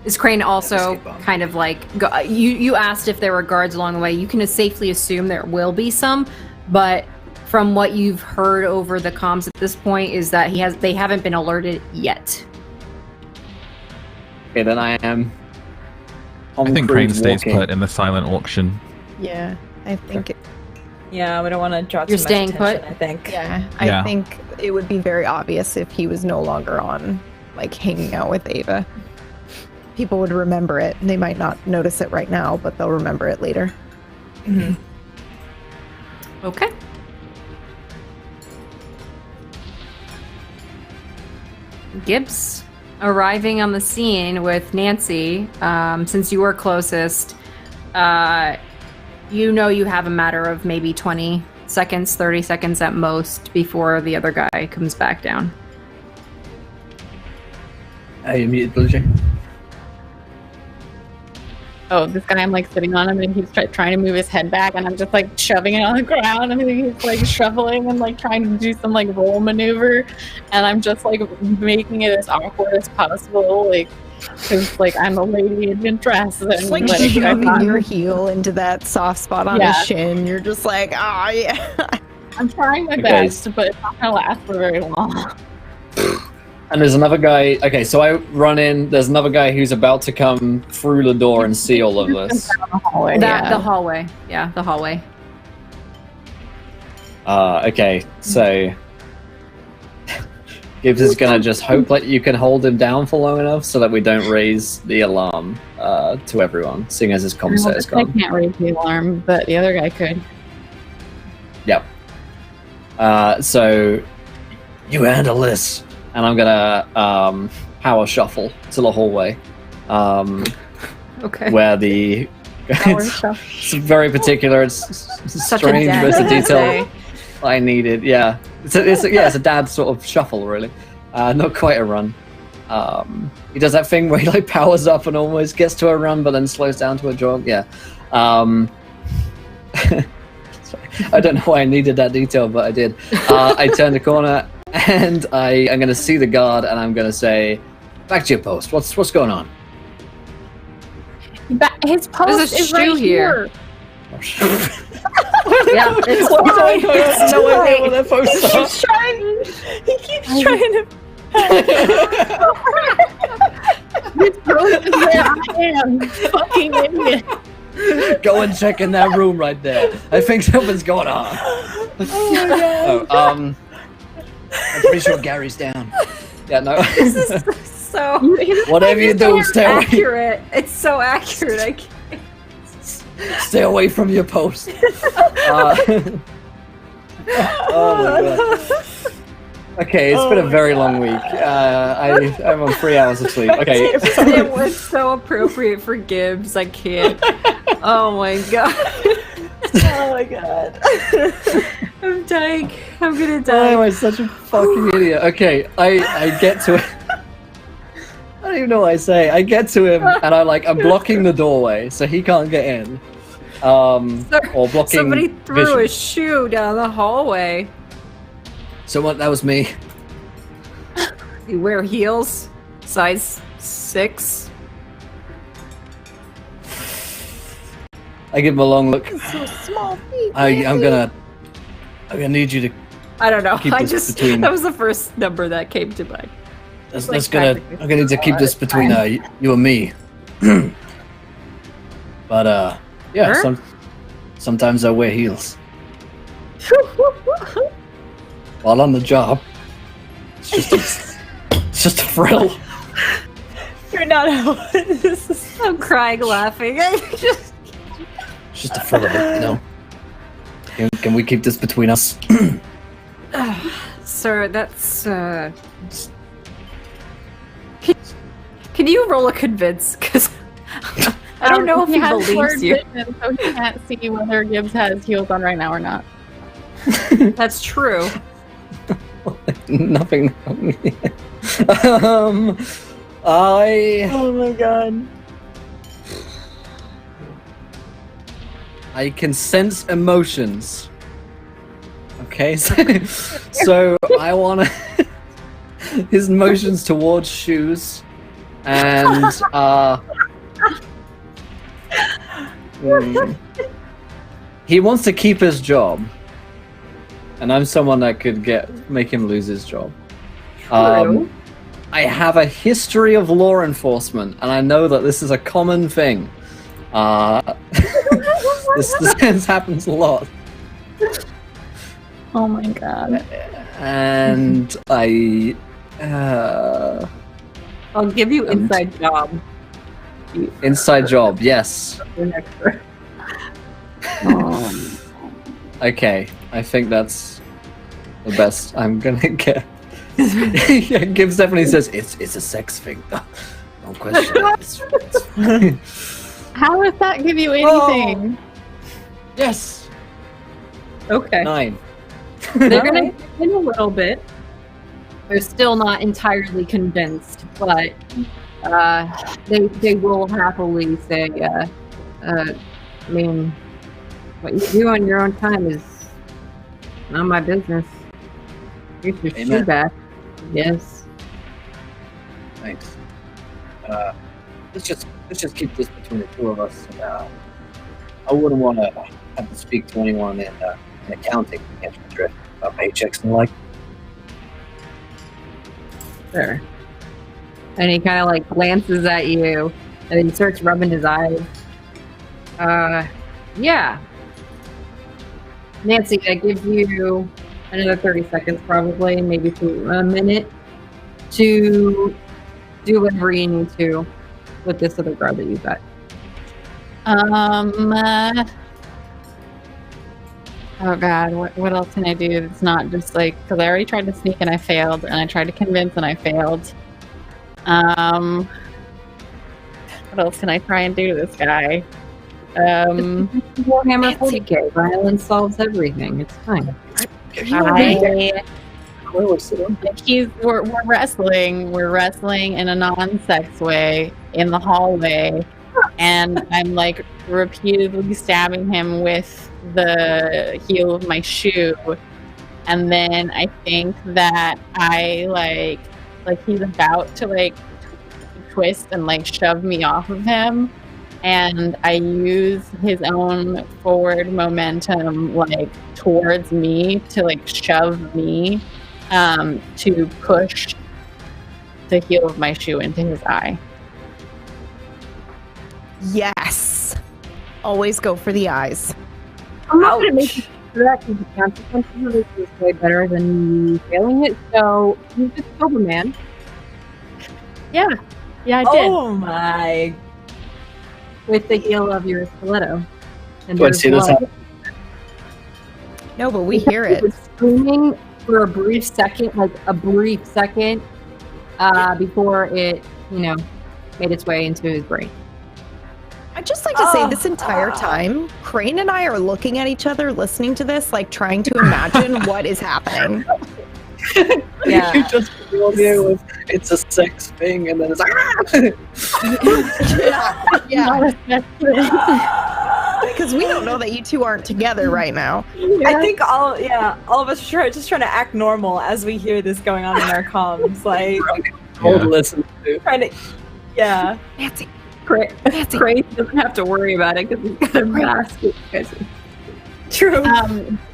Is Crane also skip on. kind of like you asked if there were guards along the way? You can safely assume there will be some, but from what you've heard over the comms at this point is that they haven't been alerted yet. Okay, then I am. I think Crane stays put in the silent auction. Yeah, I think. Yeah, we don't want to draw too You're much staying attention, put? I think. Yeah, Yeah. I think it would be very obvious if he was no longer on, like hanging out with Ava. People would remember it. They might not notice it right now, but they'll remember it later. Okay. Gibbs arriving on the scene with Nancy. Since you were closest, you know you have a matter of maybe 20 seconds, 30 seconds at most before the other guy comes back down. Are you muted, Blue Jay? Oh, this guy, I'm like sitting on him and he's trying to move his head back and I'm just like shoving it on the ground and he's like shoveling and like trying to do some like roll maneuver and I'm just like making it as awkward as possible, like because like I'm a lady in dress and Just like I'm shoving not- your heel into that soft spot on Yeah. his shin. You're just like, oh yeah. I'm trying my Okay. best, but it's not gonna last for very long. And there's another guy. Okay, so I run in. There's another guy who's about to come through the door and see all of this. Down the hallway, The yeah. hallway. Yeah, the hallway. Okay, so Gibbs is gonna just hope that you can hold him down for long enough so that we don't raise the alarm to everyone, seeing as his comm set is I gone. can't raise the alarm, but the other guy could. Yep. So you handle this, and I'm gonna power shuffle to the hallway, Okay. where the it's very particular. It's Such a strange, dad but it's a thing to detail say. I needed. Yeah, it's a dad sort of shuffle, really. Not quite a run. He does that thing where he like powers up and almost gets to a run, but then slows down to a jog. Yeah. Sorry. I don't know why I needed that detail, but I did. I turn the corner and I'm going to see the guard, and I'm going to say, "Back to your post. What's going on?" His post There's a is shoe right here. here. Yeah, it's What do I fine. know? I have no idea what their posts He are. keeps trying to. His post is where I am. Fucking idiot. Go and check in that room right there. I think something's going on. I'm pretty sure Gary's down. Yeah, no. This is so Whatever you do, stay away. accurate. It's so accurate. I can't. Stay away from your post. Oh my god. Okay, it's been a very long week. I'm on 3 hours of sleep. Okay. It was so appropriate for Gibbs. I can't. Oh my god. Oh my god. I'm dying. I'm gonna Why die. am I such a fucking idiot? Okay, I get to it. I don't even know what I say. I get to him and I'm blocking the doorway so he can't get in. Or blocking Somebody threw vision. a shoe down the hallway. Someone, that was me. You wear heels, size 6. I give him a long look. So small feet. I'm gonna need you to. I don't know. Keep I this just between- that was the first number that came to mind. That's like gonna. practically- I'm gonna need to keep this between you and me. But yeah. Sure. Sometimes I wear heels while on the job. It's just a thrill. You're not. This is. I'm crying, laughing. I just It's just a thrill of it, you know. Can we keep this between us? Sir, that's Can you roll a convince? Because I don't know if he has believes blurred you. vision, so he can't see whether Gibbs has heels on right now or not. That's true. Nothing. Oh my god. I can sense emotions. Okay, so I want to his emotions towards shoes, and he wants to keep his job, and I'm someone that could make him lose his job. True. I have a history of law enforcement, and I know that this is a common thing. This happens a lot. Oh my god. And I'll give you inside job. inside job, yes. An extra. Okay, I think that's the best I'm gonna get. Yeah, Gibbs definitely says it's a sex thing. Don't question it. It's fine. How does that give you anything? Yes, Okay. 9. They're gonna give in a little bit. They're still not entirely convinced, but they will happily say, I mean, what you do on your own time is not my business. Here's your shoe Amen. back. Yes. Thanks. Let's just keep this between the two of us. I wouldn't want to have to speak to anyone in accounting to get the drift about paychecks and the like. Sure. And he kind of like glances at you, and then he starts rubbing his eyes. Yeah. Nancy, I give you another 30 seconds, probably, maybe to a minute. to do whatever you need to with this other guard that you've got. Oh god, what else can I do? It's not just like, because I already tried to sneak and I failed, and I tried to convince and I failed. What else can I try and do to this guy? Warhammer 40k. Violence solves everything. It's fine. We're wrestling. We're wrestling in a non-sex way in the hallway, and I'm like repeatedly stabbing him with the heel of my shoe, and then I think that I like he's about to like twist and like shove me off of him, and I use his own forward momentum like towards me to like shove me to push the heel of my shoe into his eye. Yes. Always go for the eyes. I'm not going to make you do that because the consequences of this is way better than you failing it. So you just killed a man. Yeah, I did. Oh my! With the heel of your stiletto. And Let's see this happen. No, but we hear it. was screaming for a brief second, before it, made its way into his brain. I'd just like to say this entire time, Crane and I are looking at each other, listening to this, like trying to imagine what is happening. Yeah. You just feel with it's a sex thing, and then it's like, Yeah. Because we don't know that you two aren't together right now. I think all of us are just trying to act normal as we hear this going on in our comms, like hold listen to. trying to, yeah. Nancy. Craig doesn't have to worry about it because he's got a mask. True.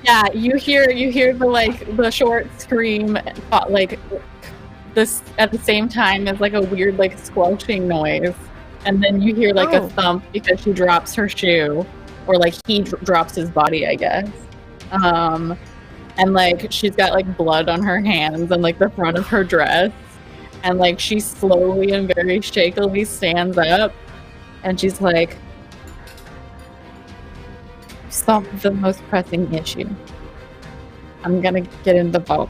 Yeah, you hear the short scream, like this at the same time as like a weird like squelching noise, and then you hear like a thump because she drops her shoe, or like he drops his body, I guess. And like she's got like blood on her hands and like the front of her dress, and like she slowly and very shakily stands up, and she's like, "Stop the most pressing issue. I'm gonna get in the boat."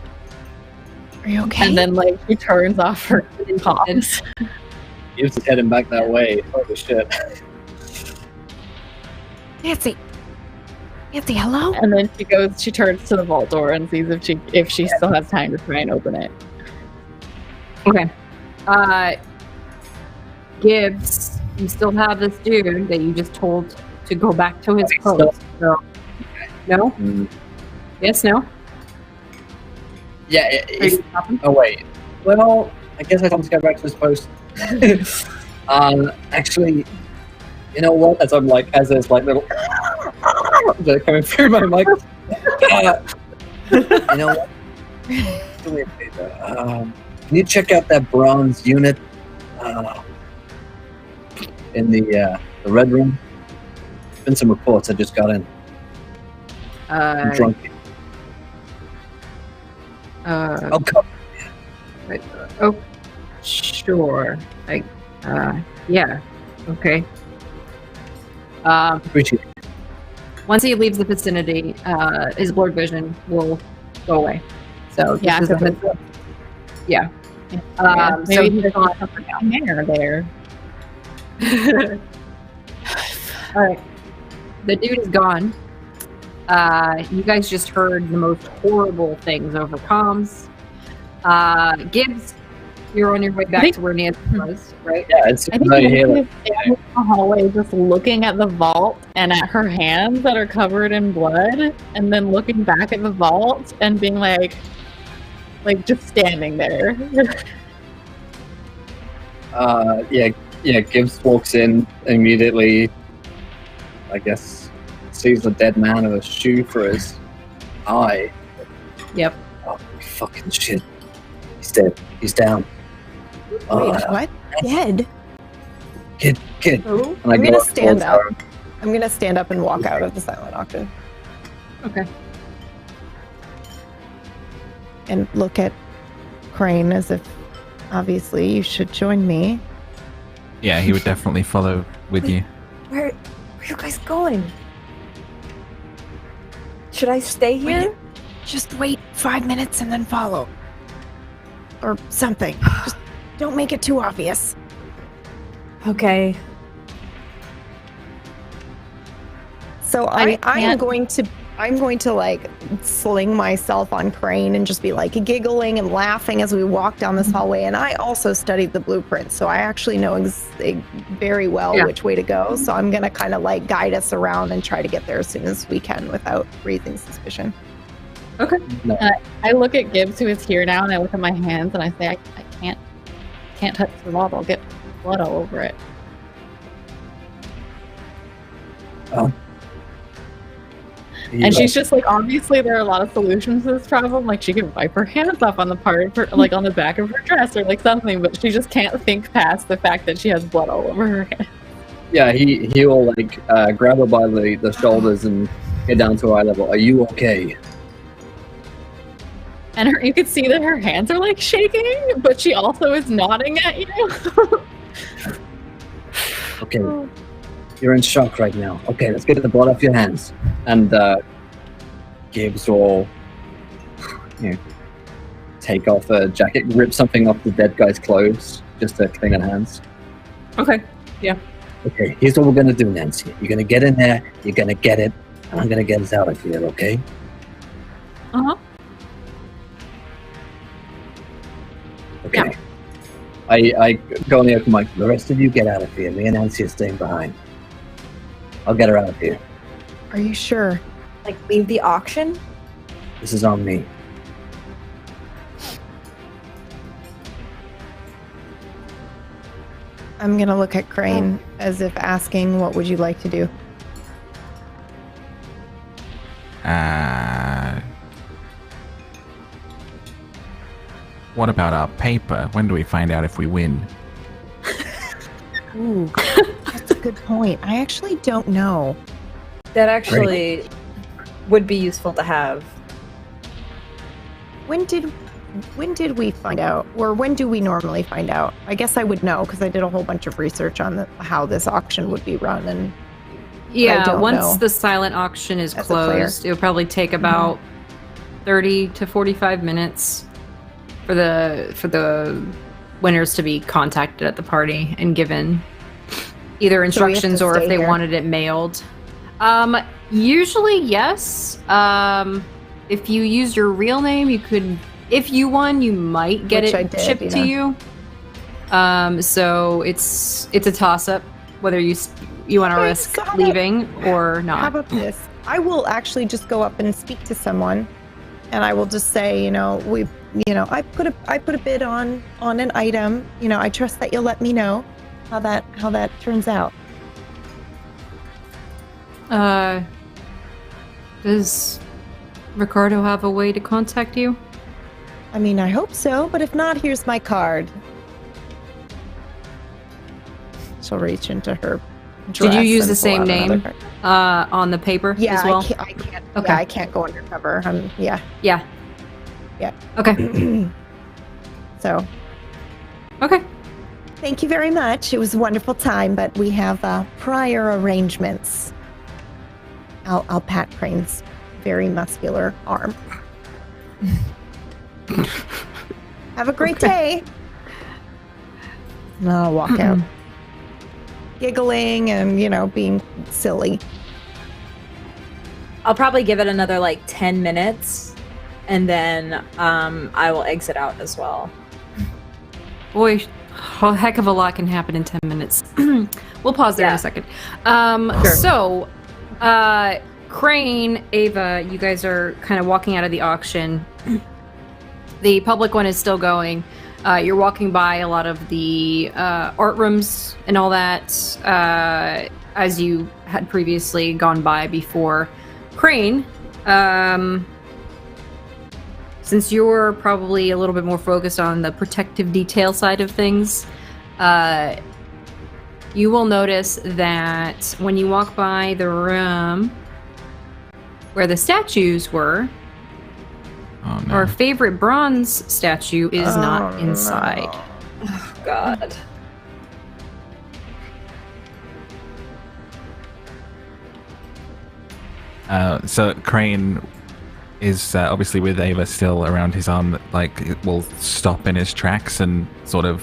Are you okay? And then like she turns off her comms. He was heading back that way. Holy shit. Nancy, hello? And then she turns to the vault door and sees if she still has time to try and open it. Okay. Gibbs, you still have this dude that you just told to go back to his post. So, no? Mm. Yes, no? Yeah. Oh wait. Well, I guess I told him to go back to his post. Actually, you know what? As there's like little they're coming through my mic. You know what? Do me a favor. Can you check out that bronze unit in the red room? Been some reports I just got in. I'm drunk. Oh, come. Oh, sure. Yeah. Okay. Appreciate it. Once he leaves the vicinity, his blurred vision will go away. So Yeah, this is yeah. So Maybe he's there's gone. something down there. All right. The dude is gone. You guys just heard the most horrible things over comms. Gibbs, you're on your way back to where Nancy was, right? Yeah, it's I think right here. Nancy is down in the hallway just looking at the vault and at her hands that are covered in blood, and then looking back at the vault and being like just standing there. Yeah, Gibbs walks in immediately, I guess, sees the dead man with a shoe for his eye. Yep. Oh, fucking shit. He's dead. He's down. Wait, what? Dead? Kid. Who? And I I'm go gonna up stand towards up. her. I'm gonna stand up and walk out of the silent auction Okay. and look at Crane as if obviously you should join me. Yeah, he would definitely follow with you. Where are you guys going? Should I stay here? Just wait 5 minutes and then follow. Or something. Just don't make it too obvious. Okay. So I'm going to like sling myself on Crane and just be like giggling and laughing as we walk down this hallway. And I also studied the blueprint, so I actually know very well which way to go. So I'm gonna kind of like guide us around and try to get there as soon as we can without raising suspicion. Okay. I look at Gibbs, who is here now, and I look at my hands and I say, I can't touch the wall. I'll get blood all over it. Oh. And she's just like, obviously there are a lot of solutions to this problem. Like she can wipe her hands off on the part of her, like on the back of her dress or like something, but she just can't think past the fact that she has blood all over her hands. Yeah, he will like grab her by the shoulders and get down to eye level. Are you okay? And you can see that her hands are like shaking, but she also is nodding at you. Okay. You're in shock right now. Okay, let's get the blood off your hands. And Gibbs will take off a jacket, rip something off the dead guy's clothes just to clean her hands. Okay, yeah. Okay, here's what we're gonna do, Nancy. You're gonna get in there, you're gonna get it, and I'm gonna get us out of here, okay? Uh-huh. Okay. Yeah. I go on the open mic. The rest of you get out of here. Me and Nancy are staying behind. I'll get her out of here. Are you sure? Like leave the auction? This is on me. I'm gonna look at Crane as if asking, what would you like to do? What about our paper? When do we find out if we win? Ooh, that's a good point. I actually don't know. That actually would be useful to have. When did we find out? Or when do we normally find out? I guess I would know because I did a whole bunch of research on how this auction would be run. And yeah, once know the silent auction is as a player. closed, it'll probably take about 30 to 45 minutes for the winners to be contacted at the party and given either instructions or if they wanted it mailed. Usually, yes. If you use your real name, you could. If you won, you might get it shipped to you. So it's a toss-up whether you want to risk leaving or not. How about this? I will actually just go up and speak to someone, and I will just say, I put a bid on an item. I trust that you'll let me know how that turns out. Does Ricardo have a way to contact you? I mean, I hope so, but if not, here's my card. She'll reach into her dress. Did you use and the same pull out another name card. on the paper Yeah, as well? I can't. Okay. Yeah, I can't go undercover. Yeah. Yeah. Yeah. Okay. So. Okay. Thank you very much. It was a wonderful time, but we have prior arrangements. I'll pat Crane's very muscular arm. Have a great day. And I'll walk out, giggling and being silly. I'll probably give it another 10 minutes, and then I will exit out as well. Boy, a heck of a lot can happen in 10 minutes. We'll pause there in a second. Sure. So, Crane, Ava, you guys are kind of walking out of the auction. The public one is still going. You're walking by a lot of the art rooms and all that, as you had previously gone by before. Crane, since you're probably a little bit more focused on the protective detail side of things, you will notice that when you walk by the room where the statues were, our favorite bronze statue is not inside. Oh, God. So Crane is obviously with Ava still around his arm, like it will stop in his tracks and sort of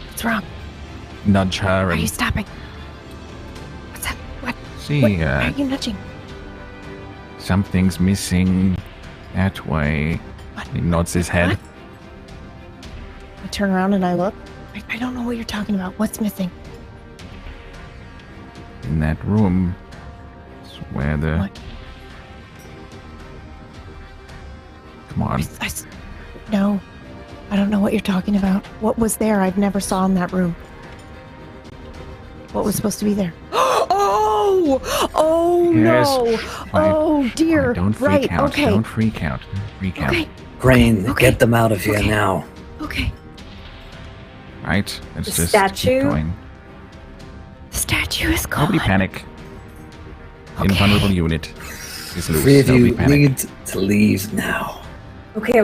What's wrong? nudge her Why are you and stopping? What's up? What? see Why are you nudging? something's missing that way. What? He nods his head. What? I turn around and I look. I don't know what you're talking about. What's missing? In that room. It's where the What? come on. No, I don't know what you're talking about. What was there? I've never saw in that room. What was supposed to be there? Oh Yes, no! fine. Oh dear! Don't freak Right? out. Okay. Don't freak out. Freak out. Okay. Crane, Okay. get them out of here Okay. now. Okay. Right? Let's The just statue? keep going. The statue is gone. Nobody panic. Okay. Invulnerable unit is loose. Three of Nobody you panic. need to leave now. Okay.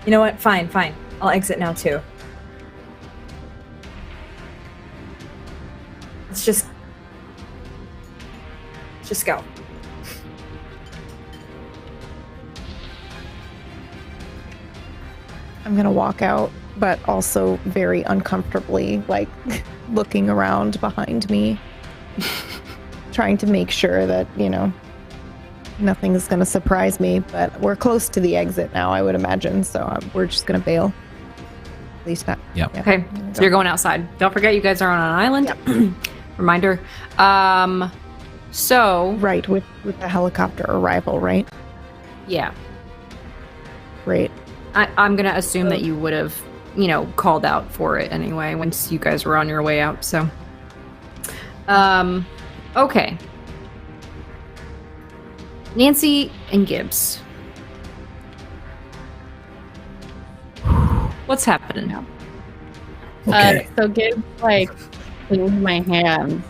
You know what? Fine. I'll exit now too. Let's just go. I'm gonna walk out, but also very uncomfortably, like looking around behind me, trying to make sure that, nothing is gonna surprise me. But we're close to the exit now, I would imagine, so we're just gonna bail. At least not. Yep. Yeah. Okay, so you're going outside. Don't forget, you guys are on an island. Reminder. So Right, with the helicopter arrival, right? yeah, Great. I'm gonna assume that you would have, called out for it anyway once you guys were on your way out. So, okay. Nancy and Gibbs. What's happening now? Okay. So Gibbs cleans my hands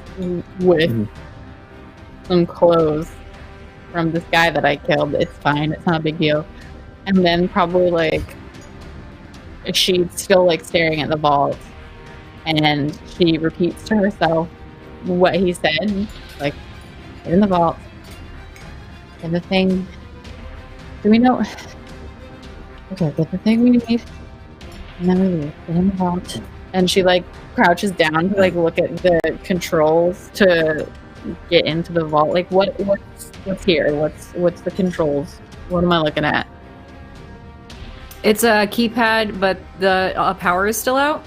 with some clothes from this guy that I killed. It's fine. It's not a big deal. And then probably she's still staring at the vault, and she repeats to herself what he said, get in the vault. And the thing. Do we know? Okay, get the thing we need. And then we leave. Get in the vault. And she crouches down to look at the controls to get into the vault. What's here? What's the controls? What am I looking at? It's a keypad, but the power is still out.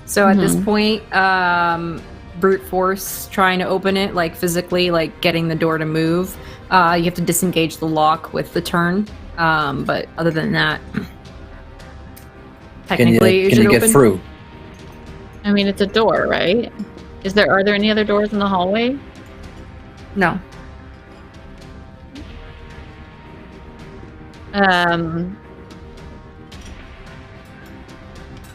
So at this point, brute force trying to open it, physically, getting the door to move. You have to disengage the lock with the turn. But other than that, technically, Can you get through? I mean, it's a door, right? Are there any other doors in the hallway? No.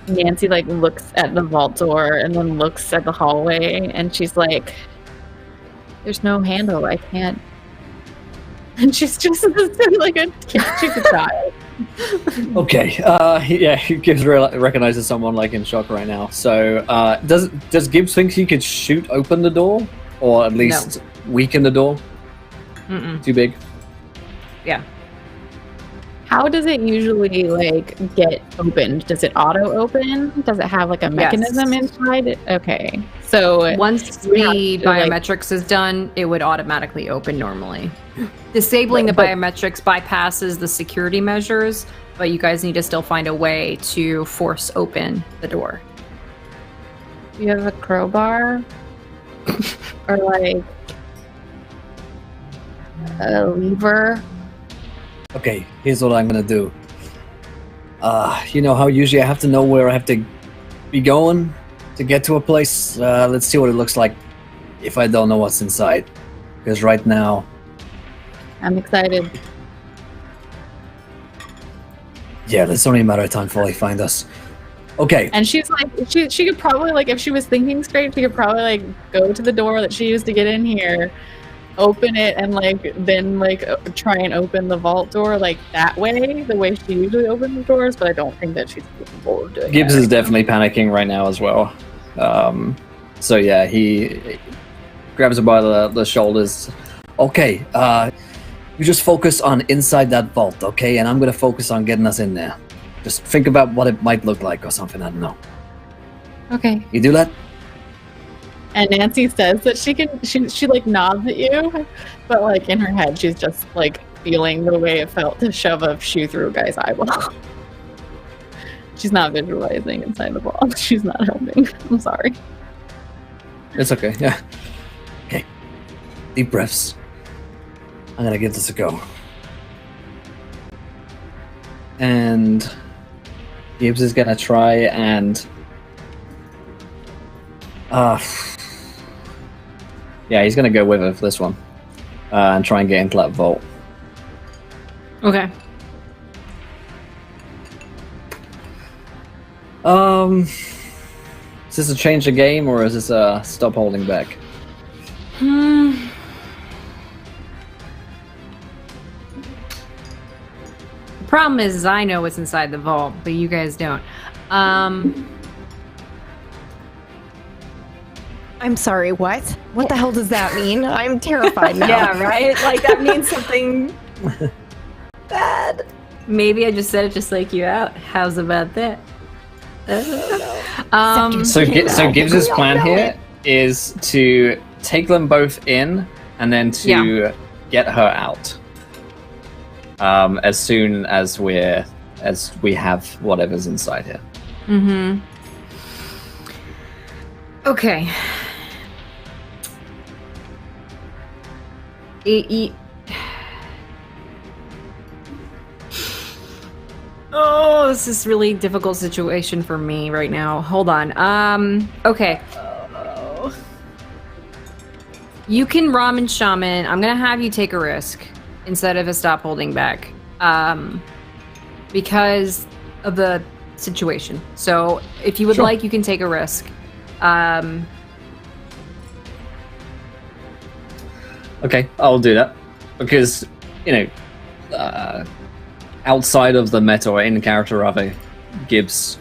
Nancy looks at the vault door and then looks at the hallway, and she's like, "There's no handle. I can't." And she's just she's a child. Okay. Yeah, Gibbs recognizes someone in shock right now. So, does Gibbs think he could shoot open the door, or at least weaken the door? Mm-mm. Too big. Yeah. How does it usually get opened? Does it auto open? Does it have a mechanism inside it? Okay. So Once the biometrics is done, it would automatically open normally. Disabling the biometrics bypasses the security measures, but you guys need to still find a way to force open the door. do you have a crowbar? Or a lever? Okay, here's what I'm gonna do. You know how usually I have to know where I have to be going to get to a place? Let's see what it looks like if I don't know what's inside. Because right now, I'm excited. yeah, it's only a matter of time before they find us. Okay, And she's she could probably if she was thinking straight, she could probably go to the door that she used to get in here open it and then try and open the vault door that way, the way she usually opens the doors, but I don't think that she's capable of doing Gibbs that. is definitely panicking right now as well. So yeah, he grabs her by the shoulders. Okay, you just focus on inside that vault, okay? And I'm gonna focus on getting us in there. Just think about what it might look like or something, I don't know. Okay. You do that? And Nancy says that she nods at you, but in her head she's just feeling the way it felt to shove a shoe through a guy's eyeball. She's not visualizing inside the ball. She's not helping. I'm sorry. It's okay, yeah. Okay. Deep breaths. I'm gonna give this a go. And Gibbs is gonna try and yeah, he's gonna go with her for this one. And try and get into that vault. Okay. Is this a change the game or is this a stop holding back? The problem is I know what's inside the vault, but you guys don't. I'm sorry, what? What the hell does that mean? I'm terrified now. Yeah, right? That means something bad. Maybe I just said it just like you out. How's about that? So Gibbs' plan here is to take them both in and then to get her out. As soon as we have whatever's inside here. Mm-hmm. Okay. Oh, this is really difficult situation for me right now. Hold on. Okay. You can ramen shaman. I'm gonna have you take a risk instead of a stop holding back. Because of the situation. So if you would like, you can take a risk. Okay, I'll do that. Because, outside of the meta or in character rather, Gibbs,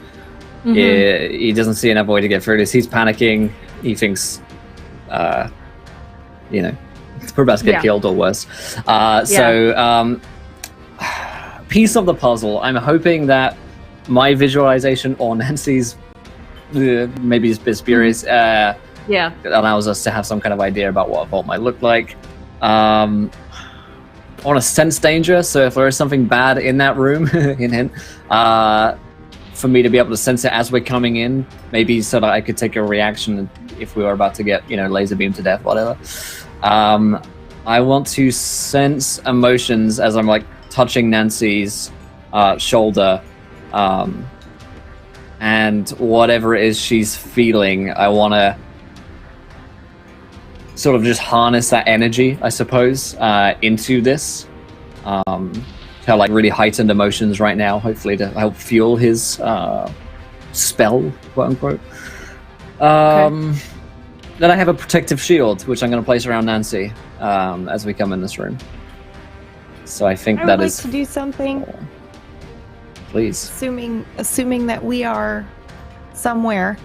he doesn't see another way to get through this. He's panicking. He thinks, we're about to get killed or worse. So, piece of the puzzle. I'm hoping that my visualization or Nancy's, maybe it's a bit spurious, allows us to have some kind of idea about what a vault might look like. I want to sense danger, so if there is something bad in that room, for me to be able to sense it as we're coming in, maybe so that I could take a reaction if we were about to get, laser beam to death, whatever. I want to sense emotions as I'm touching Nancy's shoulder, and whatever it is she's feeling, I want to sort of just harness that energy, I suppose, into this. Her really heightened emotions right now, hopefully to help fuel his spell, quote unquote. Then I have a protective shield, which I'm going to place around Nancy as we come in this room. So I think I that would is like to do something. Please. Assuming that we are somewhere.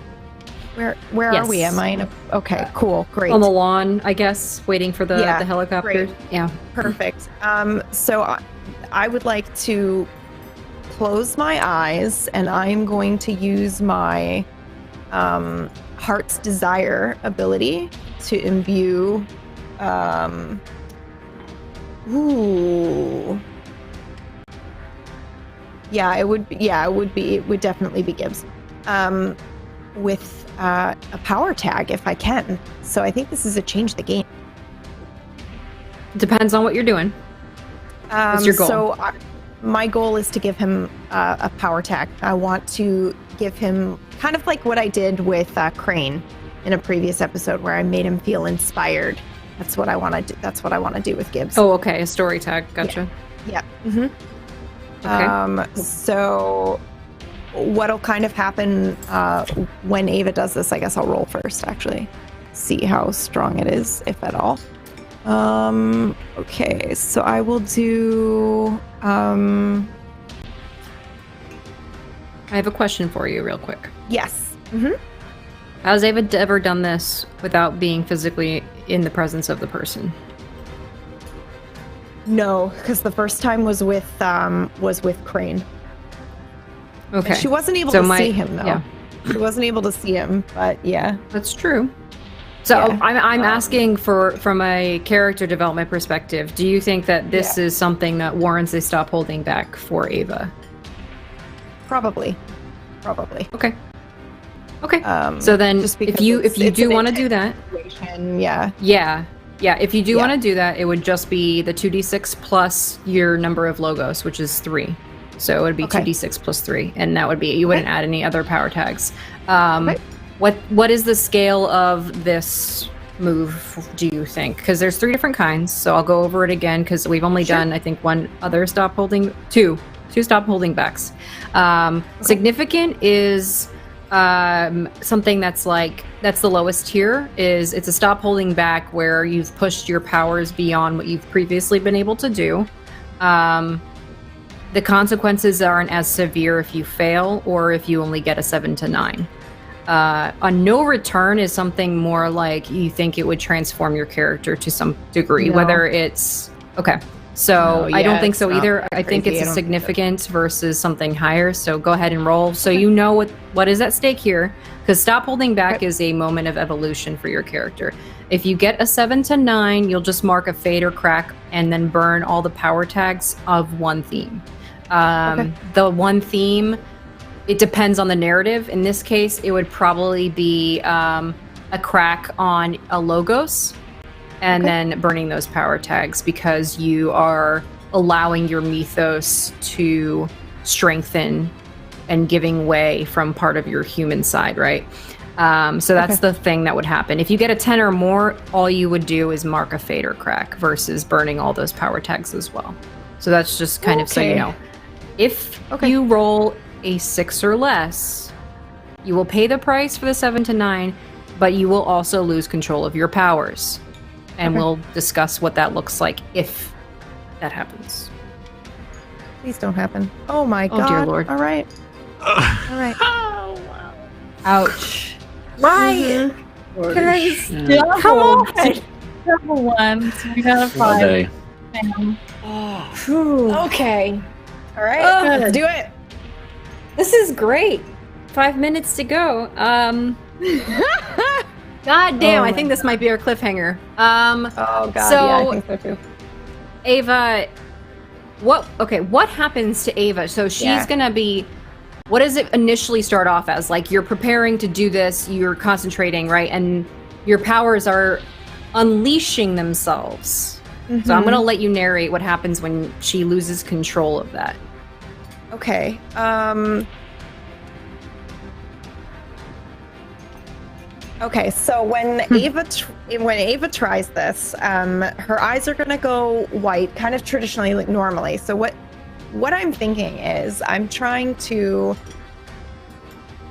Where are we? Am I in a... Okay, cool, great. On the lawn, I guess, waiting for the helicopter. Great. Yeah. Perfect. So I would like to close my eyes, and I'm going to use my Heart's Desire ability to imbue... It would definitely be Gibbs. With a power tag if I can. So I think this is a change the game. Depends on what you're doing. What's your goal? So my goal is to give him a power tag. I want to give him kind of like what I did with Crane in a previous episode where I made him feel inspired. That's what I want to do. That's what I want to do with Gibbs. Oh, okay. A story tag. Gotcha. Yeah. Mm-hmm. Okay. So what'll kind of happen when Ava does this, I guess I'll roll first, actually. See how strong it is, if at all. Okay, so I will do I have a question for you, real quick. yes. Mm-hmm. Has Ava ever done this without being physically in the presence of the person? No, because the first time was with Crane. Okay. And she wasn't able So to my- see him though. yeah. She wasn't able to see him, but yeah. That's true. So Yeah. I'm asking from a character development perspective, do you think that this Yeah. is something that warrants a stop holding back for Ava? Probably. Okay. Okay. Just So then because if you it's do an want to do that, situation, yeah. yeah. If you do Yeah. want to do that, it would just be the 2d6 plus your number of logos, which is 3. So it would be Okay. 2d6 plus 3, and that would be, you wouldn't add any other power tags. Okay. What is the scale of this move, do you think? Because there's 3 different kinds, so I'll go over it again because we've only done, I think, two stop holding backs. Significant is something that's the lowest tier. It's a stop holding back where you've pushed your powers beyond what you've previously been able to do. The consequences aren't as severe if you fail or if you only get a 7 to 9. A no return is something more like you think it would transform your character to some degree, No. whether it's okay. So No, I don't yeah, think it's so not either. that I think crazy. it's I a don't think significant versus something higher. So go ahead and roll. So you know what is at stake here. Because stop holding back Okay. is a moment of evolution for your character. If you get a 7 to 9, you'll just mark a fade or crack and then burn all the power tags of one theme. Okay. The one theme, it depends on the narrative. In this case, it would probably be a crack on a logos and Okay. then burning those power tags because you are allowing your mythos to strengthen and giving way from part of your human side, right? So that's Okay. the thing that would happen. If you get a 10 or more, all you would do is mark a fade or crack versus burning all those power tags as well. So that's just kind of so you Okay. know. If Okay. you roll a 6 or less, you will pay the price for the 7 to 9, but you will also lose control of your powers. And Okay. we'll discuss what that looks like if that happens. Please don't happen. Oh my Oh, god. dear Lord. All right. All right. Ouch. Why? Holy Can I shit. just Come on. Double one. So we got a What a 5. day. Okay. All right. Oh, Let's do it. This is great. 5 minutes to go. God damn, Oh I my think this might be our cliffhanger. Oh god. Yeah, I So- think so too. Ava, what happens to Ava? So she's Yeah. gonna be, what does it initially start off as? Like you're preparing to do this, you're concentrating, right? And your powers are unleashing themselves. So I'm gonna let you narrate what happens when she loses control of that. Okay. Okay, so when Ava tries this, her eyes are gonna go white, kind of traditionally, like normally. So what I'm thinking is, I'm trying to,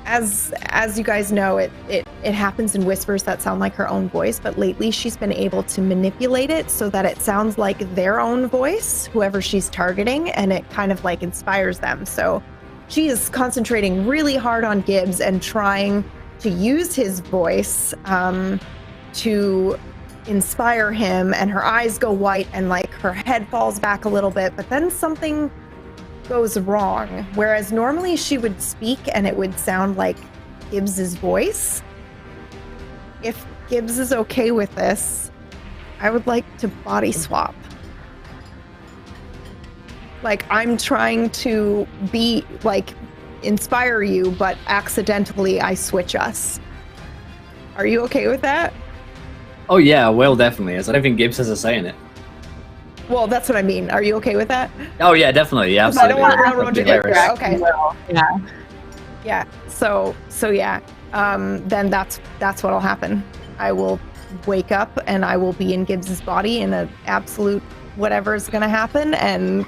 as you guys know, it happens in whispers that sound like her own voice. But lately, she's been able to manipulate it so that it sounds like their own voice, whoever she's targeting, and it kind of like inspires them. So she is concentrating really hard on Gibbs and trying to use his voice to inspire him, and her eyes go white and like her head falls back a little bit, but then something goes wrong. Whereas normally she would speak and it would sound like Gibbs's voice. If Gibbs is okay with this, I would like to body swap. Like, I'm trying to be like inspire you, but accidentally I switch us. Are you okay with that? Oh yeah, Will definitely is. I don't think Gibbs has a say in it. Well, that's what I mean. Are you okay with that? Oh yeah, definitely. Yeah, 'Cause I don't absolutely. want to railroad you. That'd be hilarious. Okay. Yeah. Yeah. So yeah. Then that's what'll happen. I will wake up and I will be in Gibbs's body in an absolute whatever is going to happen, and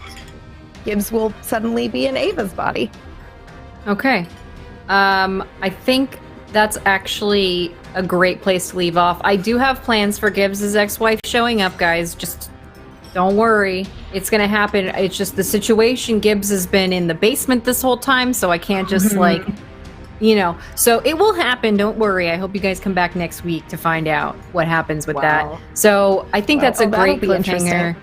Gibbs will suddenly be in Ava's body. Okay. I think that's actually a great place to leave off. I do have plans for Gibbs' ex-wife showing up, guys. Just don't worry. It's going to happen. It's just the situation. Gibbs has been in the basement this whole time, so I can't just like, you know. So it will happen. Don't worry. I hope you guys come back next week to find out what happens with that. So I think that's a great cliffhanger.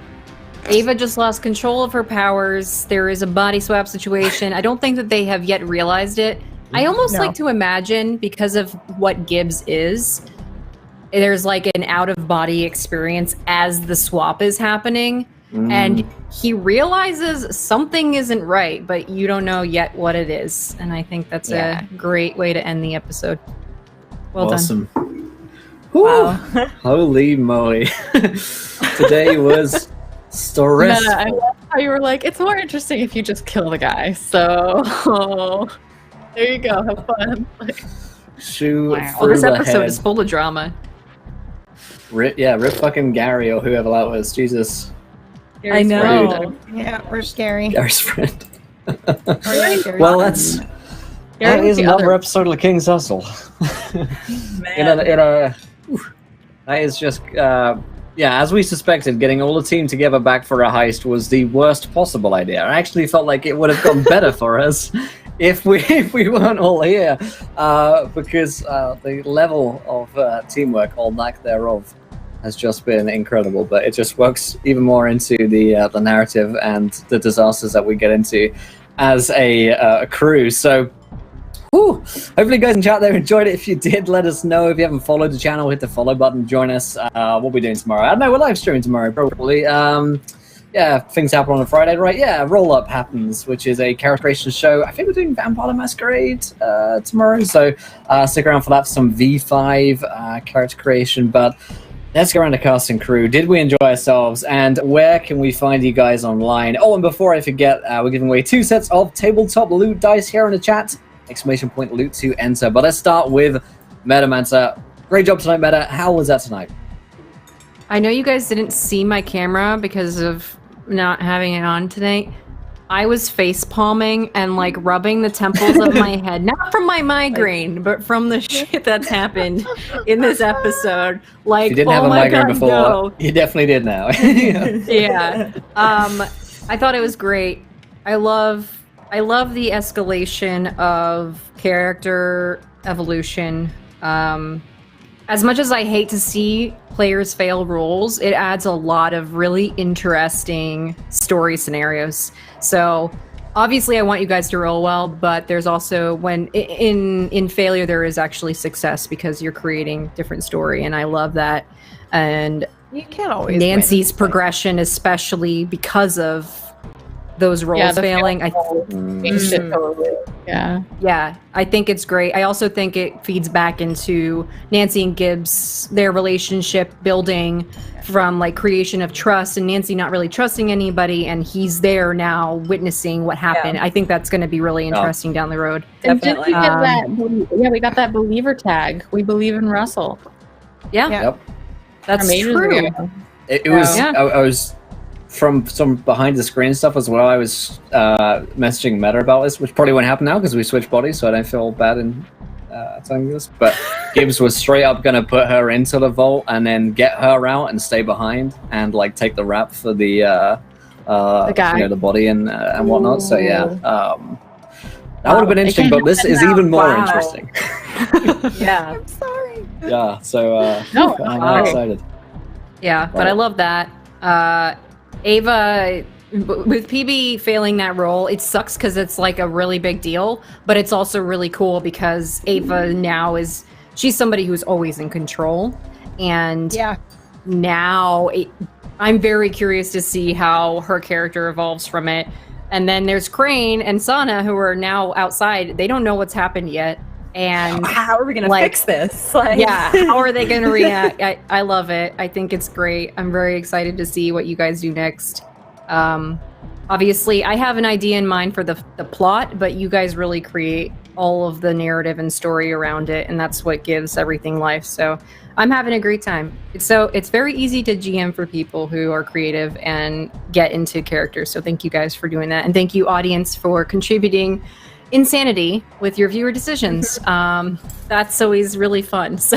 Ava just lost control of her powers. There is a body swap situation. I don't think that they have yet realized it. I almost like to imagine, because of what Gibbs is, there's like an out-of-body experience as the swap is happening, and he realizes something isn't right, but you don't know yet what it is. And I think that's a great way to end the episode. Well awesome. done. Wow. Holy moly. Today was stressful. I love how you were like, it's more interesting if you just kill the guy. So there you go. Have fun. Shoot Well, through this the episode head. is full of drama. Rip fucking Gary or whoever that was. Jesus. I know. Yeah, we're scary. Gary's friend. Well, Well, that is another episode of the King's Hustle. That is just, as we suspected, getting all the team together back for a heist was the worst possible idea. I actually felt like it would have gone better for us if we weren't all here, because the level of teamwork, or lack thereof, has just been incredible. But it just works even more into the narrative and the disasters that we get into as a crew. So, hopefully you guys in chat there enjoyed it. If you did, let us know. If you haven't followed the channel, hit the follow button, join us. What are we doing tomorrow? I don't know, we're live streaming tomorrow, probably. Things happen on a Friday, right? Yeah, Roll Up happens, which is a character creation show. I think we're doing Vampire the Masquerade tomorrow, so stick around for that, for some V5 character creation. But let's go around the cast and crew. Did we enjoy ourselves? And where can we find you guys online? Oh, and before I forget, we're giving away 2 sets of tabletop loot dice here in the chat. ! loot to enter. But let's start with Metamancer. Great job tonight, Meta. How was that tonight? I know you guys didn't see my camera because of not having it on tonight. I was face palming and like rubbing the temples of my head, not from my migraine, but from the shit that's happened in this episode. Like, You didn't have a migraine before. You definitely did now. Yeah. I thought it was great. I love the escalation of character evolution. As much as I hate to see players fail roles, it adds a lot of really interesting story scenarios. So obviously I want you guys to roll well, but there's also, when in failure there is actually success, because you're creating different story, and I love that. And you can't always Nancy's progression, especially because of those roles failing. Yeah, I think it's great. I also think it feeds back into Nancy and Gibbs, their relationship building from like creation of trust, and Nancy not really trusting anybody, and he's there now witnessing what happened. I think that's going to be really interesting down the road. And did we get that? We got that believer tag. We believe in Russell. Yeah. Yep. That's true. It was. I was from some behind the screen stuff as well. I was messaging Meta about this, which probably won't happen now because we switched bodies, so I don't feel bad in telling you this. But Gibbs was straight up going to put her into the vault and then get her out and stay behind and like take the rap for the guy, the body and whatnot. So yeah, that would have been interesting. But this is even more interesting. Yeah. I'm sorry. Yeah. So I'm excited. Yeah, but I love that. Ava, with PB failing that role, it sucks because it's like a really big deal, but it's also really cool because Ava now she's somebody who's always in control, and now I'm very curious to see how her character evolves from it. And then there's Crane and Sana, who are now outside. They don't know what's happened yet. And how are we gonna fix this? How are they gonna react? I love it. I think it's great. I'm very excited to see what you guys do next. Obviously, I have an idea in mind for the plot, but you guys really create all of the narrative and story around it, and that's what gives everything life. So I'm having a great time. It's very easy to GM for people who are creative and get into characters. So thank you guys for doing that, and thank you, audience, for contributing insanity with your viewer decisions. That's always really fun. So,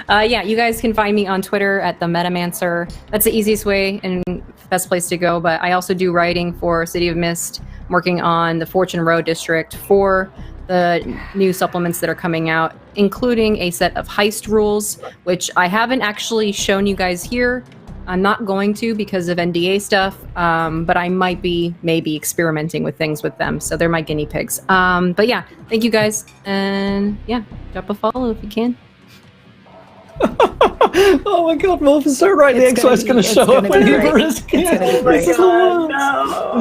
yeah, you guys can find me on Twitter at the Metamancer. That's the easiest way and best place to go. But I also do writing for City of Mist. I'm working on the Fortune Row District for the new supplements that are coming out, including a set of heist rules, which I haven't actually shown you guys here. I'm not going to because of NDA stuff, but I might be maybe experimenting with things with them. So they're my guinea pigs. But yeah, thank you guys. And yeah, drop a follow if you can. Oh my god, Wolf is so right. The X-Way's going to show up when you risk it. This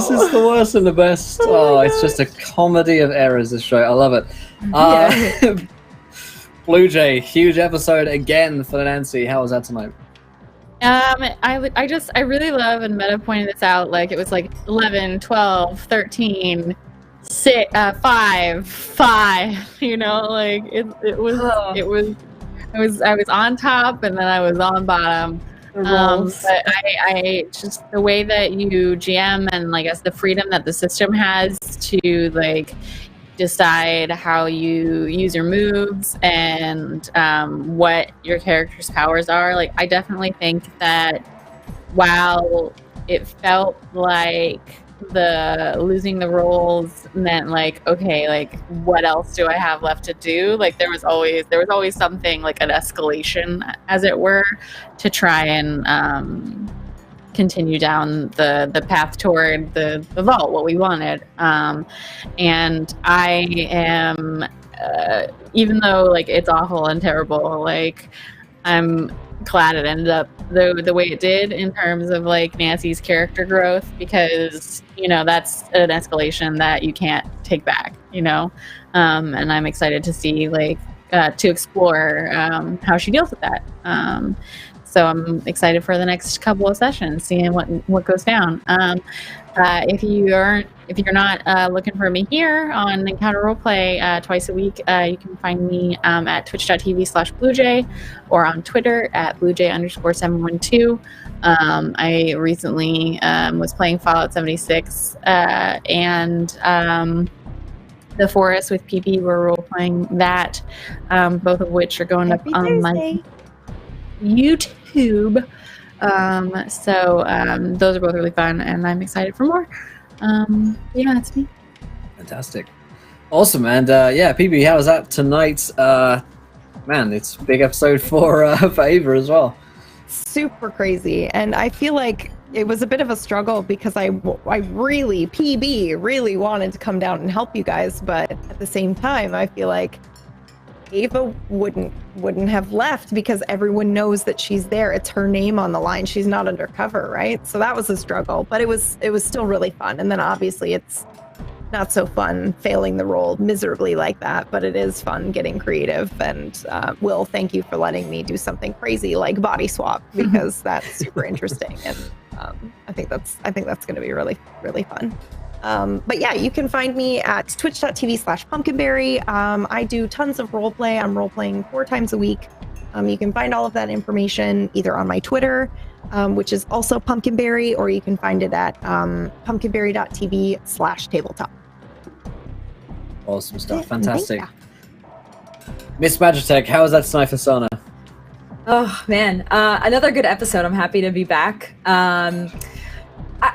is the worst and the best. Oh, it's just a comedy of errors, this show. I love it. Blue Jay, huge episode again for Nancy. How was that tonight? I really love, and Meta pointed this out, like it was like 11, 12, 13, 6, 5, you know, like I was on top and then I was on bottom. But I just, the way that you GM and like the freedom that the system has to like decide how you use your moves and what your character's powers are. Like, I definitely think that while it felt like the losing the roles meant like, okay, like what else do I have left to do? Like there was always something like an escalation, as it were, to try and continue down the path toward the vault, what we wanted. And I am, even though like it's awful and terrible, like I'm glad it ended up the way it did in terms of like Nancy's character growth, because you know that's an escalation that you can't take back, you know. And I'm excited to see like to explore how she deals with that. So I'm excited for the next couple of sessions, seeing what goes down. If you're not looking for me here on Encounter Roleplay twice a week, you can find me at twitch.tv/bluejay or on Twitter at bluejay_712. I recently was playing Fallout 76 and The Forest with PP. We're role-playing that, both of which are going up on my YouTube. So those are both really fun, and I'm excited for more. Yeah, that's me. Fantastic. Awesome. And yeah, PB, how was that tonight? Man, it's a big episode for Ava as well. Super crazy. And I feel like it was a bit of a struggle because I really, PB, really wanted to come down and help you guys. But at the same time, I feel like Ava wouldn't have left because everyone knows that she's there. It's her name on the line. She's not undercover, right? So that was a struggle, but it was still really fun. And then obviously it's not so fun failing the role miserably like that, but it is fun getting creative. And Will, thank you for letting me do something crazy like body swap, because that's super interesting. And I think that's going to be really, really fun. But yeah, you can find me at twitch.tv/pumpkinberry. I do tons of roleplay. I'm roleplaying 4 times a week. You can find all of that information either on my Twitter, which is also pumpkinberry, or you can find it at pumpkinberry.tv/tabletop. Awesome stuff. Fantastic. Miss Magitech, how was that tonight for Sana? Oh man, another good episode. I'm happy to be back.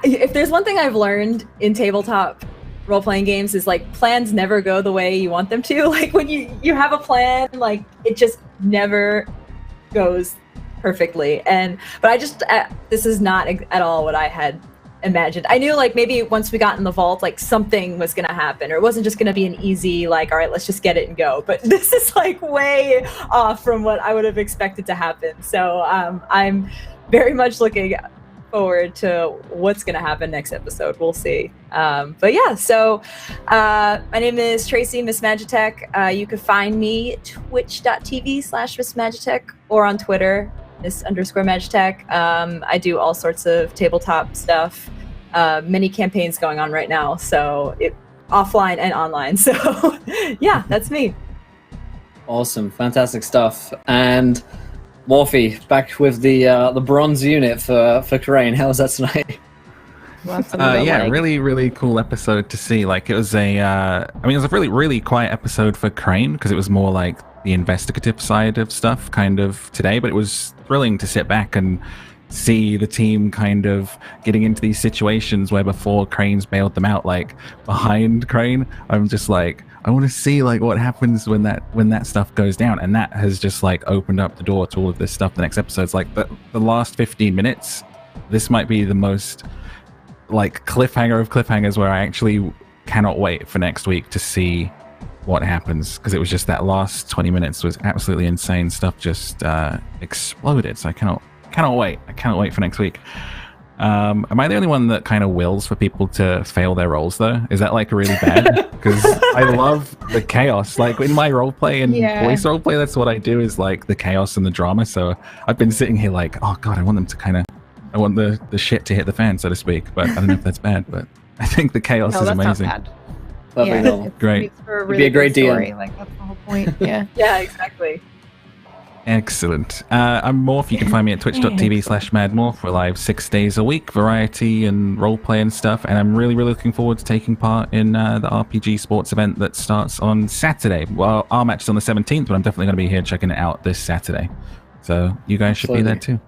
If there's one thing I've learned in tabletop role-playing games is like plans never go the way you want them to. Like when you have a plan, like it just never goes perfectly. But I just this is not at all what I had imagined. I knew like maybe once we got in the vault, like something was gonna happen, or it wasn't just gonna be an easy like, all right, let's just get it and go. But this is like way off from what I would have expected to happen. So I'm very much looking forward to what's going to happen next episode. We'll see. But yeah, so my name is Tracy, Miss Magitech. You can find me twitch.tv/Miss Magitech or on Twitter, Miss_Magitech. I do all sorts of tabletop stuff. Many campaigns going on right now, so offline and online. So yeah, that's me. Awesome. Fantastic stuff. And Morphe, back with the bronze unit for Crane. How was that tonight? What's another Yeah, leg? really, really cool episode to see. Like, it was a, it was a really, really quiet episode for Crane because it was more like the investigative side of stuff kind of today, but it was thrilling to sit back and see the team kind of getting into these situations where before Crane's bailed them out, like behind Crane, I'm just like, I want to see like what happens when that stuff goes down, and that has just like opened up the door to all of this stuff. The next episode's like the last 15 minutes. This might be the most like cliffhanger of cliffhangers where I actually cannot wait for next week to see what happens, because it was just that last 20 minutes was absolutely insane. Stuff just exploded. So I cannot wait. I cannot wait for next week. Am I the only one that kind of wills for people to fail their roles though? Is that like really bad? Because I love the chaos. Like in my roleplay and voice roleplay, that's what I do, is like the chaos and the drama. So I've been sitting here like, oh god, I want them to I want the shit to hit the fan, so to speak. But I don't know if that's bad, but I think the chaos is amazing. Not bad. Perfect. Yeah, Normal. Great. It's for a You'd really be a great good DM. story. Like that's the whole point. Yeah. Yeah, exactly. Excellent. I'm Morph. You can find me at twitch.tv/madmorph. We're live 6 days a week, variety and roleplay and stuff. And I'm really, really looking forward to taking part in the RPG sports event that starts on Saturday. Well, our match is on the 17th, but I'm definitely going to be here checking it out this Saturday. So you guys should be there too.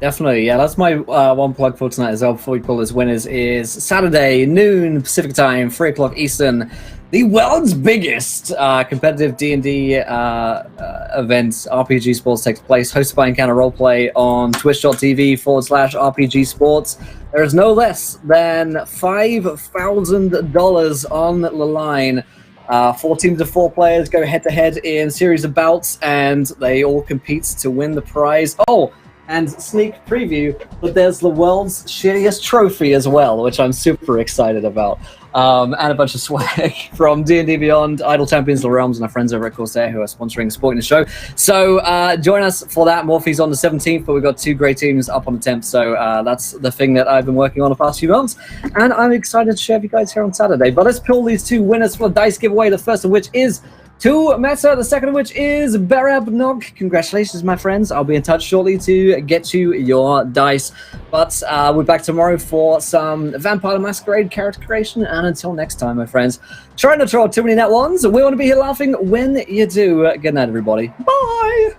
Definitely, yeah. That's my one plug for tonight as well. Before we call this winners, is Saturday noon Pacific time, 3 o'clock Eastern. The world's biggest competitive D&D event, RPG Sports, takes place, hosted by Encounter Roleplay on twitch.tv/RPG Sports. There is no less than $5,000 on the line. 4 teams of 4 players go head-to-head in series of bouts, and they all compete to win the prize. Oh, and sneak preview, but there's the world's shittiest trophy as well, which I'm super excited about. And a bunch of swag from D&D Beyond, Idle Champions of the Realms, and our friends over at Corsair who are sponsoring, supporting the show. So join us for that. Morphe's on the 17th, but we've got 2 great teams up on the 10th. So that's the thing that I've been working on the past few months. And I'm excited to share with you guys here on Saturday. But let's pull these 2 winners for the dice giveaway. The first of which is 2 Meta, the second of which is Berab Nog. Congratulations, my friends. I'll be in touch shortly to get you your dice. But we're back tomorrow for some Vampire the Masquerade character creation. And until next time, my friends, try not to draw too many net ones. We want to be here laughing when you do. Good night, everybody. Bye!